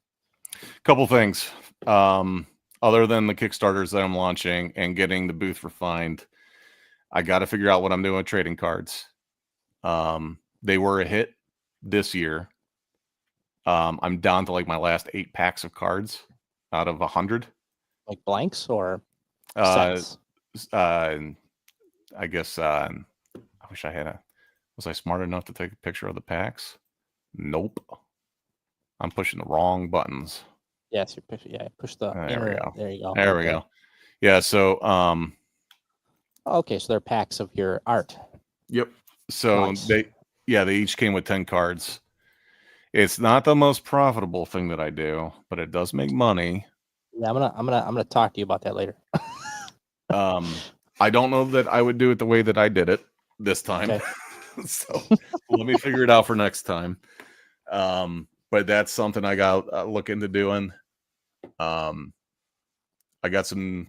couple things. Other than the Kickstarters that I'm launching and getting the booth refined, I got to figure out what I'm doing with trading cards. They were a hit this year. I'm down to like my last 8 packs of cards out of 100. Like blanks or Uh, sets? I guess I wish I had a. Was I smart enough to take a picture of the packs? Nope. I'm pushing the wrong buttons. Yes, you push. Yeah, push the There we inner. go. There you go. There we Okay. go. Yeah. So Okay, so they're packs of your art. yep. So Nice. they each came with 10 cards. It's not the most profitable thing that I do, but it does make money. Yeah, I'm gonna talk to you about that later. I don't know that I would do it the way that I did it this time. Okay. So let me figure it out for next time. But that's something I got to look into doing. I got some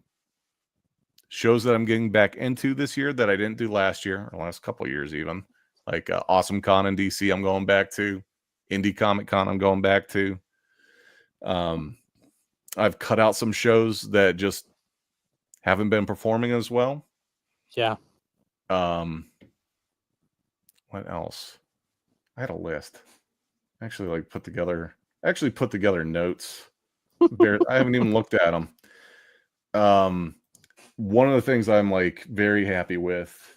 shows that I'm getting back into this year that I didn't do last year or last couple of years even. Like Awesome Con in DC, I'm going back to. Indie Comic Con, I'm going back to. I've cut out some shows that just haven't been performing as well. Yeah. What else? I had a list. Actually put together notes. I haven't even looked at them. One of the things I'm like very happy with,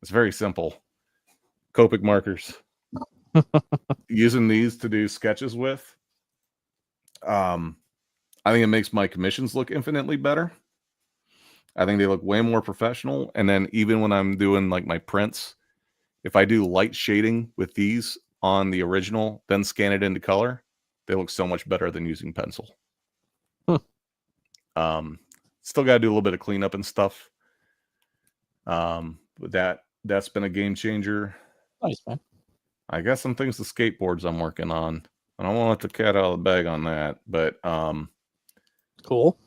it's very simple. Copic markers. Using these to do sketches with. I think it makes my commissions look infinitely better. I think they look way more professional. And then even when I'm doing like my prints, if I do light shading with these on the original, then scan it into color, they look so much better than using pencil. Still got to do a little bit of cleanup and stuff. But that's been a game changer. Nice, man. I got some things with skateboards I'm working on. I don't want to let the cat out of the bag on that, but Cool.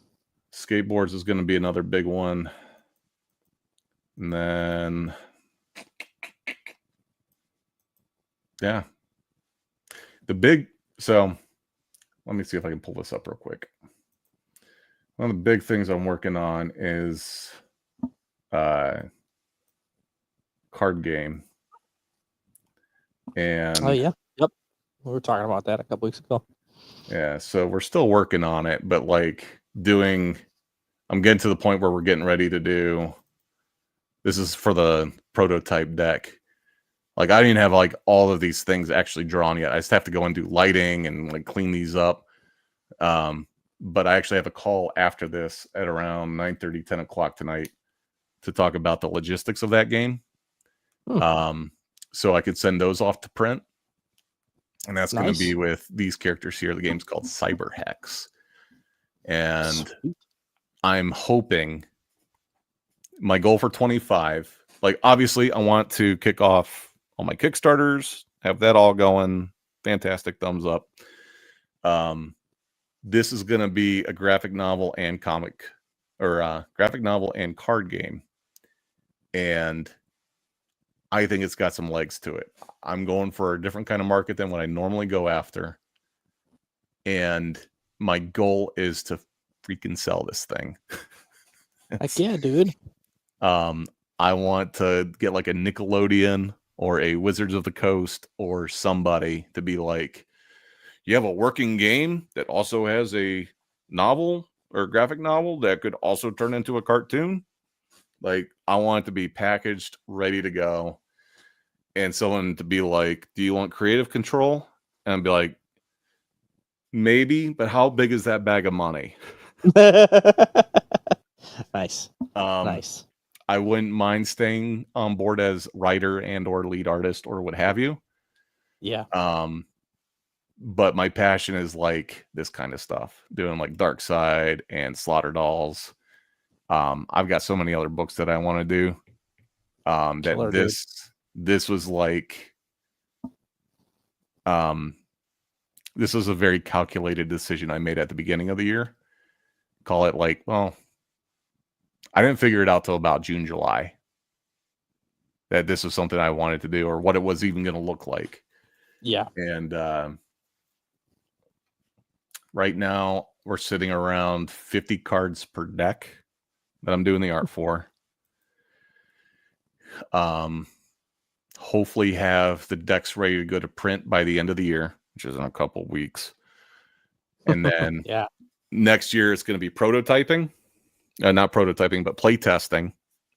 skateboards is going to be another big one. And then yeah. So let me see if I can pull this up real quick. One of the big things I'm working on is card game. And oh yeah. Yep. We were talking about that a couple weeks ago. Yeah, so we're still working on it, but like I'm getting to the point where we're getting ready to do. This is for the prototype deck. Like I don't even have like all of these things actually drawn yet. I just have to go and do lighting and like clean these up. But I actually have a call after this at around 9:30, 10 o'clock tonight to talk about the logistics of that game. So I could send those off to print. And that's going to be with these characters here. The game's called Cyber Hex. And I'm hoping my goal for 25, like obviously I want to kick off all my Kickstarters, have that all going. Fantastic thumbs up. This is going to be a graphic novel and graphic novel and card game. And I think it's got some legs to it. I'm going for a different kind of market than what I normally go after. And my goal is to freaking sell this thing. Heck yeah, dude. I want to get like a Nickelodeon or a Wizards of the Coast or somebody to be like, you have a working game that also has a novel or a graphic novel that could also turn into a cartoon. Like, I want it to be packaged, ready to go. And someone to be like, do you want creative control? And I'd be like, maybe, but how big is that bag of money? Nice. Nice. I wouldn't mind staying on board as writer and or lead artist or what have you. Yeah. But my passion is like this kind of stuff, doing like Dark Side and Slaughter Dolls. I've got so many other books that I want to do. This was like this is a very calculated decision I made at the beginning of the year. Call it like, well, I didn't figure it out till about June, July, that this was something I wanted to do or what it was even going to look like. Yeah. And right now we're sitting around 50 cards per deck that I'm doing the art for. Hopefully have the decks ready to go to print by the end of the year, which is in a couple weeks. And then next year it's going to be prototyping. Not prototyping, but play testing,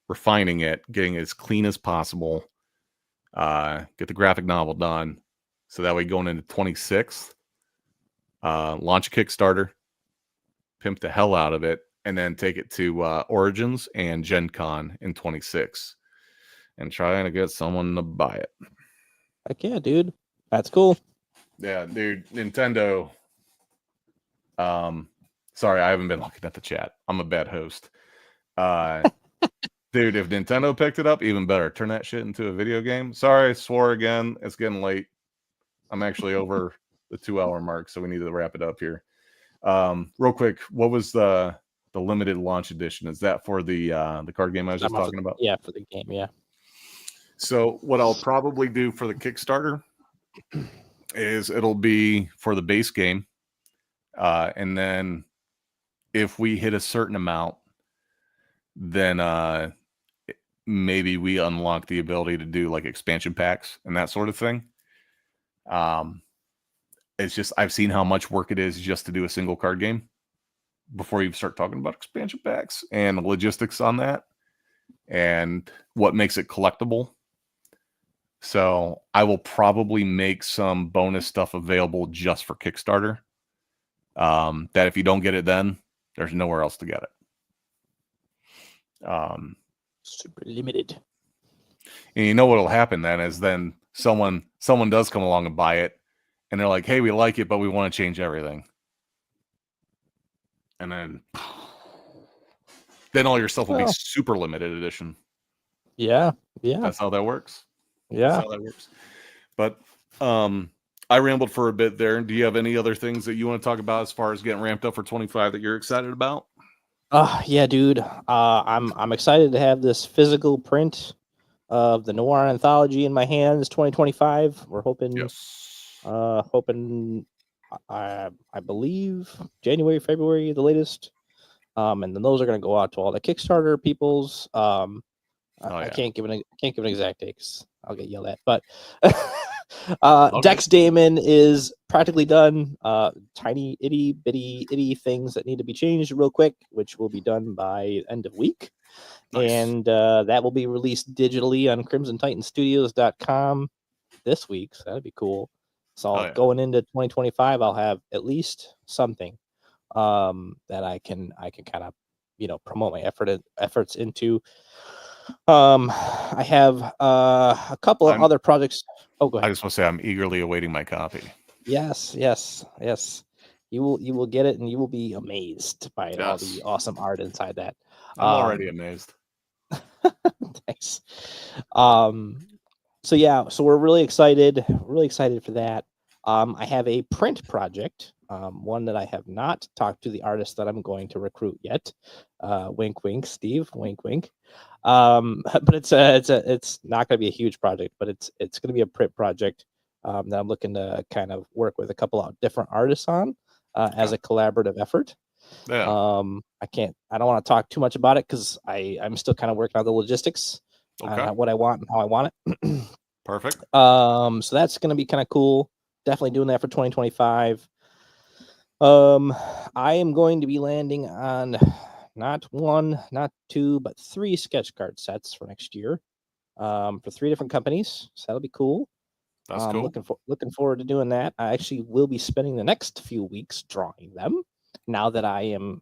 refining it, getting it as clean as possible, get the graphic novel done. So that way going into 26th, launch a Kickstarter, pimp the hell out of it, and then take it to Origins and Gen Con in 26 and trying to get someone to buy it. Heck yeah, dude. That's cool. Yeah, dude, Nintendo. Sorry, I haven't been looking at the chat. I'm a bad host. Dude, if Nintendo picked it up, even better. Turn that shit into a video game. Sorry, I swore again. It's getting late. I'm actually over the 2-hour mark, so we need to wrap it up here. Real quick, what was the limited launch edition? Is that for the card game I was just talking about? Yeah, for the game, yeah. So what I'll probably do for the Kickstarter is it'll be for the base game. And then if we hit a certain amount, then maybe we unlock the ability to do like expansion packs and that sort of thing. It's just I've seen how much work it is just to do a single card game before you start talking about expansion packs and the logistics on that and what makes it collectible. So I will probably make some bonus stuff available just for Kickstarter. That if you don't get it then, there's nowhere else to get it. Super limited. And you know what'll happen then is then someone does come along and buy it, and they're like, "Hey, we like it, but we want to change everything." And then all your stuff will be super limited edition. Yeah. That's how that works. Yeah. That's how that works. But I rambled for a bit there. Do you have any other things that you want to talk about as far as getting ramped up for 25 that you're excited about? Yeah, dude. I'm excited to have this physical print of the Noir Anthology in my hands. 2025. We're hoping. Yes. I believe January, February, the latest. And then those are going to go out to all the Kickstarter peoples. I can't give an exact date because I'll get yelled at. But Dex Damon is practically done. Tiny itty bitty things that need to be changed real quick, which will be done by end of week. Nice. And that will be released digitally on CrimsonTitanStudios.com this week. So that'd be cool. So going into 2025, I'll have at least something that I can kind of promote my efforts into. I have a couple of other projects. Oh, go ahead. I just want to say I'm eagerly awaiting my copy. Yes. You will get it, and you will be amazed by all the awesome art inside that. I'm already amazed. Thanks. So we're really excited for that. I have a print project, one that I have not talked to the artist that I'm going to recruit yet. Wink, wink, Steve. Wink, wink. But it's not going to be a huge project, but it's going to be a print project that I'm looking to kind of work with a couple of different artists on as a collaborative effort. Yeah. I don't want to talk too much about it because I'm still kind of working out the logistics, what I want and how I want it. Perfect. So that's going to be kind of cool. Definitely doing that for 2025. I am going to be landing on not one, not two, but 3 sketch card sets for next year, for 3 different companies. So that'll be cool. That's cool. Looking forward to doing that. I actually will be spending the next few weeks drawing them. Now that I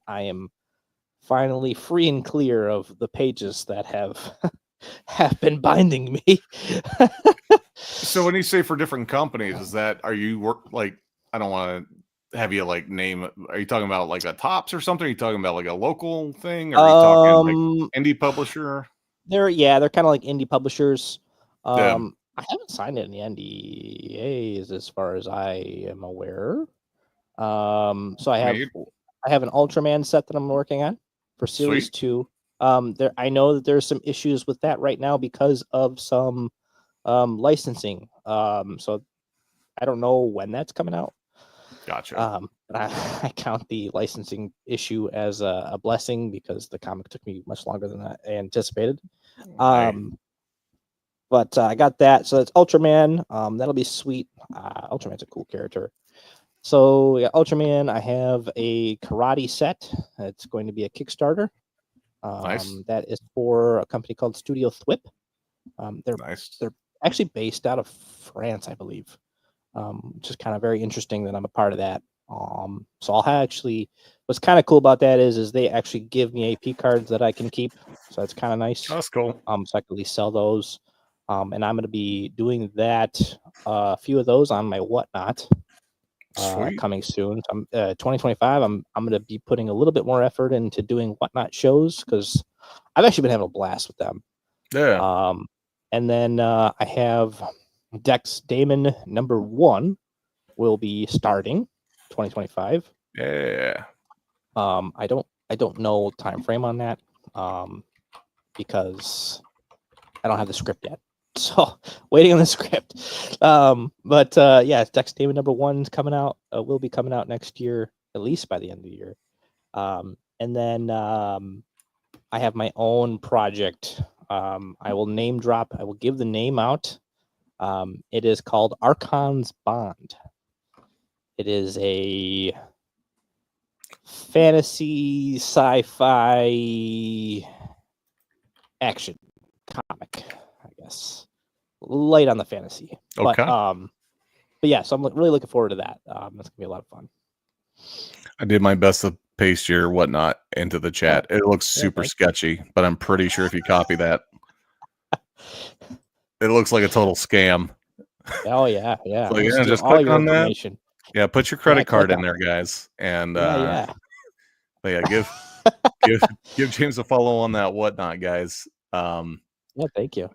am finally free and clear of the pages that have been binding me. So when you say for different companies, are you I don't want to have you name, are you talking about like a Tops or something? Are you talking about like a local thing? Or are you talking like indie publisher? They're kind of like indie publishers. I haven't signed any NDAs as far as I am aware. So Sweet. I have an Ultraman set that I'm working on for Series Sweet. 2. There I know that there's some issues with that right now because of some licensing. So I don't know when that's coming out. Gotcha. But I count the licensing issue as a blessing because the comic took me much longer than I anticipated. Hey, But I got that. So it's Ultraman. That'll be sweet. Ultraman's a cool character. So yeah, Ultraman. I have a karate set. It's going to be a Kickstarter. nice. That is for a company called Studio Thwip. Nice. They're actually based out of France, I believe. Which is kind of very interesting that I'm a part of that. So I'll actually, what's kind of cool about that is they actually give me AP cards that I can keep. So that's kind of nice. Oh, that's cool. So I can at least sell those. And I'm going to be doing that, a few of those on my Whatnot Sweet. coming soon. So 2025, I'm going to be putting a little bit more effort into doing Whatnot shows because I've actually been having a blast with them. Yeah. And then I have Dex Damon #1 will be starting 2025. Yeah. I don't know time frame on that because I don't have the script yet. So waiting on the script. But yeah, Dex Damon #1 is coming out. Will be coming out next year, at least by the end of the year. And then I have my own project. I will name drop. I will give the name out. It is called Archon's Bond. It is a fantasy sci-fi action comic, I guess. Light on the fantasy. Okay. But yeah, so I'm really looking forward to that. That's gonna be a lot of fun. I did my best to paste your Whatnot into the chat. It looks super thank sketchy, but I'm pretty sure if you copy that, it looks like a total scam. Oh yeah, yeah. So I'm gonna yeah, steal just all click your on that. information. Yeah, put your Yeah, credit card click in on there, it. guys. And Yeah. but yeah, give give James a follow on that Whatnot, guys. Yeah, thank you.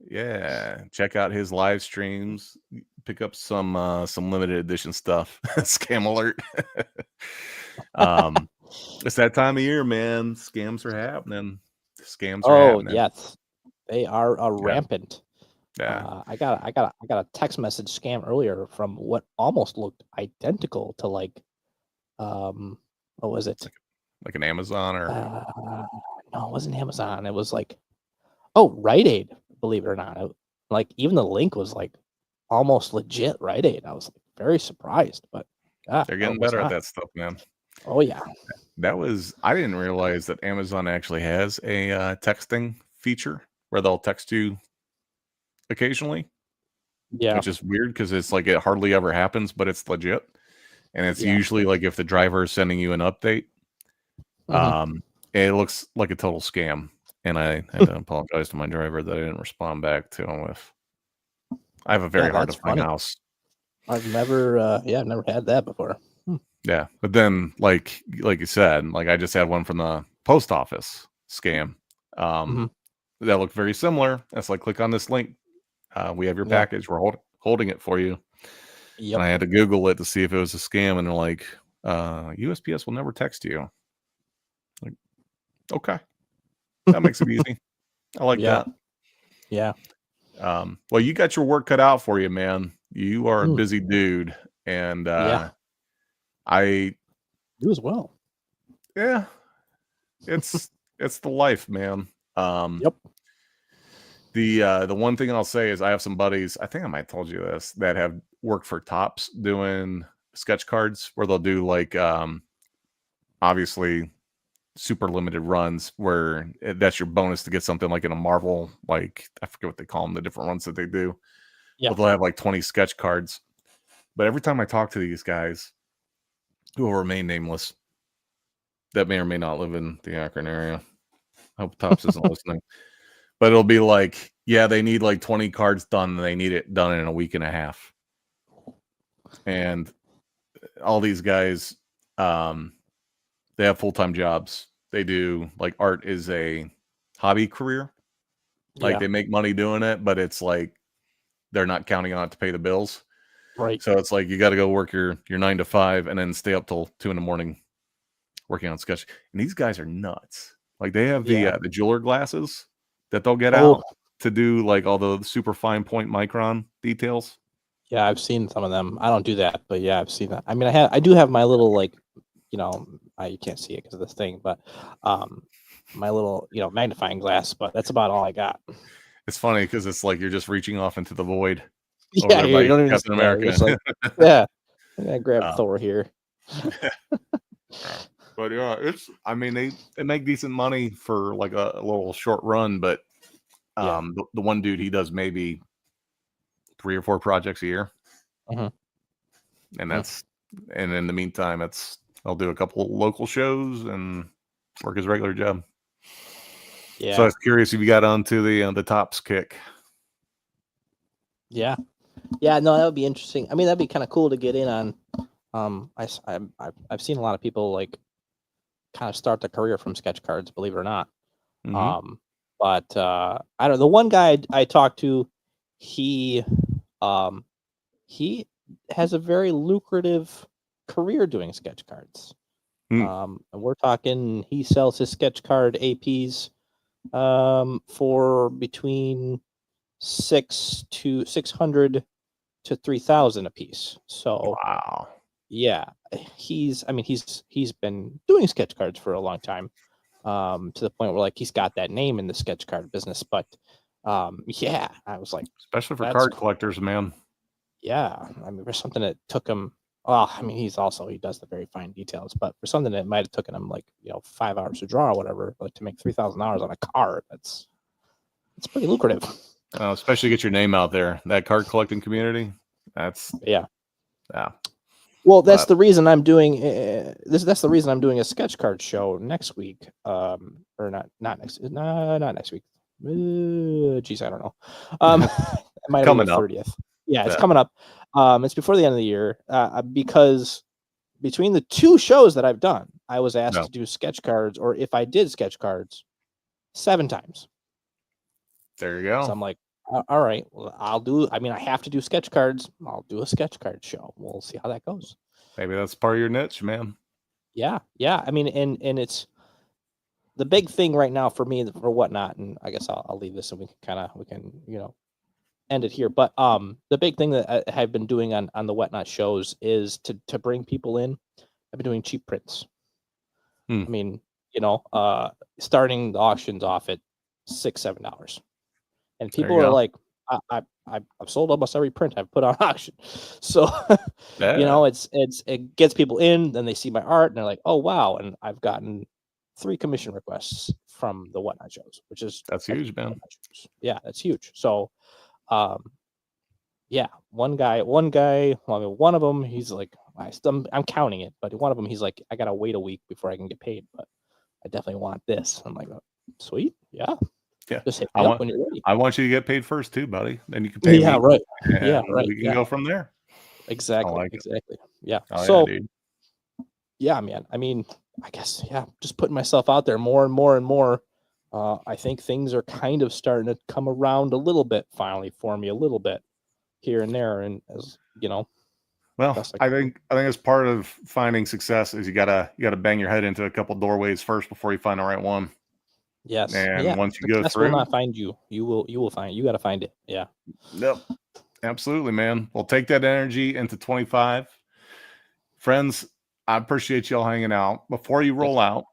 Yeah, check out his live streams. Pick up some limited edition stuff. Scam alert. It's that time of year, man. Scams are happening. Scams are Oh happening. yes. They are rampant. Yeah. I got a text message scam earlier from what almost looked identical to like what was it? Like an Amazon or No, it wasn't Amazon. It was like Rite Aid, believe it or not. Like even the link was like almost legit Rite Aid. I was like very surprised, but they're no, getting it was better at not. that stuff, man. Oh yeah. I didn't realize that Amazon actually has a texting feature where they'll text you occasionally, Yeah. which is weird because it's like it hardly ever happens, but it's legit. And it's Yeah. usually like if the driver is sending you an update, Mhm. it looks like a total scam. And I had to apologize to my driver that I didn't respond back to him with. I have a very Yeah, hard to that's find funny. house. I've never I've never had that before. Yeah, but then like you said, like I just had one from the post office scam. Mhm. That looked very similar. It's like click on this link. We have your Yeah. package. We're holding it for you. Yep. And I had to Google it to see if it was a scam, and they're like, USPS will never text you. Like, okay. That makes it easy. I like Yeah. that. Yeah. Well, you got your work cut out for you, man. You are a Mm. busy dude. And Yeah. I You as well. yeah, it's the life, man. Yep. The one thing I'll say is I have some buddies, I think I might have told you this, that have worked for Tops doing sketch cards where they'll do like obviously super limited runs where that's your bonus to get something like in a Marvel, like I forget what they call them, the different runs that they do. Yeah. But they'll have like 20 sketch cards. But every time I talk to these guys who will remain nameless, that may or may not live in the Akron area. I hope Tops isn't listening. But it'll be like, yeah, they need like 20 cards done. And they need it done in a week and a half. And all these guys, they have full-time jobs. They do like art is a hobby career. Like Yeah. they make money doing it, but it's like they're not counting on it to pay the bills. Right. So it's like you got to go work your 9 to 5 and then stay up till 2 in the morning working on sketch. And these guys are nuts. Like they have the jeweler glasses that they'll get out to do like all the super fine point micron details. Yeah, I've seen some of them. I don't do that, but yeah, I've seen that. I mean, I do have my little like, you know, you can't see it because of this thing, but my little, you know, magnifying glass. But that's about all I got. It's funny because it's like you're just reaching off into the void. Yeah, you don't even Captain America. Like, yeah, I'm gonna grab Thor here. But yeah, I mean, they make decent money for like a little short run, but the one dude, he does maybe 3 or 4 projects a year. And that's, and in the meantime, I'll do a couple local shows and work his regular job. Yeah. So I was curious if you got onto the Tops kick. Yeah. Yeah, no, that would be interesting. I mean, that'd be kind of cool to get in on. I've seen a lot of people like kind of start their career from sketch cards, believe it or not. But I don't know. The one guy I talked to, he has a very lucrative career doing sketch cards. And we're talking, he sells his sketch card APs for between $600 to $3,000 a piece. So wow. Yeah, he's been doing sketch cards for a long time, to the point where like he's got that name in the sketch card business. But yeah, I was like, especially for card collectors, man. Yeah, I mean, for something that took him, well, I mean, he does the very fine details, but for something that might have taken him like 5 hours to draw or whatever, like to make $3,000 on a card, it's pretty lucrative. Especially get your name out there, that card collecting community. That's yeah. Well, that's the reason I'm doing this. That's the reason I'm doing a sketch card show next week. Or not next week. Geez, I don't know. It might have been the 30th. Yeah, it's coming up. It's before the end of the year. Because between the 2 shows that I've done, I was asked to do sketch cards, or if I did sketch cards, 7 times. There you go. So I'm like, all right, well, I have to do sketch cards. I'll do a sketch card show. We'll see how that goes. Maybe that's part of your niche, man. Yeah. I mean, and it's the big thing right now for me for Whatnot, and I guess I'll leave this and we can end it here. But the big thing that I have been doing on the Whatnot shows is to bring people in. I've been doing cheap prints. I mean, starting the auctions off at $6-7. And people are like, I've sold almost every print I've put on auction. So, it gets people in, then they see my art and they're like, oh, wow. And I've gotten 3 commission requests from the Whatnot shows, that's huge, man. Yeah, that's huge. So, one guy, one of them, he's like, I'm counting it, but one of them, he's like, I got to wait a week before I can get paid, but I definitely want this. I'm like, sweet. Yeah. Yeah, just hit me up when you're ready. I want you to get paid first too, buddy. Then you can pay me. Right. Right. We can go from there. Exactly. Exactly. Yeah. Man. I mean, I guess just putting myself out there more and more and more. I think things are kind of starting to come around a little bit finally for me, a little bit here and there, and as Well, I think as part of finding success is you gotta bang your head into a couple doorways first before you find the right one. Yes. And once you go through, will not find you. You will find. You got to find it. Yeah. Yep. Absolutely, man. We'll take that energy into 25. Friends, I appreciate y'all hanging out. Before you roll out,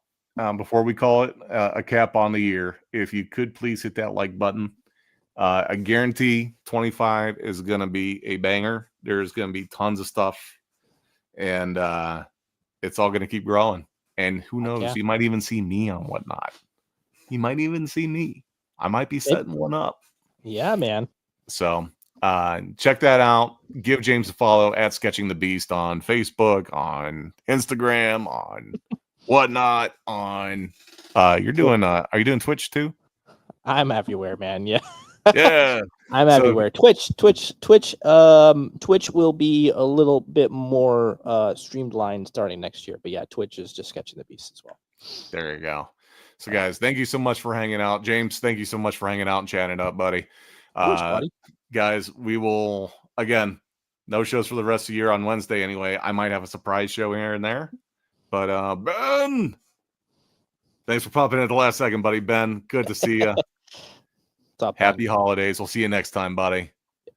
before we call it a cap on the year, if you could please hit that like button. I guarantee 25 is going to be a banger. There's going to be tons of stuff, and it's all going to keep growing. And who knows? You might even see me on Whatnot. You might even see me. I might be setting one up. Yeah, man. So check that out. Give James a follow at Sketching the Beast on Facebook, on Instagram, on Whatnot, on are you doing Twitch too? I'm everywhere, man. Yeah. Yeah. I'm everywhere. Twitch will be a little bit more streamlined starting next year. But yeah, Twitch is just Sketching the Beast as well. There you go. So guys, thank you so much for hanging out. James, thank you so much for hanging out and chatting it up, buddy. Of course, buddy. guys, we will, again, no shows for the rest of the year on Wednesday anyway. I might have a surprise show here and there. But Ben, thanks for popping in at the last second, buddy. Ben, good to see you. What's up, Happy Ben? holidays. We'll see you next time, buddy.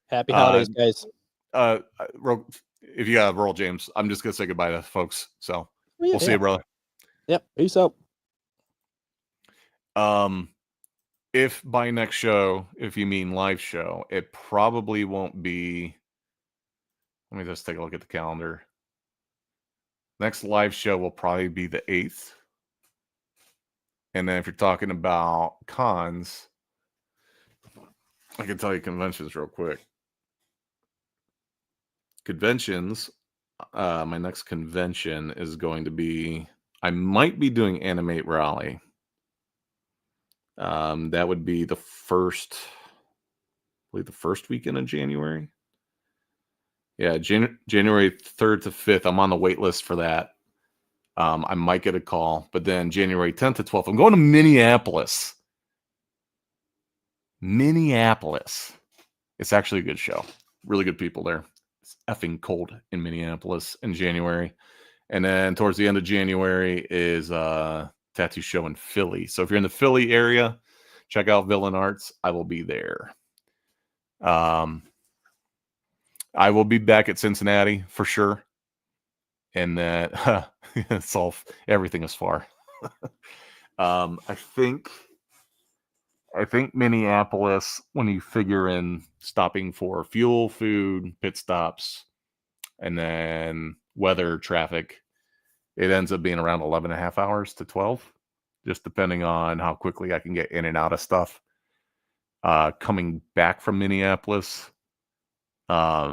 Happy holidays, guys. If you got to roll, James, I'm just going to say goodbye to folks. So We'll see you, brother. Yep. Peace out. If by next show, if you mean live show, it probably won't be. Let me just take a look at the calendar. Next live show will probably be the 8th. And then if you're talking about cons, I can tell you conventions real quick. Conventions, my next convention is going to be, I might be doing Animate Raleigh. That would be the first, I believe the first weekend of January. Yeah, January 3rd to 5th. I'm on the wait list for that. I might get a call, but then January 10th to 12th, I'm going to Minneapolis. It's actually a good show. Really good people there. It's effing cold in Minneapolis in January. And then towards the end of January is a tattoo show in Philly. So if you're in the Philly area, check out Villain Arts. I will be there. I will be back at Cincinnati for sure. And that everything is far. I think Minneapolis, when you figure in stopping for fuel, food, pit stops, and then weather, traffic, it ends up being around 11 and a half hours to 12, just depending on how quickly I can get in and out of stuff. Coming back from Minneapolis, I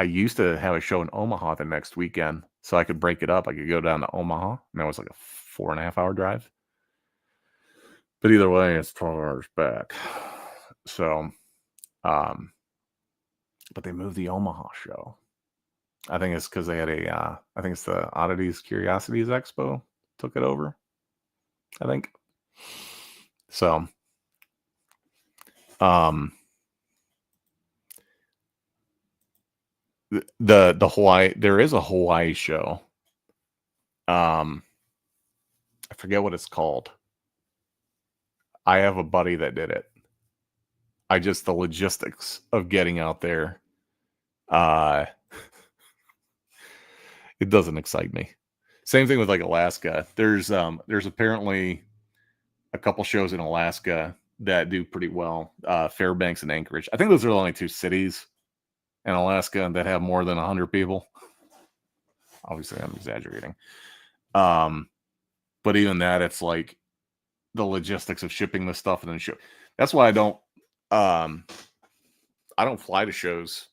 used to have a show in Omaha the next weekend, so I could break it up. I could go down to Omaha, and that was like a 4.5 hour drive. But either way, it's 12 hours back. So, but they moved the Omaha show. I think it's because they had I think it's the Oddities Curiosities Expo took it over. I think. So, the Hawaii, there is a Hawaii show. I forget what it's called. I have a buddy that did it. The logistics of getting out there, it doesn't excite me. Same thing with like Alaska. There's apparently a couple shows in Alaska that do pretty well. Fairbanks and Anchorage. I think those are the only two cities in Alaska that have more than 100 people. Obviously, I'm exaggerating. But even that, it's like the logistics of shipping the stuff and then show. That's why I don't fly to shows.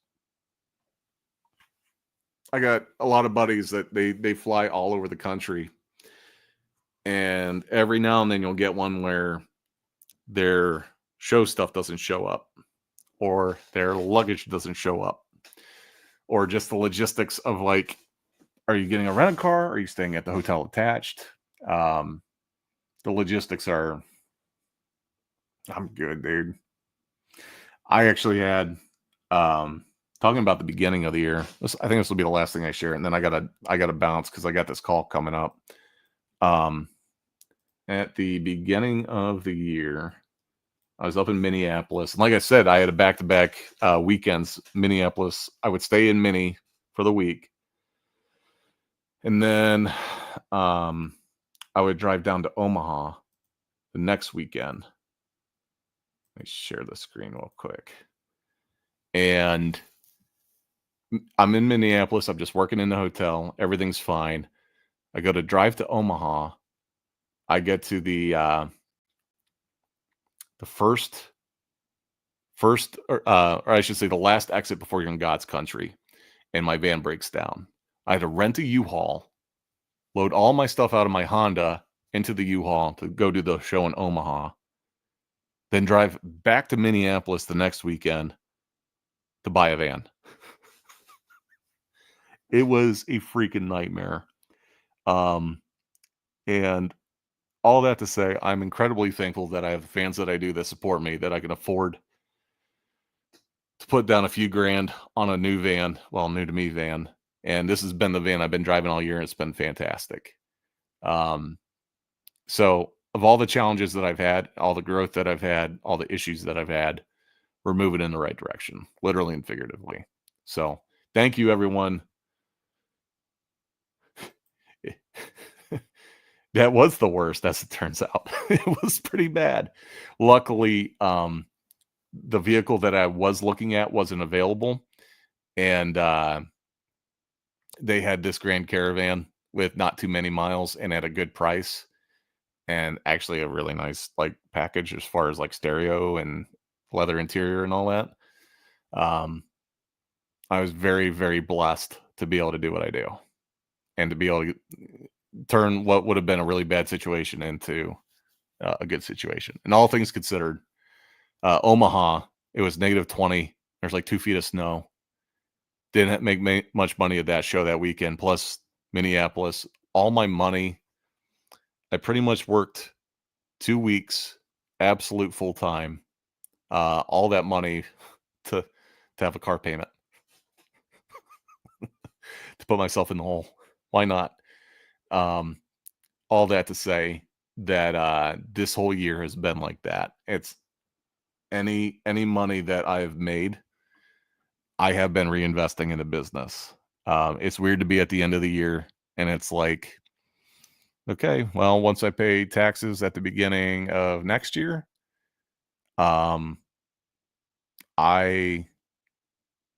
I got a lot of buddies that they fly all over the country, and every now and then you'll get one where their show stuff doesn't show up, or their luggage doesn't show up, or just the logistics of like, are you getting a rental car? Are you staying at the hotel attached? The logistics are, I'm good, dude. I actually had, talking about the beginning of the year, I think this will be the last thing I share, and then I gotta bounce because I got this call coming up. At the beginning of the year, I was up in Minneapolis, and like I said, I had a back-to-back weekends. Minneapolis, I would stay in Minnie for the week, and then I would drive down to Omaha the next weekend. Let me share the screen real quick. And I'm in Minneapolis. I'm just working in the hotel. Everything's fine. I go to drive to Omaha. I get to the first, or I should say the last exit before you're in God's country, and my van breaks down. I had to rent a U-Haul, load all my stuff out of my Honda into the U-Haul to go do the show in Omaha, then drive back to Minneapolis the next weekend to buy a van. It was a freaking nightmare. And all that to say, I'm incredibly thankful that I have fans that I do that support me, that I can afford to put down a few grand on a new van, well, new to me van. And this has been the van I've been driving all year, and it's been fantastic. So of all the challenges that I've had, all the growth that I've had, all the issues that I've had, we're moving in the right direction, literally and figuratively. So thank you, everyone. That was the worst, as it turns out. It was pretty bad. Luckily, the vehicle that I was looking at wasn't available, and they had this Grand Caravan with not too many miles and at a good price, and actually a really nice like package as far as like stereo and leather interior and all that. I was very, very blessed to be able to do what I do, and to be able to turn what would have been a really bad situation into a good situation. And all things considered, Omaha, it was -20. There's like 2 feet of snow. Didn't make much money at that show that weekend. Plus Minneapolis, all my money, I pretty much worked 2 weeks, absolute full time. All that money to have a car payment, to put myself in the hole. Why not? All that to say that this whole year has been like that. It's any money that I've made, I have been reinvesting in the business. It's weird to be at the end of the year and it's like, okay, well, once I pay taxes at the beginning of next year, I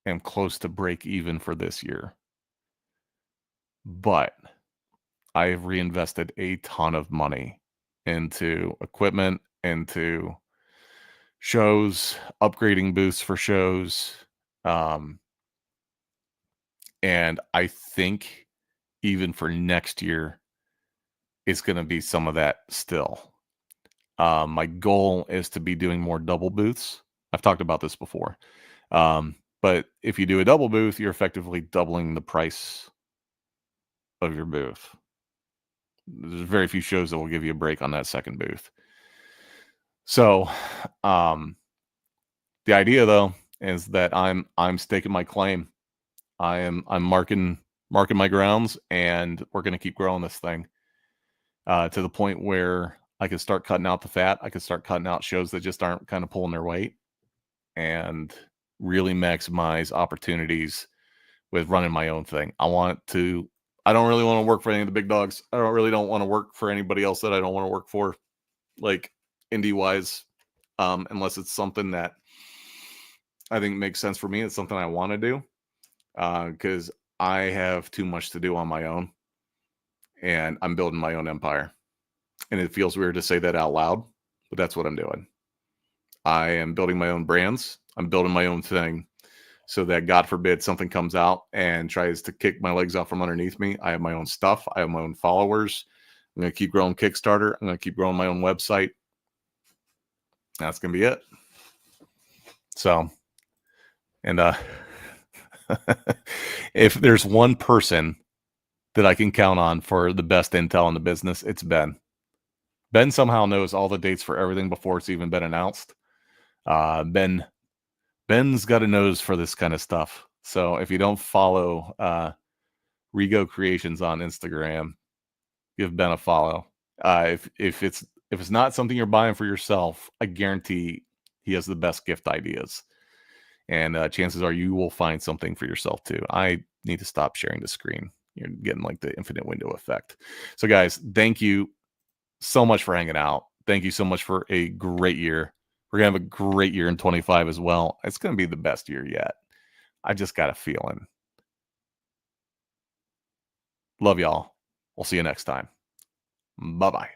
am close to break even for this year. But I've reinvested a ton of money into equipment, into shows, upgrading booths for shows. And I think even for next year, it's going to be some of that still. My goal is to be doing more double booths. I've talked about this before. But if you do a double booth, you're effectively doubling the price of your booth. There's very few shows that will give you a break on that second booth. So, the idea though is that I'm staking my claim. I'm marking my grounds, and we're going to keep growing this thing to the point where I can start cutting out the fat. I can start cutting out shows that just aren't kind of pulling their weight, and really maximize opportunities with running my own thing. I don't really want to work for any of the big dogs. I don't want to work for anybody else that I don't want to work for, like indie wise, unless it's something that I think makes sense for me. It's something I want to do, because I have too much to do on my own, and I'm building my own empire. And it feels weird to say that out loud, but that's what I'm doing. I am building my own brands. I'm building my own thing, so that God forbid something comes out and tries to kick my legs out from underneath me. I have my own stuff. I have my own followers. I'm going to keep growing Kickstarter. I'm going to keep growing my own website. That's going to be it. So, and if there's one person that I can count on for the best intel in the business, it's Ben. Ben somehow knows all the dates for everything before it's even been announced. Ben's got a nose for this kind of stuff. So if you don't follow Rigo Creations on Instagram, give Ben a follow. If it's not something you're buying for yourself, I guarantee he has the best gift ideas. And chances are you will find something for yourself too. I need to stop sharing the screen. You're getting like the infinite window effect. So guys, thank you so much for hanging out. Thank you so much for a great year. We're going to have a great year in 25 as well. It's going to be the best year yet. I just got a feeling. Love y'all. We'll see you next time. Bye-bye.